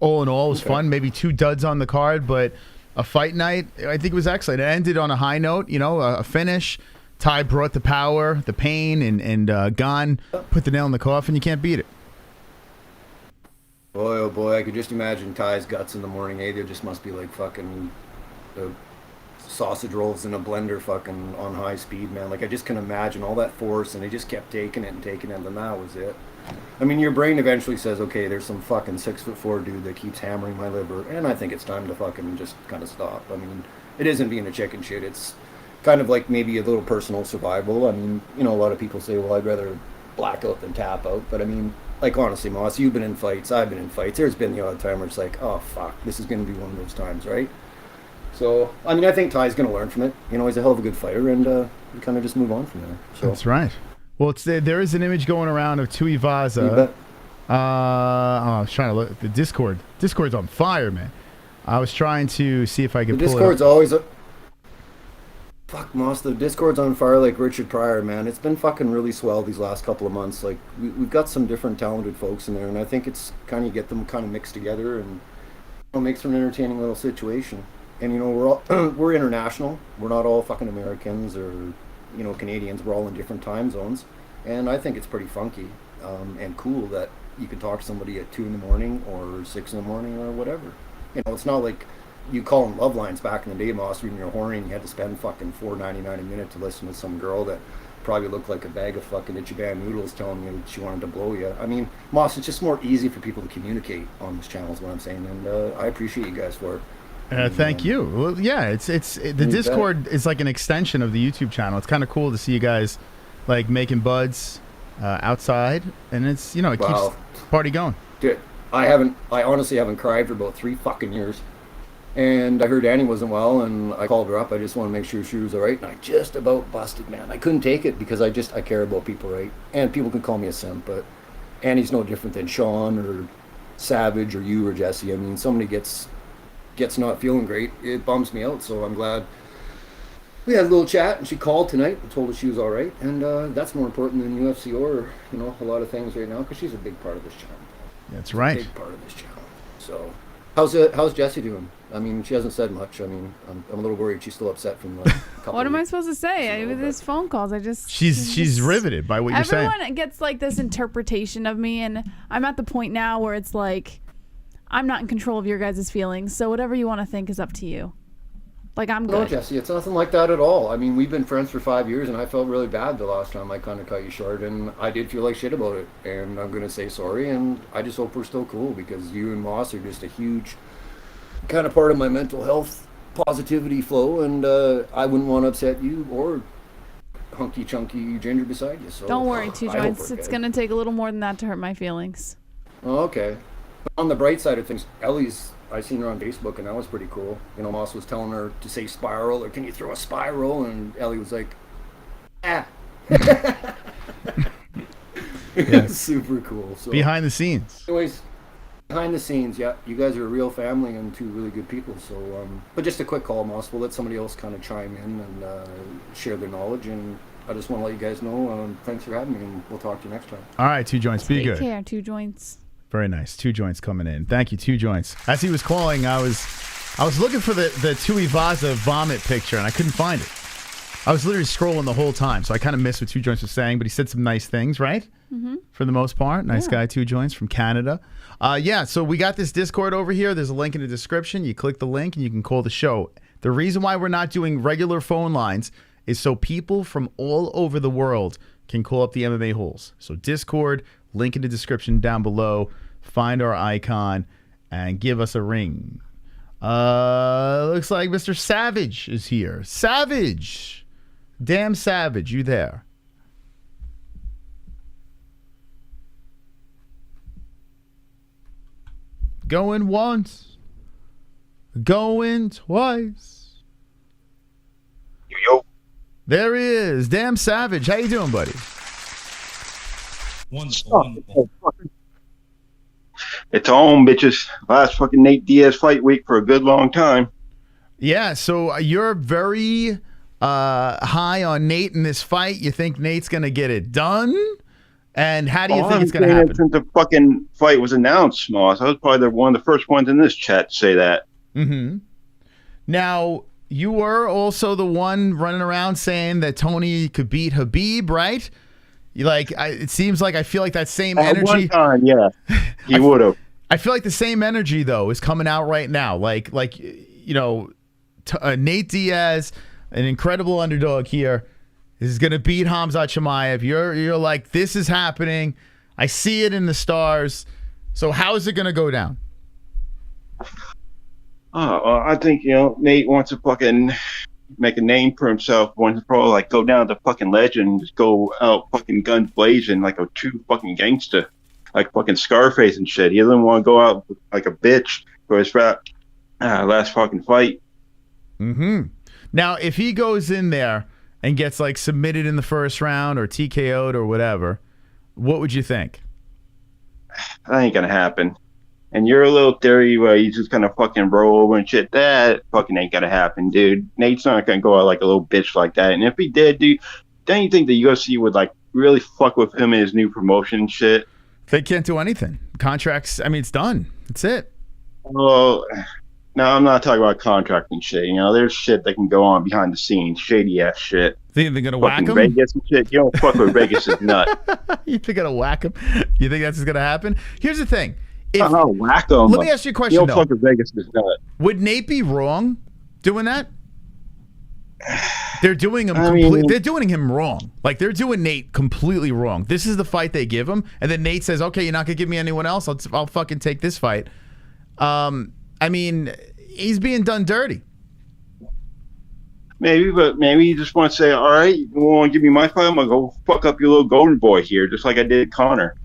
S3: All in all, it was fun. Maybe 2 duds on the card, but a fight night, I think it was excellent. It ended on a high note, a finish. Tai brought the power, the pain, and Gane put the nail in the coffin. You can't beat it.
S18: Boy, oh boy, I could just imagine Tai's guts in the morning. There just must be like fucking sausage rolls in a blender fucking on high speed, man. Like, I just can imagine all that force, and he just kept taking it, and then that was it. I mean, your brain eventually says, okay, there's some fucking 6'4" dude that keeps hammering my liver, and I think it's time to fucking just kind of stop. I mean, it isn't being a chicken shit. It's kind of like maybe a little personal survival. I mean, a lot of people say, well, I'd rather black out than tap out. But I mean, like, honestly, Moss, you've been in fights. I've been in fights. There's been the odd time where it's like, oh, fuck, this is going to be one of those times, right? So, I mean, I think Tai's going to learn from it. He's a hell of a good fighter, and we kind of just move on from there. So.
S3: That's right. Well, there is an image going around of Tuivasa. I was trying to look. The Discord's on fire, man. I was trying to see if I could pull it up.
S18: The Discord's always... Fuck, Moss, the Discord's on fire like Richard Pryor, man. It's been fucking really swell these last couple of months. Like, we've got some different talented folks in there, and I think it's kind of get them kind of mixed together, and makes for an entertaining little situation. And, we're all, we're international. We're not all fucking Americans or... Canadians. We're all in different time zones, and I think it's pretty funky and cool that you can talk to somebody at 2 in the morning or 6 in the morning or whatever. It's not like you call them love lines back in the day, Moss, when you're horny and you had to spend fucking $4.99 a minute to listen to some girl that probably looked like a bag of fucking Ichiban noodles telling you she wanted to blow you. I mean, Moss, it's just more easy for people to communicate on this channel is what I'm saying, and I appreciate you guys for it.
S3: Thank you. Well, yeah, the Discord is like an extension of the YouTube channel. It's kind of cool to see you guys like making buds outside, and it's it keeps the party going.
S18: Dude, I honestly haven't cried for about 3 fucking years, and I heard Annie wasn't well, and I called her up. I just want to make sure she was all right, and I just about busted, man. I couldn't take it because I care about people, right? And people can call me a simp, but Annie's no different than Sean or Savage or you or Jesse. I mean, somebody gets not feeling great, it bums me out, so I'm glad we had a little chat, and she called tonight and told us she was all right, and that's more important than UFC or a lot of things right now, because she's a big part of this channel.
S3: That's right.
S18: Big part of this channel. So how's Jessie doing? I mean, she hasn't said much. I mean, I'm a little worried she's still upset from the couple
S15: What am I supposed to say? With these phone calls,
S3: she's riveted by what you're saying.
S15: Everyone gets like this interpretation of me, and I'm at the point now where it's like I'm not in control of your guys' feelings, so whatever you want to think is up to you. Like, I'm good.
S18: No, Jesse, it's nothing like that at all. I mean, we've been friends for 5 years, and I felt really bad the last time I kind of cut you short, and I did feel like shit about it, and I'm going to say sorry, and I just hope we're still cool, because you and Moss are just a huge kind of part of my mental health positivity flow, and I wouldn't want to upset you or hunky chunky Ginger beside you. So
S15: don't worry, Two Joints. It's going to take a little more than that to hurt my feelings.
S18: Oh, okay. On the bright side of things, Ellie's I seen her on Facebook, and that was pretty cool. You know, Moss was telling her to say spiral, or can you throw a spiral? And Ellie was like, ah. It's super cool. So
S3: Behind the scenes.
S18: anyways, behind the scenes, yeah, you guys are a real family and two really good people. So, but just a quick call, Moss. We'll let somebody else kind of chime in and share their knowledge. And I just want to let you guys know, thanks for having me, and we'll talk to you next time.
S3: All right, Two Joints, be
S15: Take
S3: good.
S15: care, 2 joints.
S3: Very nice. Two Joints coming in. Thank you, Two Joints. As he was calling, I was looking for the Tuivasa vomit picture, and I couldn't find it. I was literally scrolling the whole time, so I kind of missed what Two Joints was saying, but he said some nice things, right?
S15: Mm-hmm.
S3: For the most part. Nice
S15: Yeah.
S3: guy, Two Joints from Canada. Yeah, so we got this Discord over here. There's a link in the description. You click the link, and you can call the show. The reason why we're not doing regular phone lines is so people from all over the world can call up the MMA Holes. So Discord, link in the description down below. Find our icon and give us a ring. Looks like Mr. Savage is here. Savage! Damn Savage, you there? Going once. Going twice.
S19: Yo.
S3: There he is. Damn Savage. How you doing, buddy?
S2: Wonderful.
S19: It's on, bitches. Last fucking Nate Diaz fight week for a good long time.
S3: Yeah, so you're very high on Nate in this fight. You think Nate's going to get it done? And how do you think it's going to happen?
S19: Since the fucking fight was announced, Moss, I was probably one of the first ones in this chat to say that.
S3: Mm-hmm. Now, you were also the one running around saying that Tony could beat Khabib, right? You it seems like I feel like that same energy.
S19: At one time, yeah, he would have.
S3: I feel like the same energy though is coming out right now. Nate Diaz, an incredible underdog here, is going to beat Khamzat Chimaev. You're like, this is happening. I see it in the stars. So how is it going to go down?
S19: I think Nate wants to fucking make a name for himself. Wants to probably go down to fucking legend, just go out fucking guns blazing like a true fucking gangster, like fucking Scarface and shit. He doesn't want to go out like a bitch for his last fucking fight.
S3: Mm-hmm. Now, if he goes in there and gets submitted in the first round or TKO'd or whatever, what would you think?
S19: That ain't gonna happen. And your little theory where he's just gonna fucking roll over and shit, that fucking ain't gonna happen, dude. Nate's not gonna go out like a little bitch like that. And if he did, dude, don't you think the UFC would really fuck with him and his new promotion and shit?
S3: They can't do anything. Contracts, it's done. That's it.
S19: Well, no, I'm not talking about contract and shit. There's shit that can go on behind the scenes, shady ass shit.
S3: Think they're gonna whack him?
S19: Vegas and shit. You don't fuck with Vegas' nut.
S3: You think they're gonna whack him? You think that's gonna happen? Here's the thing.
S19: Whack him.
S3: Let me ask you a question.
S19: You don't fuck with Vegas' nut.
S3: Would Nate be wrong doing that? They're doing him. They're doing him wrong. They're doing Nate completely wrong. This is the fight they give him, and then Nate says, "Okay, you're not gonna give me anyone else. I'll fucking take this fight." He's being done dirty.
S19: Maybe, but maybe you just want to say, all right, you want to give me my fight? I'm going to go fuck up your little golden boy here, just like I did Conor.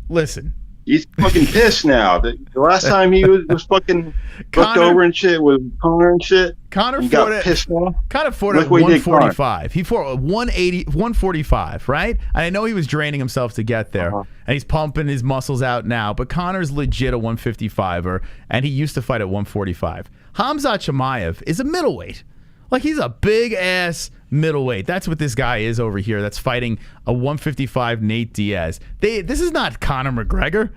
S3: Listen.
S19: He's fucking pissed now. The last time he was fucking looked over and shit with Conor and shit,
S3: Conor
S19: got pissed off.
S3: Conor fought at 145. He fought at 145, right? And I know he was draining himself to get there, and he's pumping his muscles out now. But Conor's legit a 155er, and he used to fight at 145. Khamzat Chimaev is a middleweight. He's a big ass middleweight. That's what this guy is over here. That's fighting a 155 Nate Diaz. This is not Conor McGregor.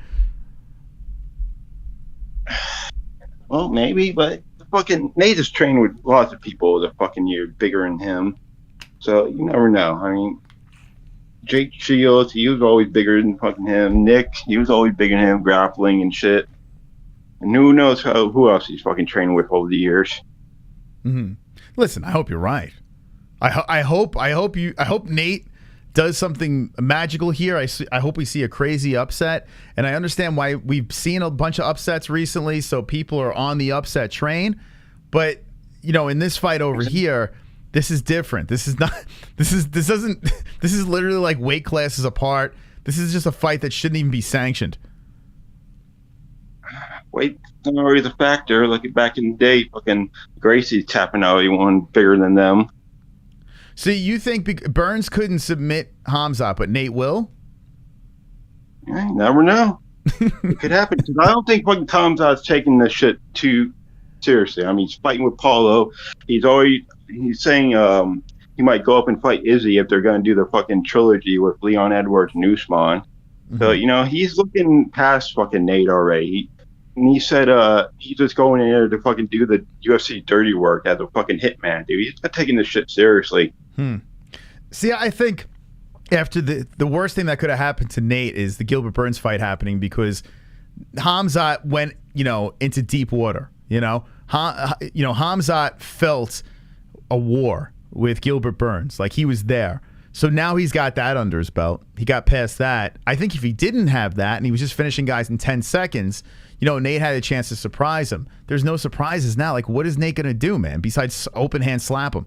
S19: Well, maybe, but fucking Nate is trained with lots of people that fucking year bigger than him. So you never know. Jake Shields, he was always bigger than fucking him. Nick, he was always bigger than him, grappling and shit. And who knows who else he's fucking trained with over the years.
S3: Mm-hmm. Listen, I hope you're right. I hope Nate does something magical here. I hope we see a crazy upset, and I understand why we've seen a bunch of upsets recently, so people are on the upset train. But in this fight over here, this is different. This is not. This is literally weight classes apart. This is just a fight that shouldn't even be sanctioned.
S19: Weight's not always a factor. Like back in the day, fucking Gracie tapping out anyone bigger than them.
S3: So you think Burns couldn't submit Khamzat, but Nate will?
S19: You never know. It could happen. 'Cause I don't think fucking Khamzat's taking this shit too seriously. I mean, he's fighting with Paulo. He's saying he might go up and fight Izzy if they're going to do the fucking trilogy with Leon Edwards and Usman. So, you know, he's looking past fucking Nate already. He said he's just going in there to fucking do the UFC dirty work as a fucking hitman, dude. He's not taking this shit seriously.
S3: See, I think after the worst thing that could have happened to Nate is the Gilbert Burns fight happening, because Khamzat went, you know, into deep water. You know, Khamzat felt a war with Gilbert Burns, like he was there. So now he's got that under his belt. He got past that. I think if he didn't have that and he was just finishing guys in 10 seconds, you know, Nate had a chance to surprise him. There's no surprises now. Like, what is Nate going to do, man, besides open hand slap him?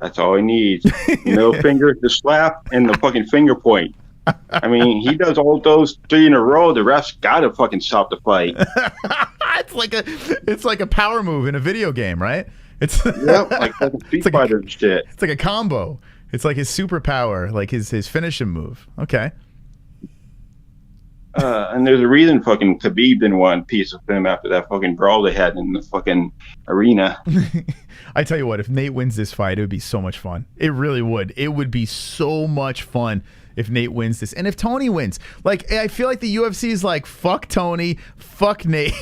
S19: That's all he needs. Middle finger to slap and the fucking finger point. I mean, he does all those 3 in a row. The ref's got to fucking stop the fight.
S3: It's like a power move in a video game, right? It's
S19: like Street Fighter and shit.
S3: It's like a combo. It's like his superpower, like his finishing move. Okay.
S19: And there's a reason fucking Khabib didn't want a piece of him after that fucking brawl they had in the fucking arena.
S3: I tell you what, if Nate wins this fight, it would be so much fun. It really would. It would be so much fun if Nate wins this. And if Tony wins, like, I feel like the UFC is like, fuck Tony, fuck Nate.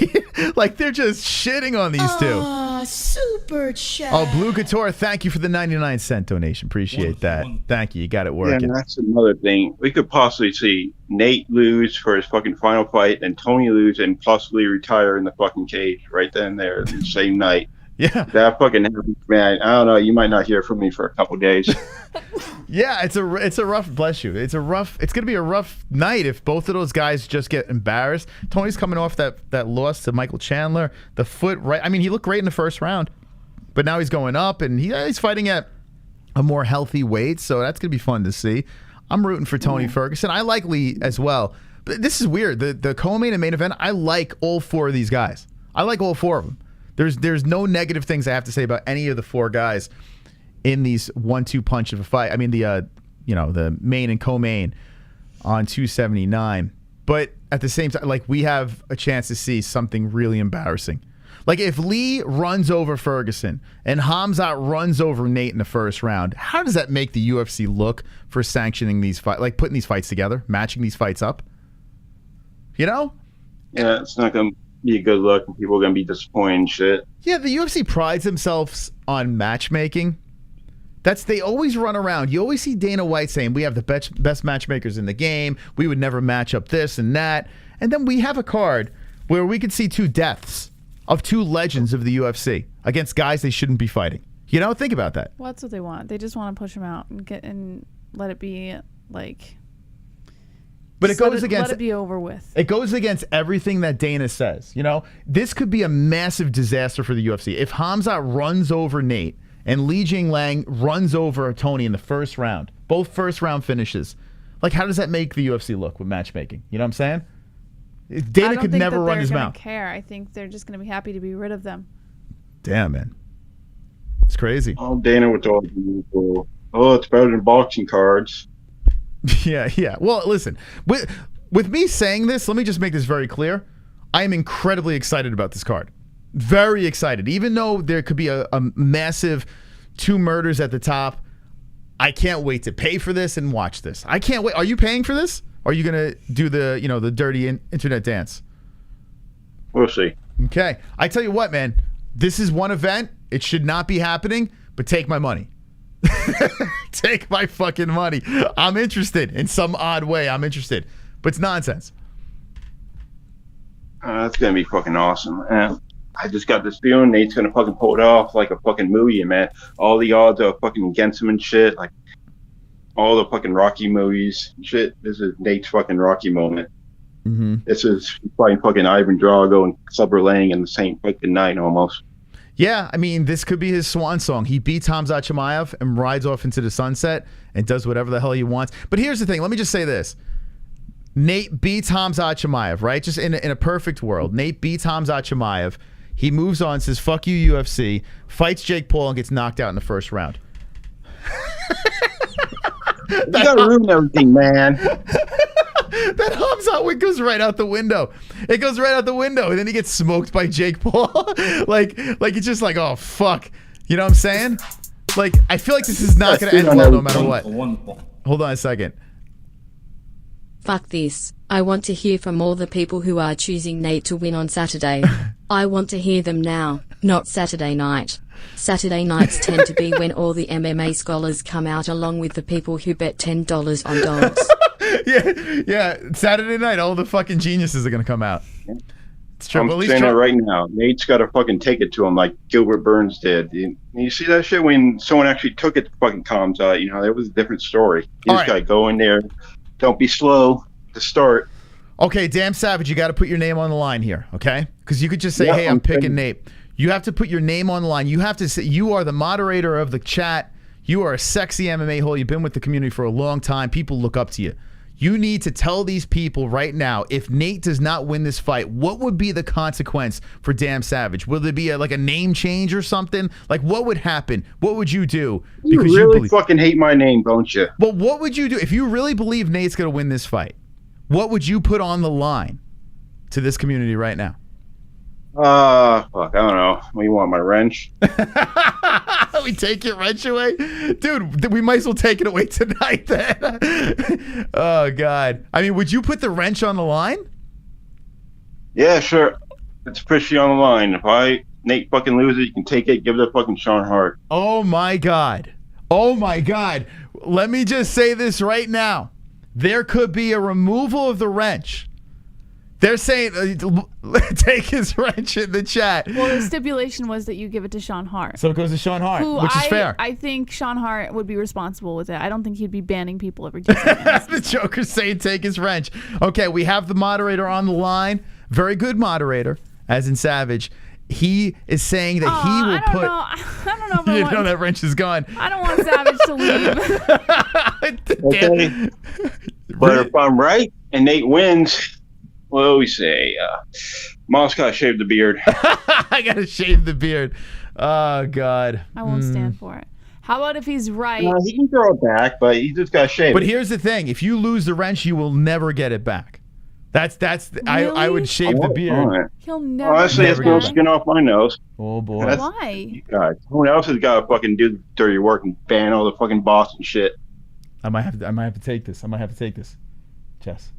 S3: Like, they're just shitting on these two.
S20: Super chat.
S3: Oh, Blue Couture, thank you for the 99-cent donation. Appreciate that. Thank you. You got it
S19: Yeah,
S3: working.
S19: and that's another thing. We could possibly see Nate lose for his fucking final fight and Tony lose and possibly retire in the fucking cage right then and there the same night.
S3: Yeah.
S19: That fucking happens, man. I don't know. You might not hear from me for a couple days.
S3: Yeah, it's a rough, bless you. It's gonna be a rough night if both of those guys just get embarrassed. Tony's coming off that loss to Michael Chandler. The foot, right? I mean, he looked great in the first round, but now he's going up and he's fighting at a more healthy weight, so that's gonna be fun to see. I'm rooting for Tony Ferguson. I like Lee as well. But this is weird. The co-main and main event, I like all 4 of these guys. I like all 4 of them. There's no negative things I have to say about any of the 4 guys in these 1-2 punch of a fight. I mean, the main and co-main on 279. But at the same time, like, we have a chance to see something really embarrassing. Like, if Lee runs over Ferguson and Khamzat runs over Nate in the first round, how does that make the UFC look for sanctioning these fights, like putting these fights together, matching these fights up? You know?
S19: Yeah, it's not going to be a good look and people are going to be disappointed and shit.
S3: Yeah, the UFC prides themselves on matchmaking. They always run around. You always see Dana White saying, we have the best matchmakers in the game. We would never match up this and that. And then we have a card where we could see 2 deaths of 2 legends of the UFC against guys they shouldn't be fighting. You know, think about that.
S15: Well, that's what they want. They just want to push them out and let it be like.
S3: But it goes against.
S15: Let it be over with.
S3: It goes against everything that Dana says. You know, this could be a massive disaster for the UFC if Khamzat runs over Nate and Li Jingliang runs over Tony in the first round. Both first round finishes. Like, how does that make the UFC look with matchmaking? You know what I'm saying? Dana could never run his mouth.
S15: I don't care. I think they're just going to be happy to be rid of them.
S3: Damn, man. It's crazy.
S19: Oh, Dana with all the usual, it's better than boxing cards.
S3: Yeah. Well, listen, with me saying this, let me just make this very clear. I am incredibly excited about this card. Very excited. Even though there could be a massive 2 murders at the top, I can't wait to pay for this and watch this. I can't wait. Are you paying for this? Or are you going to do the dirty internet dance?
S19: We'll see.
S3: Okay. I tell you what, man. This is one event. It should not be happening, but take my money. Take my fucking money. I'm interested in some odd way. I'm interested. But it's nonsense.
S19: That's going to be fucking awesome. I just got this feeling Nate's going to fucking pull it off like a fucking movie, man. All the odds are fucking against him and shit. Like, all the fucking Rocky movies and shit. This is Nate's fucking Rocky moment.
S3: Mm-hmm.
S19: This is fighting fucking Ivan Drago and Clubber Lang in the same fucking night almost.
S3: Yeah, I mean, this could be his swan song. He beats Khamzat Chimaev and rides off into the sunset and does whatever the hell he wants. But here's the thing. Let me just say this. Nate beats Khamzat Chimaev, right? Just in a perfect world. Nate beats Khamzat Chimaev. He moves on, says, fuck you, UFC, fights Jake Paul, and gets knocked out in the first round.
S19: You gotta ruin everything, man.
S3: That Khamzat win goes right out the window. It goes right out the window, and then he gets smoked by Jake Paul. like it's just like, oh, fuck. You know what I'm saying? Like, I feel like this is not going to end well no matter what. Hold on a second.
S4: Fuck this. I want to hear from all the people who are choosing Nate to win on Saturday. I want to hear them now, not Saturday night. Saturday nights tend to be when all the MMA scholars come out along with the people who bet $10 on dogs.
S3: Yeah. Saturday night, all the fucking geniuses are going to come out. It's true.
S19: I'm saying it right now. Nate's got to fucking take it to him like Gilbert Burns did. You see that shit when someone actually took it to fucking Khamzat? You know, that was a different story. You just got to go in there. Don't be slow to start.
S3: Okay, damn Savage, you got to put your name on the line here, okay? Because you could just say, hey, I'm picking Nate. You have to put your name on the line. You have to say, you are the moderator of the chat. You are a sexy MMA hole. You've been with the community for a long time. People look up to you. You need to tell these people right now, if Nate does not win this fight, what would be the consequence for Damn Savage? Will there be like a name change or something? Like, what would happen? What would you do?
S19: Because you really fucking hate my name, don't you?
S3: Well, what would you do if you really believe Nate's going to win this fight? What would you put on the line to this community right now?
S19: Fuck, I don't know. What do you want, my wrench?
S3: We take your wrench away? Dude, we might as well take it away tonight then. Oh, God. I mean, would you put the wrench on the line?
S19: Yeah, sure. It's officially on the line. If Nate fucking loses, you can take it, give it to fucking Sean Hart.
S3: Oh, my God. Oh, my God. Let me just say this right now. There could be a removal of the wrench. They're saying, take his wrench in the chat.
S15: Well, the stipulation was that you give it to Sean Hart.
S3: So it goes to Sean Hart, which is fair.
S15: I think Sean Hart would be responsible with it. I don't think he'd be banning people every 2 seconds.
S3: The Joker's saying take his wrench. Okay, we have the moderator on the line. Very good moderator, as in Savage. He is saying that he will put...
S15: I don't know if I
S3: you
S15: want...
S3: know that wrench is gone.
S15: I don't want Savage to leave.
S19: Okay. But if I'm right and Nate wins... What do we say? Mom's got to shave the beard.
S3: I got to shave the beard. Oh, God.
S15: I won't stand for it. How about if he's right?
S19: He can throw it back, but he just got to shave
S3: But
S19: it.
S3: here's the thing. If you lose the wrench, you will never get it back. That's I would shave the beard.
S15: He'll never
S19: Honestly, it's no skin off my nose.
S3: Oh, boy.
S15: Why?
S19: God, someone else has got to fucking do the dirty work and ban all the fucking Boston shit.
S3: I might have to take this. Jess.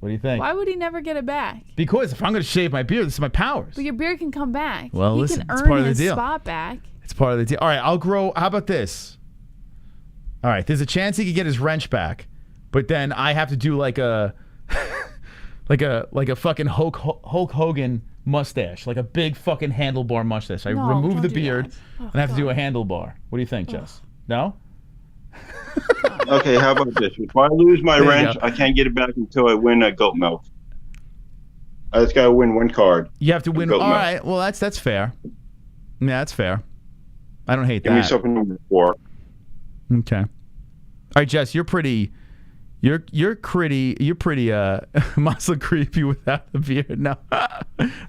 S3: What do you think?
S15: Why would he never get it back?
S3: Because if I'm going to shave my beard, this is my powers.
S15: But your beard can come back.
S3: Well,
S15: he
S3: listen,
S15: can
S3: it's
S15: earn
S3: part of the
S15: his
S3: deal.
S15: spot back.
S3: It's part of the deal. All right, I'll grow. How about this? All right, there's a chance he could get his wrench back, but then I have to do like a like a fucking Hulk Hogan mustache, like a big fucking handlebar mustache. I remove the beard and I have to do a handlebar. What do you think, Jess? No?
S19: Okay, how about this? If I lose my wrench, I can't get it back until I win a goat milk. I just gotta win one card.
S3: You have to win. All right. Well, that's fair. Yeah, that's fair. I don't hate that.
S19: Give me something number 4.
S3: Okay. All right, Jess, you're pretty muscle creepy without the beard. No.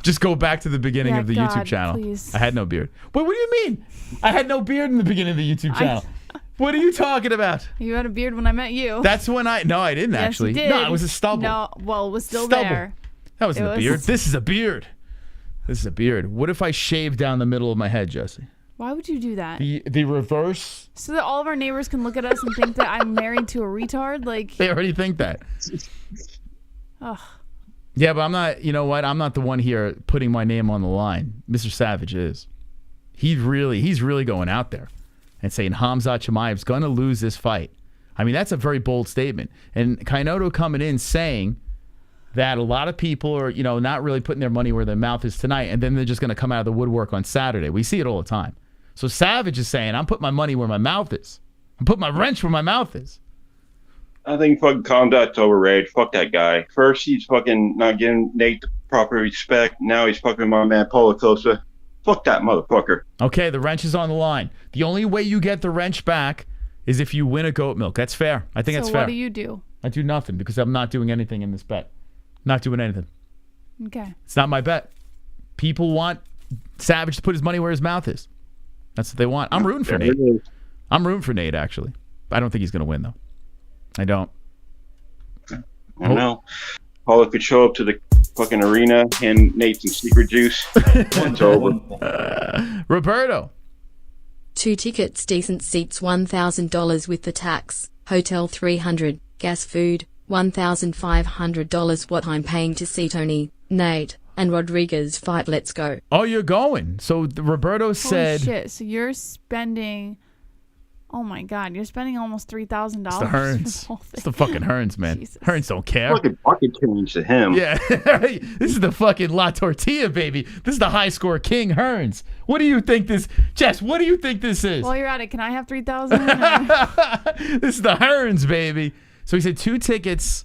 S3: Just go back to the beginning of the YouTube channel.
S15: Please.
S3: I had no beard. Wait, what do you mean? I had no beard in the beginning of the YouTube channel. What are you talking about?
S15: You had a beard when I met you.
S3: That's when no, I didn't actually.
S15: You did.
S3: No, it was a stubble.
S15: No, well, it was still
S3: Stubble.
S15: there.
S3: That wasn't a beard. This is a beard. This is a beard. What if I shave down the middle of my head, Jesse?
S15: Why would you do that?
S3: The reverse.
S15: So that all of our neighbors can look at us and think that I'm married to a retard? Like,
S3: they already think that.
S15: Ugh.
S3: Yeah, but I'm not, you know what? I'm not the one here putting my name on the line. Mr. Savage is. He's really going out there and saying Khamzat Chimaev's going to lose this fight. I mean, that's a very bold statement. And Kainoto coming in saying that a lot of people are, not really putting their money where their mouth is tonight, and then they're just going to come out of the woodwork on Saturday. We see it all the time. So Savage is saying, I'm putting my money where my mouth is. I'm putting my wrench where my mouth is.
S19: I think fucking Khamzat's overrated. Fuck that guy. First, he's fucking not giving Nate the proper respect. Now he's fucking my man Paulo Costa. Fuck that motherfucker.
S3: Okay, the wrench is on the line. The only way you get the wrench back is if you win a goat milk. That's fair. I think that's fair.
S15: So what do you do?
S3: I do nothing because I'm not doing anything in this bet. Not doing anything.
S15: Okay.
S3: It's not my bet. People want Savage to put his money where his mouth is. That's what they want. I'm rooting for Nate. I'm rooting for Nate, actually. I don't think he's going to win, though. I don't.
S19: I don't know. Paula could show up to the fucking arena and Nate some secret juice. It's over.
S3: Roberto.
S4: 2 tickets, decent seats, $1,000 with the tax. Hotel $300, gas food, $1,500. What I'm paying to see Tony, Nate, and Rodriguez fight. Let's go.
S3: Oh, you're going. So Roberto said...
S15: Holy shit. So you're spending... Oh my God, you're spending almost $3,000.
S3: It's the Hearns. It's the fucking Hearns, man. Hearns don't care.
S19: Fucking pocket change to him.
S3: Yeah. This is the fucking La Tortilla, baby. This is the high score king, Hearns. What do you think this... Jess, what do you think this is?
S15: While you're at it, can I have 3,000?
S3: This is the Hearns, baby. So he said 2 tickets,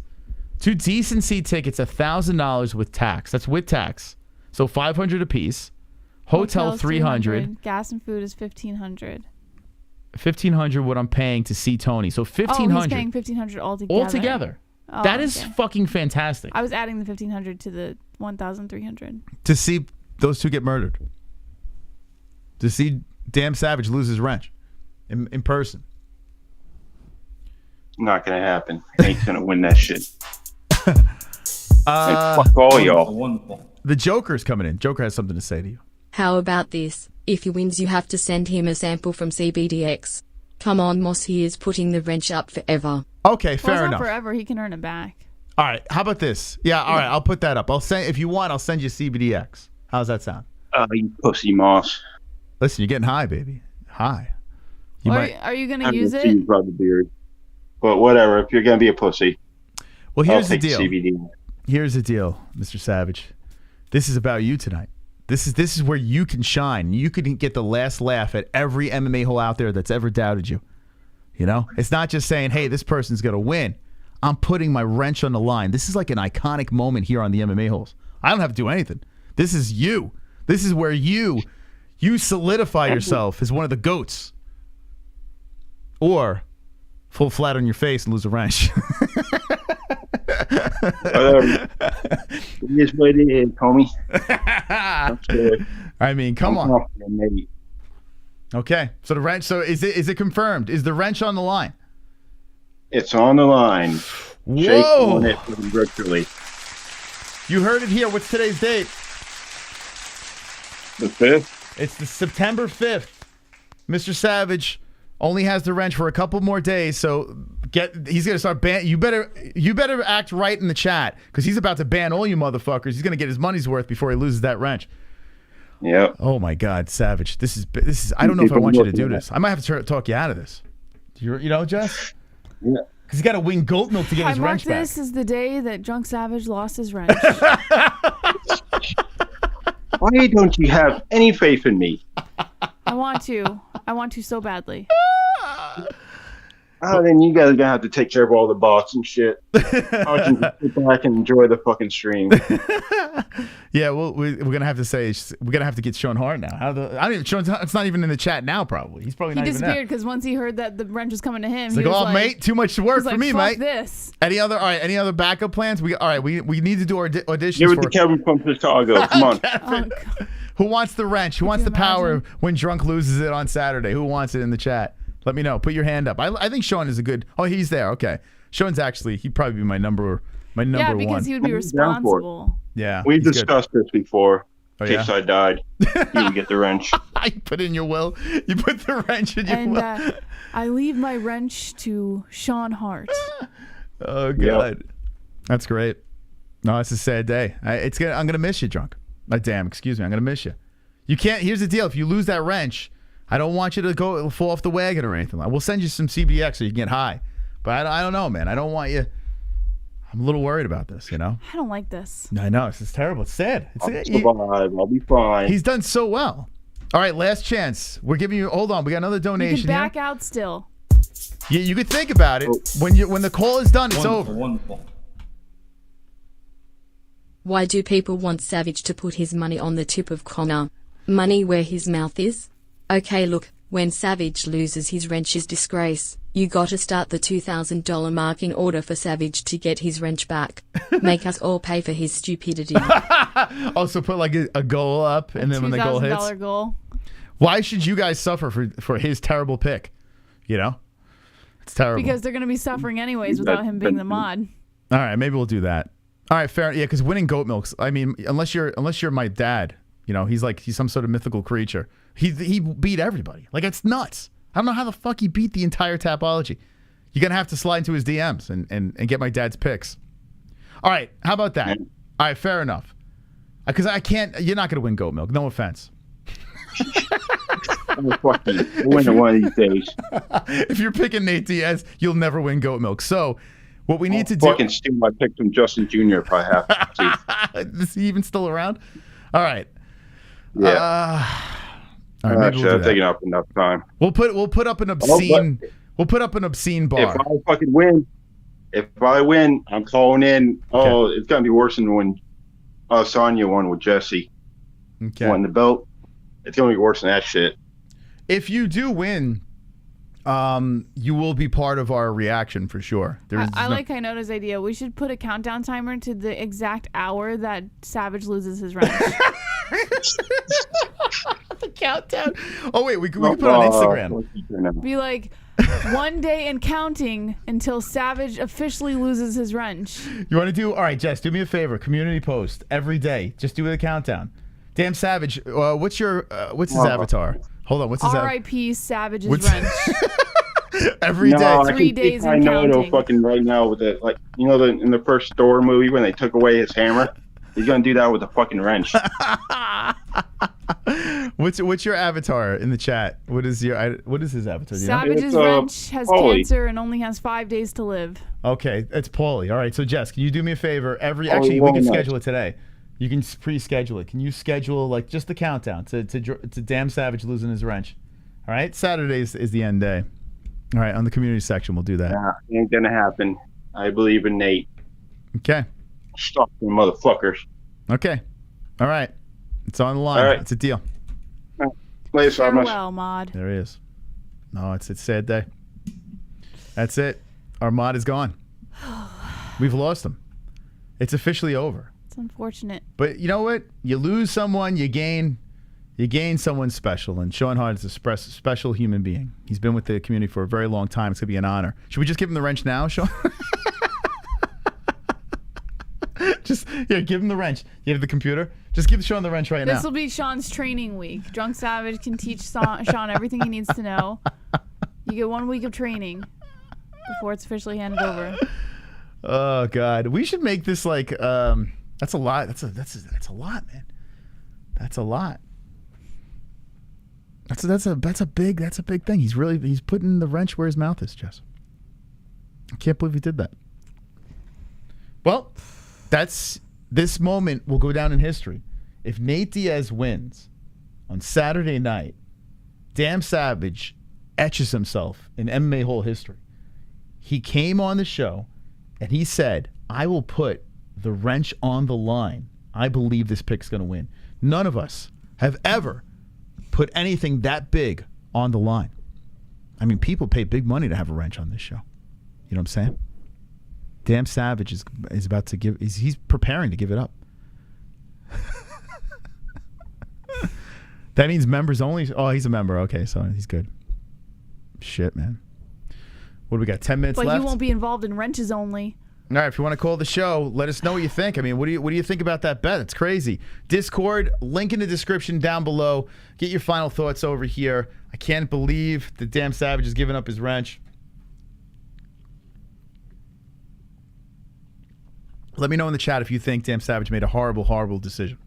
S3: 2 decent seat tickets, $1,000 with tax. That's with tax. So $500 a piece. Hotel $300.
S15: Gas and food is $1,500.
S3: $1,500 what I'm paying to see Tony. So $1,500.
S15: Oh, he's paying $1,500 altogether.
S3: Altogether.
S15: Oh,
S3: that is
S15: okay.
S3: fucking fantastic.
S15: I was adding the $1,500 to the $1,300.
S3: To see those two get murdered. To see damn Savage lose his wrench in person.
S19: Not gonna happen. Nate's gonna win that shit. And fuck all y'all.
S3: The Joker's coming in. Joker has something to say to you.
S4: How about this? If he wins, you have to send him a sample from CBDX. Come on, Moss, he is putting the wrench up forever.
S3: Okay,
S15: Well,
S3: fair
S15: it's not
S3: enough.
S15: forever. He can earn it back.
S3: All right, how about this? Yeah, all right, I'll put that up. I'll send if you want. I'll send you CBDX. How's that sound?
S19: You pussy moss.
S3: Listen, you're getting high, baby. High. You
S15: Are you going to use
S19: See
S15: it?
S19: you, brother beard. But whatever. If you're gonna be a pussy,
S3: Well, here's the
S19: I'll take
S3: deal.
S19: CBD.
S3: Here's the deal, Mr. Savage. This is about you tonight. This is where you can shine. You can get the last laugh at every MMA hole out there that's ever doubted you. You know, it's not just saying, "Hey, this person's gonna win." I'm putting my wrench on the line. This is like an iconic moment here on the MMA holes. I don't have to do anything. This is you. This is where you solidify yourself as one of the GOATs. Or fall flat on your face and lose a wrench.
S19: Whatever. It is what it is, homie.
S3: I mean, come
S19: I'm
S3: on.
S19: confident, mate.
S3: Okay, so the wrench. So is it confirmed? Is the wrench on the line?
S19: It's on the line.
S3: Whoa!
S19: Shake on it virtually.
S3: You heard it here. What's today's date?
S19: The 5th.
S3: It's the September 5th. Mr. Savage only has the wrench for a couple more days, so he's gonna start ban. You better act right in the chat because he's about to ban all you motherfuckers. He's gonna get his money's worth before he loses that wrench.
S19: Yep.
S3: Oh my God, Savage. This is. I don't know if I want you to do this. I might have to talk you out of this. You know, Jess?
S19: Yeah.
S3: Because he's got to win goat milk to get
S15: I
S3: his
S15: mark
S3: wrench back.
S15: this as the day that Drunk Savage lost his wrench.
S19: Why don't you have any faith in me?
S15: I want to so badly.
S19: Oh, then you guys are gonna have to take care of all the bots and shit. I can just sit back and enjoy the fucking stream.
S3: Yeah, well, we're gonna have to say we're gonna have to get Sean Hart now. I don't even. Sean's it's not even in the chat now. Probably he's probably
S15: He
S3: not even
S15: disappeared
S3: there.
S15: because once he heard that the wrench was coming to him,
S3: He's
S15: he
S3: like,
S15: was
S3: "Oh,
S15: like,
S3: mate, too much work
S15: he's
S3: for
S15: like,
S3: me,
S15: fuck
S3: mate."
S15: This.
S3: Any other backup plans? We need to do our auditions
S19: Give it
S3: for
S19: to Kevin from Chicago. Come on.
S3: Who wants the wrench? Who wants the power when Drunk loses it on Saturday? Who wants it in the chat? Let me know. Put your hand up. I think Sean is a good. Oh, he's there. Okay, Sean's actually. He'd probably be my number
S15: Yeah,
S3: one.
S15: because he would be responsible.
S3: Yeah,
S19: We've
S3: he's good.
S19: discussed this before.
S3: Oh,
S19: in case
S3: yeah?
S19: I died, you would get the wrench.
S3: You put in your will. You put the wrench in your
S15: And
S3: will.
S15: I leave my wrench to Sean Hart.
S3: Oh God, that's great. No, it's a sad day. I'm gonna miss you, Drunk. Damn, excuse me. I'm gonna miss you. You can't. Here's the deal. If you lose that wrench, I don't want you to fall off the wagon or anything. We'll send you some CBDX so you can get high. But I don't know, man. I don't want you. I'm a little worried about this. You know.
S15: I don't like this.
S3: I know. It's terrible. It's sad.
S19: I'll survive. I'll be fine.
S3: He's done so well. All right, last chance. We're giving you. Hold on. We got another
S15: You
S3: donation
S15: can
S3: here.
S15: back out still.
S3: You could think about it. When the call is done, it's over.
S2: Wonderful.
S4: Why do people want Savage to put his money on the tip of Conor? Money where his mouth is? Okay, look, When Savage loses his wrench is disgrace. You gotta start the $2,000 mark in order for Savage to get his wrench back. Make us all pay for his stupidity.
S3: Also put like a goal up, and then when the goal hits.
S15: $2,000 goal.
S3: Why should you guys suffer for his terrible pick? You know? It's terrible.
S15: Because they're going to be suffering anyways without him being the mod.
S3: All right, maybe we'll do that. All right, fair. Yeah, because winning goat milks. I mean, unless you're my dad, you know, he's some sort of mythical creature. He beat everybody. Like, it's nuts. I don't know how the fuck he beat the entire Tapology. You're gonna have to slide into his DMs and get my dad's picks. All right, how about that? All right, fair enough. Because I can't. You're not gonna win goat milk. No offense.
S19: I'm fucking winning one of these days.
S3: If you're picking Nate Diaz, you'll never win goat milk. So, what we need to do.
S19: Fucking steal my pick from Justin Jr. if I have to.
S3: Is he even still around? All right.
S19: Yeah.
S3: All right,
S19: Actually, I've taken up enough time.
S3: We'll put up an obscene. We'll put up an obscene bar.
S19: If I fucking win, I'm calling in. Oh, it's gonna be worse than when Sonya won with Jesse.
S3: Okay.
S19: Won the belt. It's gonna be worse than that shit.
S3: If you do win, you will be part of our reaction for sure.
S15: I like Kainota's idea. We should put a countdown timer to the exact hour that Savage loses his wrench.
S3: The countdown. Oh wait, we can put it on Instagram.
S15: Be like 1 day and counting until Savage officially loses his wrench.
S3: You want to do? All right, Jess, do me a favor. Community post every day. Just do a countdown. Damn Savage. What's his avatar? Hold on. What's his avatar?
S15: R.I.P. Savage's wrench.
S3: Every day.
S15: 3 days
S19: I
S15: and
S19: know
S15: counting.
S19: fucking right now with it, like in the first Thor movie when they took away his hammer. He's gonna do that with a fucking wrench.
S3: What's your avatar in the chat? What is his avatar? Do you know?
S15: Savage's wrench has cancer and only has 5 days to live.
S3: Okay, it's Paulie. All right, so Jess, can you do me a favor?
S19: Paulie
S3: We can
S19: Walnut.
S3: schedule it today. You can pre-schedule it. Can you schedule like just the countdown to Damn Savage losing his wrench? All right, Saturday is the end day. All right, on the community section, we'll do that.
S19: Nah, ain't gonna happen. I believe in Nate.
S3: Okay.
S19: Stop them motherfuckers.
S3: Okay. All right. It's on the line.
S19: All right.
S3: It's a deal.
S19: Later, so much.
S15: Farewell, mod.
S3: There he is. No, it's a sad day. That's it. Our mod is gone. We've lost him. It's officially over.
S15: It's unfortunate.
S3: But you know what? You lose someone, you gain someone special. And Sean Hart is a special human being. He's been with the community for a very long time. It's going to be an honor. Should we just give him the wrench now, Sean? Give him the wrench. You have the computer? Just give Sean the wrench right now.
S15: This will be Sean's training week. Drunk Savage can teach Sean everything he needs to know. You get 1 week of training before it's officially handed over.
S3: Oh God, we should make this like that's a lot. That's a lot, man. That's a lot. That's a big thing. He's putting the wrench where his mouth is, Jess. I can't believe he did that. Well, this moment will go down in history. If Nate Diaz wins on Saturday night, Damn Savage etches himself in MMA Hole history. He came on the show and he said, I will put the wrench on the line. I believe this pick's going to win. None of us have ever put anything that big on the line. I mean, people pay big money to have a wrench on this show. You know what I'm saying? Damn Savage is about to give. He's preparing to give it up. That means members only. Oh, he's a member. Okay, so he's good. Shit, man. What do we got? 10 minutes
S15: But
S3: left.
S15: he won't be involved in wrenches only.
S3: All right, if you want to call the show, let us know what you think. I mean, what do you think about that bet? It's crazy. Discord, link in the description down below. Get your final thoughts over here. I can't believe the Damn Savage has given up his wrench. Let me know in the chat if you think Damn Savage made a horrible, horrible decision.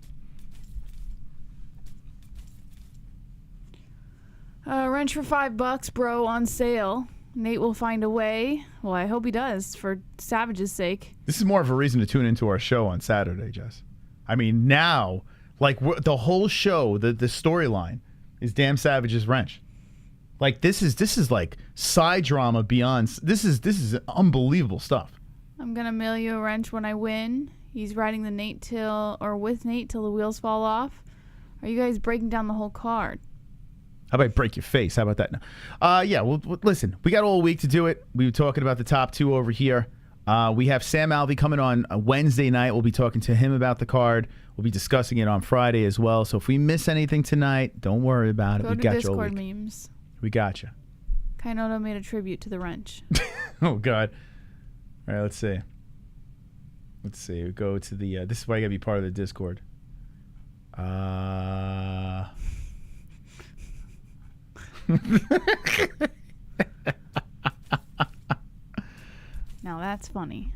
S15: Wrench for $5, bro, on sale. Nate will find a way. Well, I hope he does, for Savage's sake.
S3: This is more of a reason to tune into our show on Saturday, Jess. I mean, now, like, the whole show, the storyline is Damn Savage's wrench. Like, this is like side drama beyond. This is unbelievable stuff.
S15: I'm gonna mail you a wrench when I win. He's riding with Nate till the wheels fall off. Are you guys breaking down the whole card?
S3: How about break your face? How about that? Yeah, well, listen, we got all week to do it. We were talking about the top two over here. We have Sam Alvey coming on Wednesday night. We'll be talking to him about the card. We'll be discussing it on Friday as well. So if we miss anything tonight, don't worry about it.
S15: Go
S3: We
S15: to
S3: got you all
S15: Discord
S3: week.
S15: memes.
S3: We got you.
S15: Kainoto made a tribute to the wrench.
S3: Oh, God. All right, let's see. Let's see. We go to the... this is why you got to be part of the Discord.
S15: Now that's funny.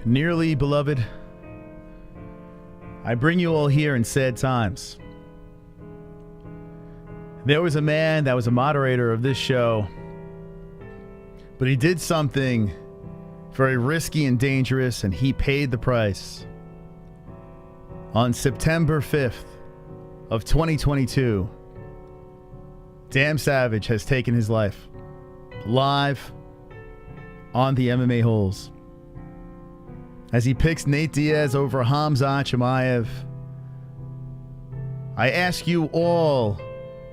S3: Nearly beloved, I bring you all here in sad times. There was a man that was a moderator of this show, but he did something very risky and dangerous, and he paid the price. On September 5th of 2022, Damn Savage has taken his life live on the MMA-Holes. As he picks Nate Diaz over Khamzat Chimaev, I ask you all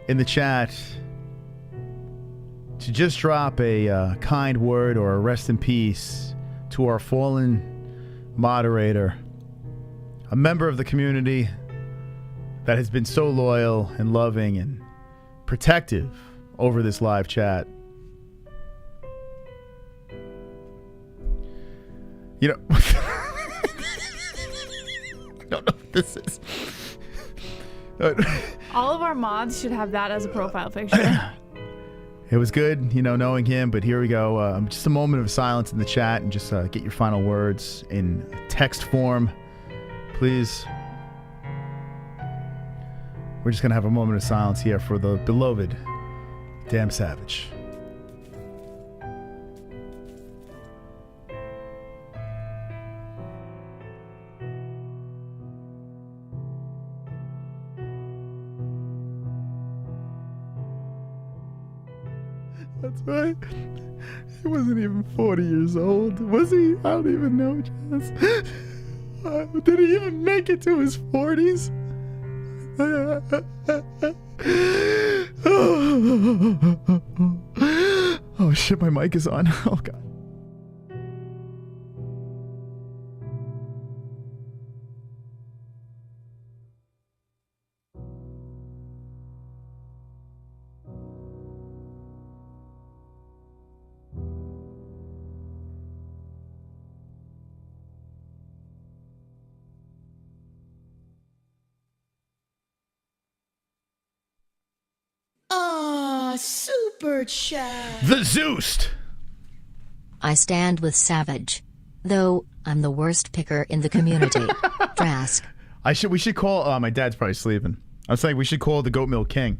S3: in the chat to just drop a kind word or a rest in peace to our fallen moderator, a member of the community that has been so loyal and loving and protective over this live chat. You know, I don't know what this is.
S15: All of our mods should have that as a profile picture.
S3: It was good, you know, knowing him, but here we go. Just a moment of silence in the chat and just get your final words in text form, please. We're just going to have a moment of silence here for the beloved Damn Savage. That's right. He wasn't even 40 years old, was he? I don't even know, Jess. Did he even make it to his 40s? Oh shit, my mic is on. Oh God.
S20: Super chat.
S3: The Zeus.
S5: I stand with Savage. Though, I'm the worst picker in the community. Trask.
S3: We should call, my dad's probably sleeping. I was saying we should call the Goat Milk King.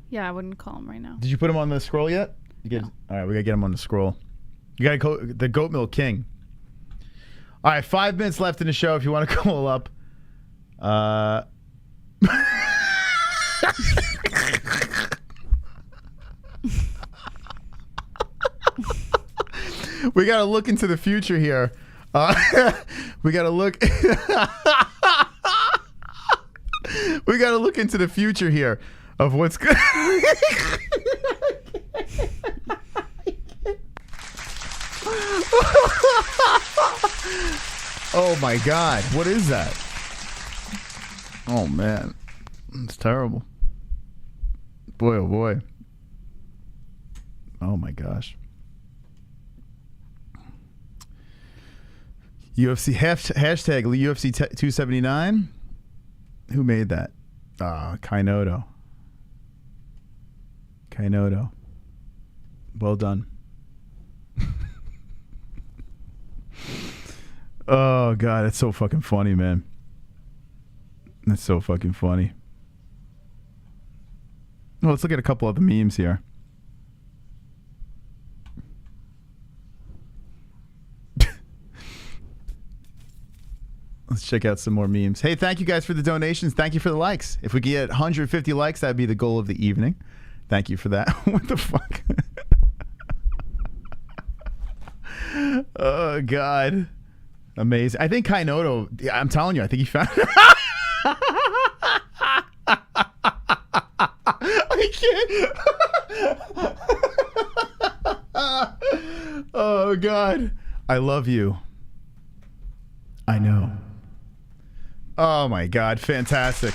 S15: Yeah, I wouldn't call him right now.
S3: Did you put him on the scroll yet? No. All right, we gotta get him on the scroll. You gotta call the Goat Milk King. All right, 5 minutes left in the show if you want to call up. We gotta look into the future here. We gotta look. We gotta look into the future here of what's good. Oh my God! What is that? Oh man, it's terrible. Boy, oh boy. Oh my gosh. UFC hashtag UFC 279. Who made that? Kainoto. Well done. Oh God, that's so fucking funny, man. That's so fucking funny. Well, let's look at a couple of the memes here. Let's check out some more memes. Hey, thank you guys for the donations. Thank you for the likes. If we get 150 likes, that'd be the goal of the evening. Thank you for that. What the fuck? Oh God, amazing! I think Kainoto. I'm telling you, I think he found. I can't. Oh God, I love you. I know. Oh my God, fantastic.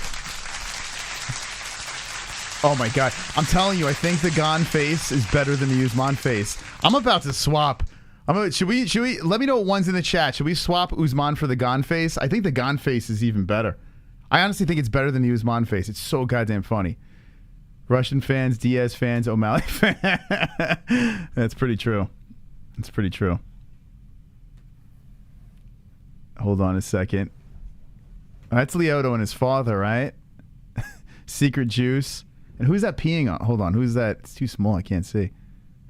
S3: Oh my God, I'm telling you, I think the Gane face is better than the Usman face. I'm about to swap. Should we let me know what one's in the chat. Should we swap Usman for the Gane face? I think the Gane face is even better. I honestly think it's better than the Usman face. It's so goddamn funny. Russian fans, Diaz fans, O'Malley fans. That's pretty true. That's pretty true. Hold on a second. That's Lyoto and his father, right? Secret Juice. And who's that peeing on? Hold on. Who's that? It's too small. I can't see.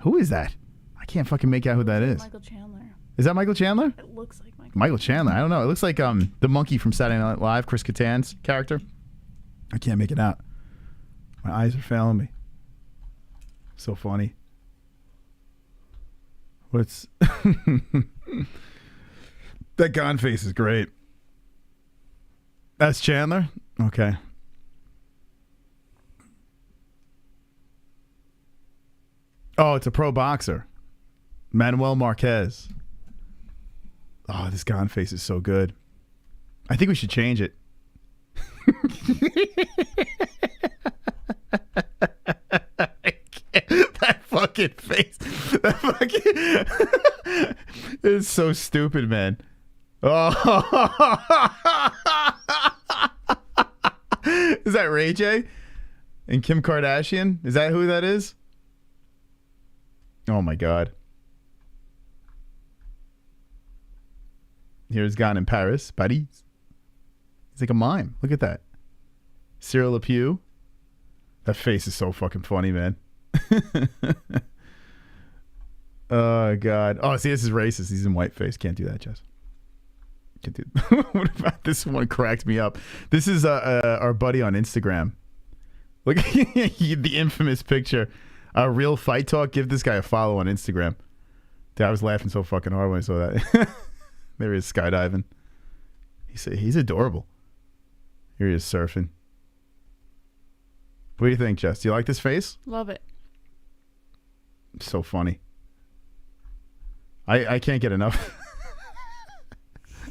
S3: Who is that? I can't fucking make out who that is.
S15: Michael Chandler.
S3: Is that Michael Chandler?
S15: It looks like
S3: Michael Chandler. I don't know. It looks like the monkey from Saturday Night Live, Chris Kattan's character. I can't make it out. My eyes are failing me. So funny. What's that Gane face is great. That's Chandler? Okay. Oh, it's a pro boxer. Manuel Marquez. Oh, this Gane face is so good. I think we should change it. That fucking face. That fucking it's so stupid, man. Oh. Is that Ray J? And Kim Kardashian? Is that who that is? Oh my God. Here's Gane in Paris. Paris. He's like a mime. Look at that. Cyril Lepew. That face is so fucking funny, man. Oh God. Oh, see, this is racist. He's in whiteface. Can't do that, Jess. Can't do. What about this one? Cracked me up. This is our buddy on Instagram. Look at the infamous picture. Real Fight Talk. Give this guy a follow on Instagram. Dude, I was laughing so fucking hard when I saw that. There he is skydiving. He's adorable. Here he is surfing. What do you think, Jess? Do you like this face?
S15: Love it.
S3: So funny. I can't get enough.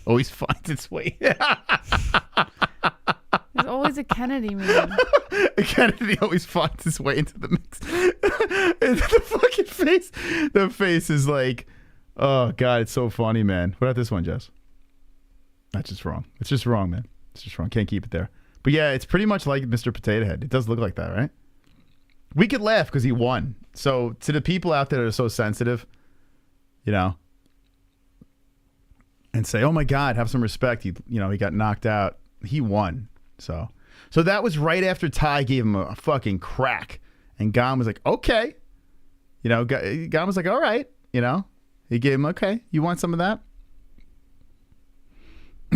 S3: Always finds its way.
S15: There's always a Kennedy meme.
S3: Kennedy always finds his way into the mix. The fucking face. The face is like, oh God, it's so funny, man. What about this one, Jess? That's just wrong. It's just wrong, man. It's just wrong. Can't keep it there. But yeah, it's pretty much like Mr. Potato Head. It does look like that, right? We could laugh because he won. So to the people out there that are so sensitive, you know, and say, "Oh my God, have some respect." He got knocked out. He won. So that was right after Ty gave him a fucking crack, and Gane was like, "Okay," Gane was like, "All right," He gave him, "Okay, you want some of that?"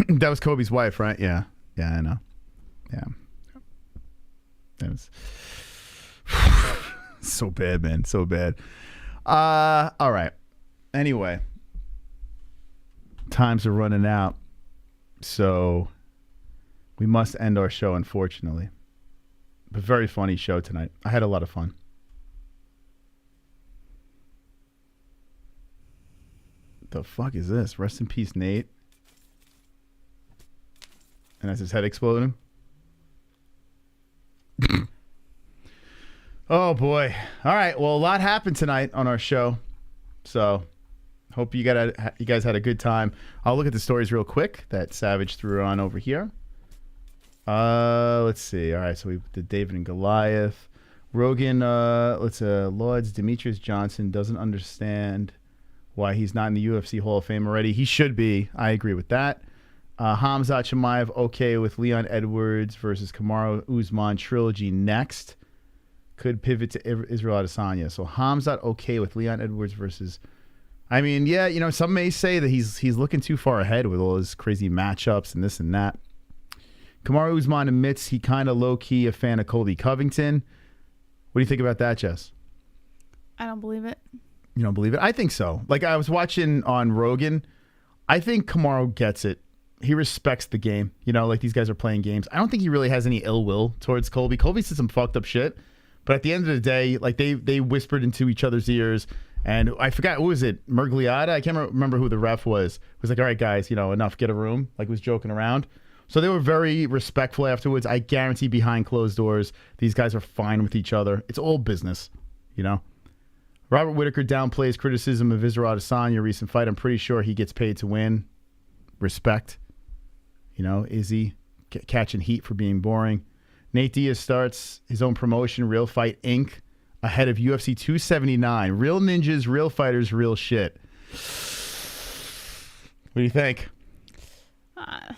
S3: That was Kobe's wife, right? Yeah, I know. Yeah, that was so bad, man. So bad. All right. Anyway, times are running out, so we must end our show, unfortunately. But very funny show tonight. I had a lot of fun. The fuck is this? Rest in peace, Nate. And that's his head exploding. Oh boy. All right. Well, a lot happened tonight on our show, so hope you guys had a good time. I'll look at the stories real quick that Savage threw on over here. Let's see. All right. So we did David and Goliath. Rogan. Lords. Demetrius Johnson doesn't understand why he's not in the UFC Hall of Fame already. He should be. I agree with that. Khamzat Chimaev okay with Leon Edwards versus Kamaru Usman trilogy next. Could pivot to Israel Adesanya. So Khamzat okay with Leon Edwards versus. I mean, yeah, some may say that he's looking too far ahead with all his crazy matchups and this and that. Kamaru Usman admits he kind of low key a fan of Colby Covington. What do you think about that, Jess?
S15: I don't believe it.
S3: You don't believe it? I think so. Like I was watching on Rogan. I think Kamaru gets it. He respects the game. You know, like these guys are playing games. I don't think he really has any ill will towards Colby. Colby said some fucked up shit. But at the end of the day, like they whispered into each other's ears. And I forgot, what was it? Mergliata? I can't remember who the ref was. It was like, all right, guys, you know, enough, get a room. Like was joking around. So they were very respectful afterwards. I guarantee behind closed doors, these guys are fine with each other. It's all business, you know? Robert Whittaker downplays criticism of Israel Adesanya recent fight. I'm pretty sure he gets paid to win. Respect. You know, Izzy catching heat for being boring. Nate Diaz starts his own promotion, Real Fight Inc., ahead of UFC 279. Real ninjas, real fighters, real shit. What do you think?
S15: I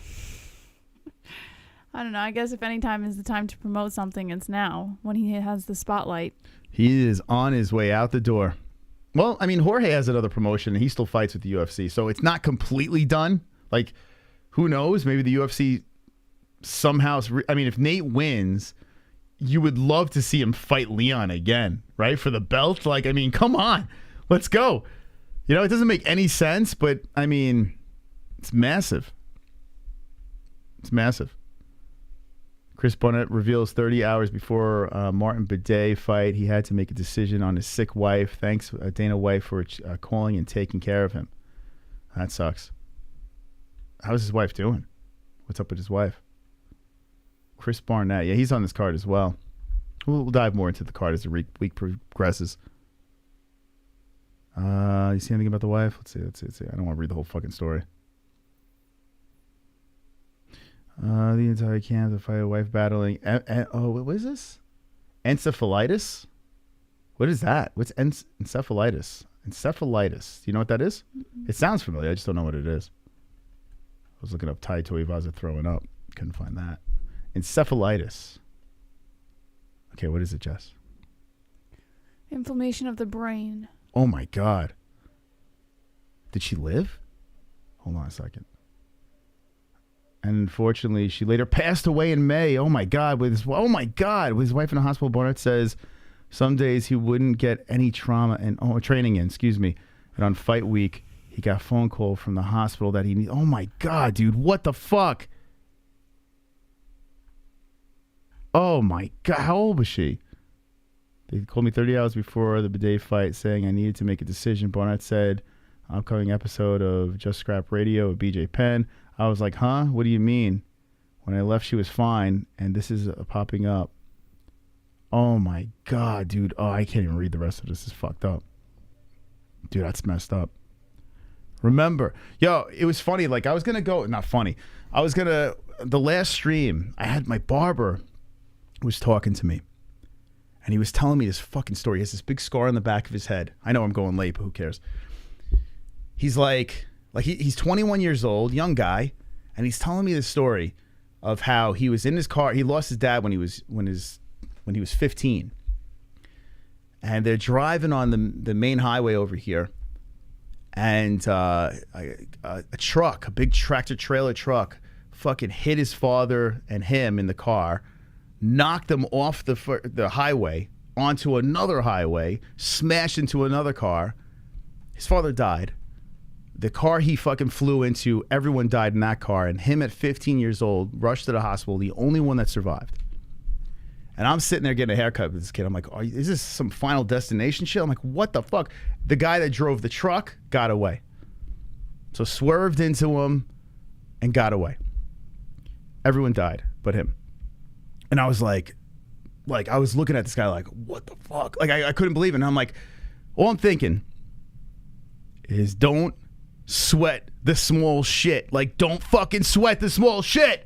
S15: don't know. I guess if any time is the time to promote something, it's now when he has the spotlight.
S3: He is on his way out the door. Well, I mean, Jorge has another promotion, and he still fights with the UFC, so it's not completely done. Like, who knows? Maybe the UFC somehow... I mean, if Nate wins, you would love to see him fight Leon again, right? For the belt? Like, I mean, come on. Let's go. You know, it doesn't make any sense, but, I mean, it's massive. It's massive. Chris Barnett reveals 30 hours before Martin Bidet fight, he had to make a decision on his sick wife. Thanks, Dana White, for calling and taking care of him. That sucks. How's his wife doing? What's up with his wife? Chris Barnett. Yeah, he's on this card as well. We'll dive more into the card as the week progresses. You see anything about the wife? Let's see. I don't want to read the whole fucking story. The entire camp to fight a wife battling. What is this? Encephalitis? What is that? What's encephalitis? Encephalitis. Do you know what that is? It sounds familiar. I just don't know what it is. I was looking up Tai Tuivasa throwing up. Couldn't find that. Encephalitis. Okay, what is it, Jess?
S15: Inflammation of the brain.
S3: Oh my God. Did she live? Hold on a second. And unfortunately, she later passed away in May. Oh my God! With his wife in the hospital. Barnett says some days he wouldn't get any trauma and training in. Excuse me. And on fight week, he got a phone call from the hospital that he need. Oh my God, dude! What the fuck? Oh my God! How old was she? They called me 30 hours before the Bidet fight, saying I needed to make a decision. Barnett said, "Upcoming episode of Just Scrap Radio with BJ Penn." I was like, huh? What do you mean? When I left, she was fine, and this is popping up. Oh, my God, dude. Oh, I can't even read the rest of this. It's fucked up. Dude, that's messed up. Remember. Yo, it was funny. Like, I was going to go. Not funny. I was going to. The last stream, I had my barber was talking to me, and he was telling me this fucking story. He has this big scar on the back of his head. I know I'm going late, but who cares? He's like he's 21 years old, young guy, and he's telling me this story of how he was in his car. He lost his dad when he was 15, and they're driving on the main highway over here, and a truck, a big tractor trailer truck, fucking hit his father and him in the car, knocked them off the highway onto another highway, smashed into another car. His father died. The car he fucking flew into, everyone died in that car, and him at 15 years old rushed to the hospital, the only one that survived. And I'm sitting there getting a haircut with this kid. I'm like, is this some Final Destination shit? I'm like, what the fuck? The guy that drove the truck got away. So swerved into him and got away. Everyone died but him. And I was like I was looking at this guy like, what the fuck? Like, I couldn't believe it. And I'm like, all I'm thinking is don't sweat the small shit. Like, don't fucking sweat the small shit.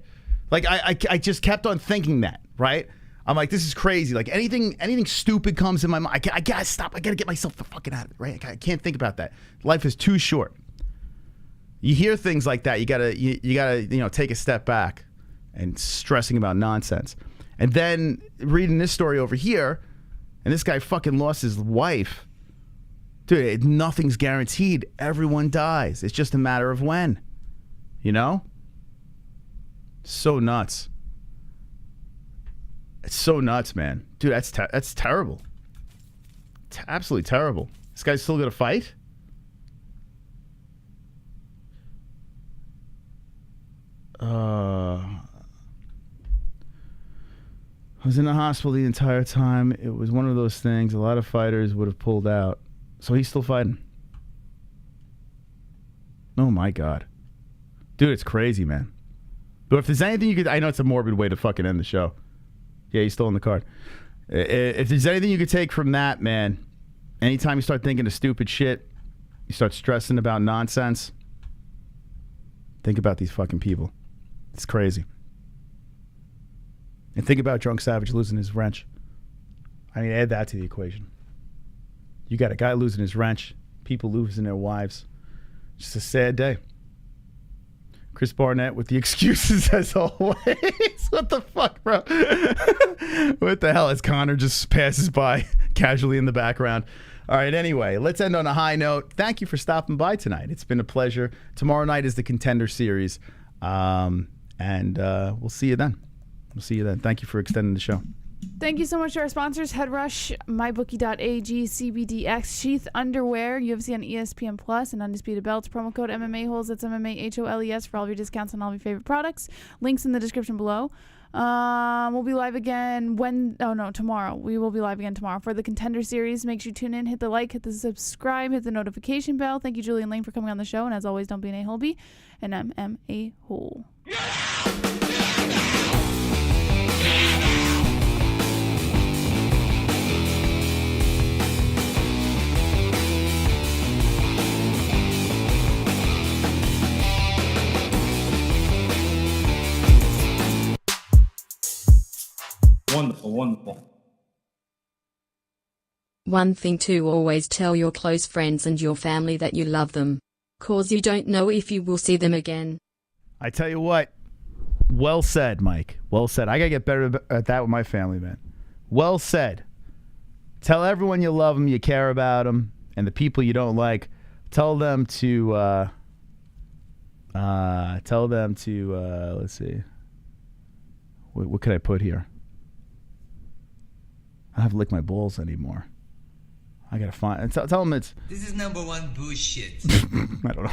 S3: Like, I just kept on thinking that, right? I'm like, this is crazy. Like, anything stupid comes in my mind, I gotta stop. I gotta get myself the fucking out of it, right? I can't think about that. Life is too short. You hear things like that, you gotta take a step back and stressing about nonsense. And then reading this story over here, and this guy fucking lost his wife. Dude, nothing's guaranteed. Everyone dies. It's just a matter of when. You know? So nuts. It's so nuts, man. Dude, that's terrible. It's absolutely terrible. This guy's still gonna fight? I was in the hospital the entire time. It was one of those things. A lot of fighters would have pulled out. So he's still fighting. Oh my God. Dude, it's crazy, man. But if there's anything you could... I know it's a morbid way to fucking end the show. Yeah, he's still in the card. If there's anything you could take from that, man, anytime you start thinking of stupid shit, you start stressing about nonsense, think about these fucking people. It's crazy. And think about Drunk Savage losing his wrench. I mean, add that to the equation. You got a guy losing his wrench, people losing their wives. Just a sad day. Chris Barnett with the excuses as always. What the fuck, bro? What the hell as Conor just passes by casually in the background. All right, anyway, let's end on a high note. Thank you for stopping by tonight. It's been a pleasure. Tomorrow night is the Contender Series. And we'll see you then. We'll see you then. Thank you for extending the show.
S15: Thank you so much to our sponsors, Headrush, MyBookie.ag, CBDX, Sheath Underwear, UFC on ESPN Plus, and Undisputed Belts. Promo code MMA-Holes. That's MMA-HOLES for all of your discounts on all of your favorite products. Links in the description below. We'll be live again tomorrow. We will be live again tomorrow for the Contender Series. Make sure you tune in, hit the like, hit the subscribe, hit the notification bell. Thank you, Julian Lane, for coming on the show. And as always, don't be an a-hole, be an MMA-Hole.
S2: Wonderful, wonderful.
S4: One thing to always tell your close friends and your family that you love them. Cause you don't know if you will see them again.
S3: I tell you what. Well said, Mike. Well said. I gotta get better at that with my family, man. Well said. Tell everyone you love them, you care about them, and the people you don't like, tell them to, let's see. What could I put here? I don't have to lick my balls anymore. I gotta find. Tell them it's.
S21: This is number one bullshit.
S3: I don't know.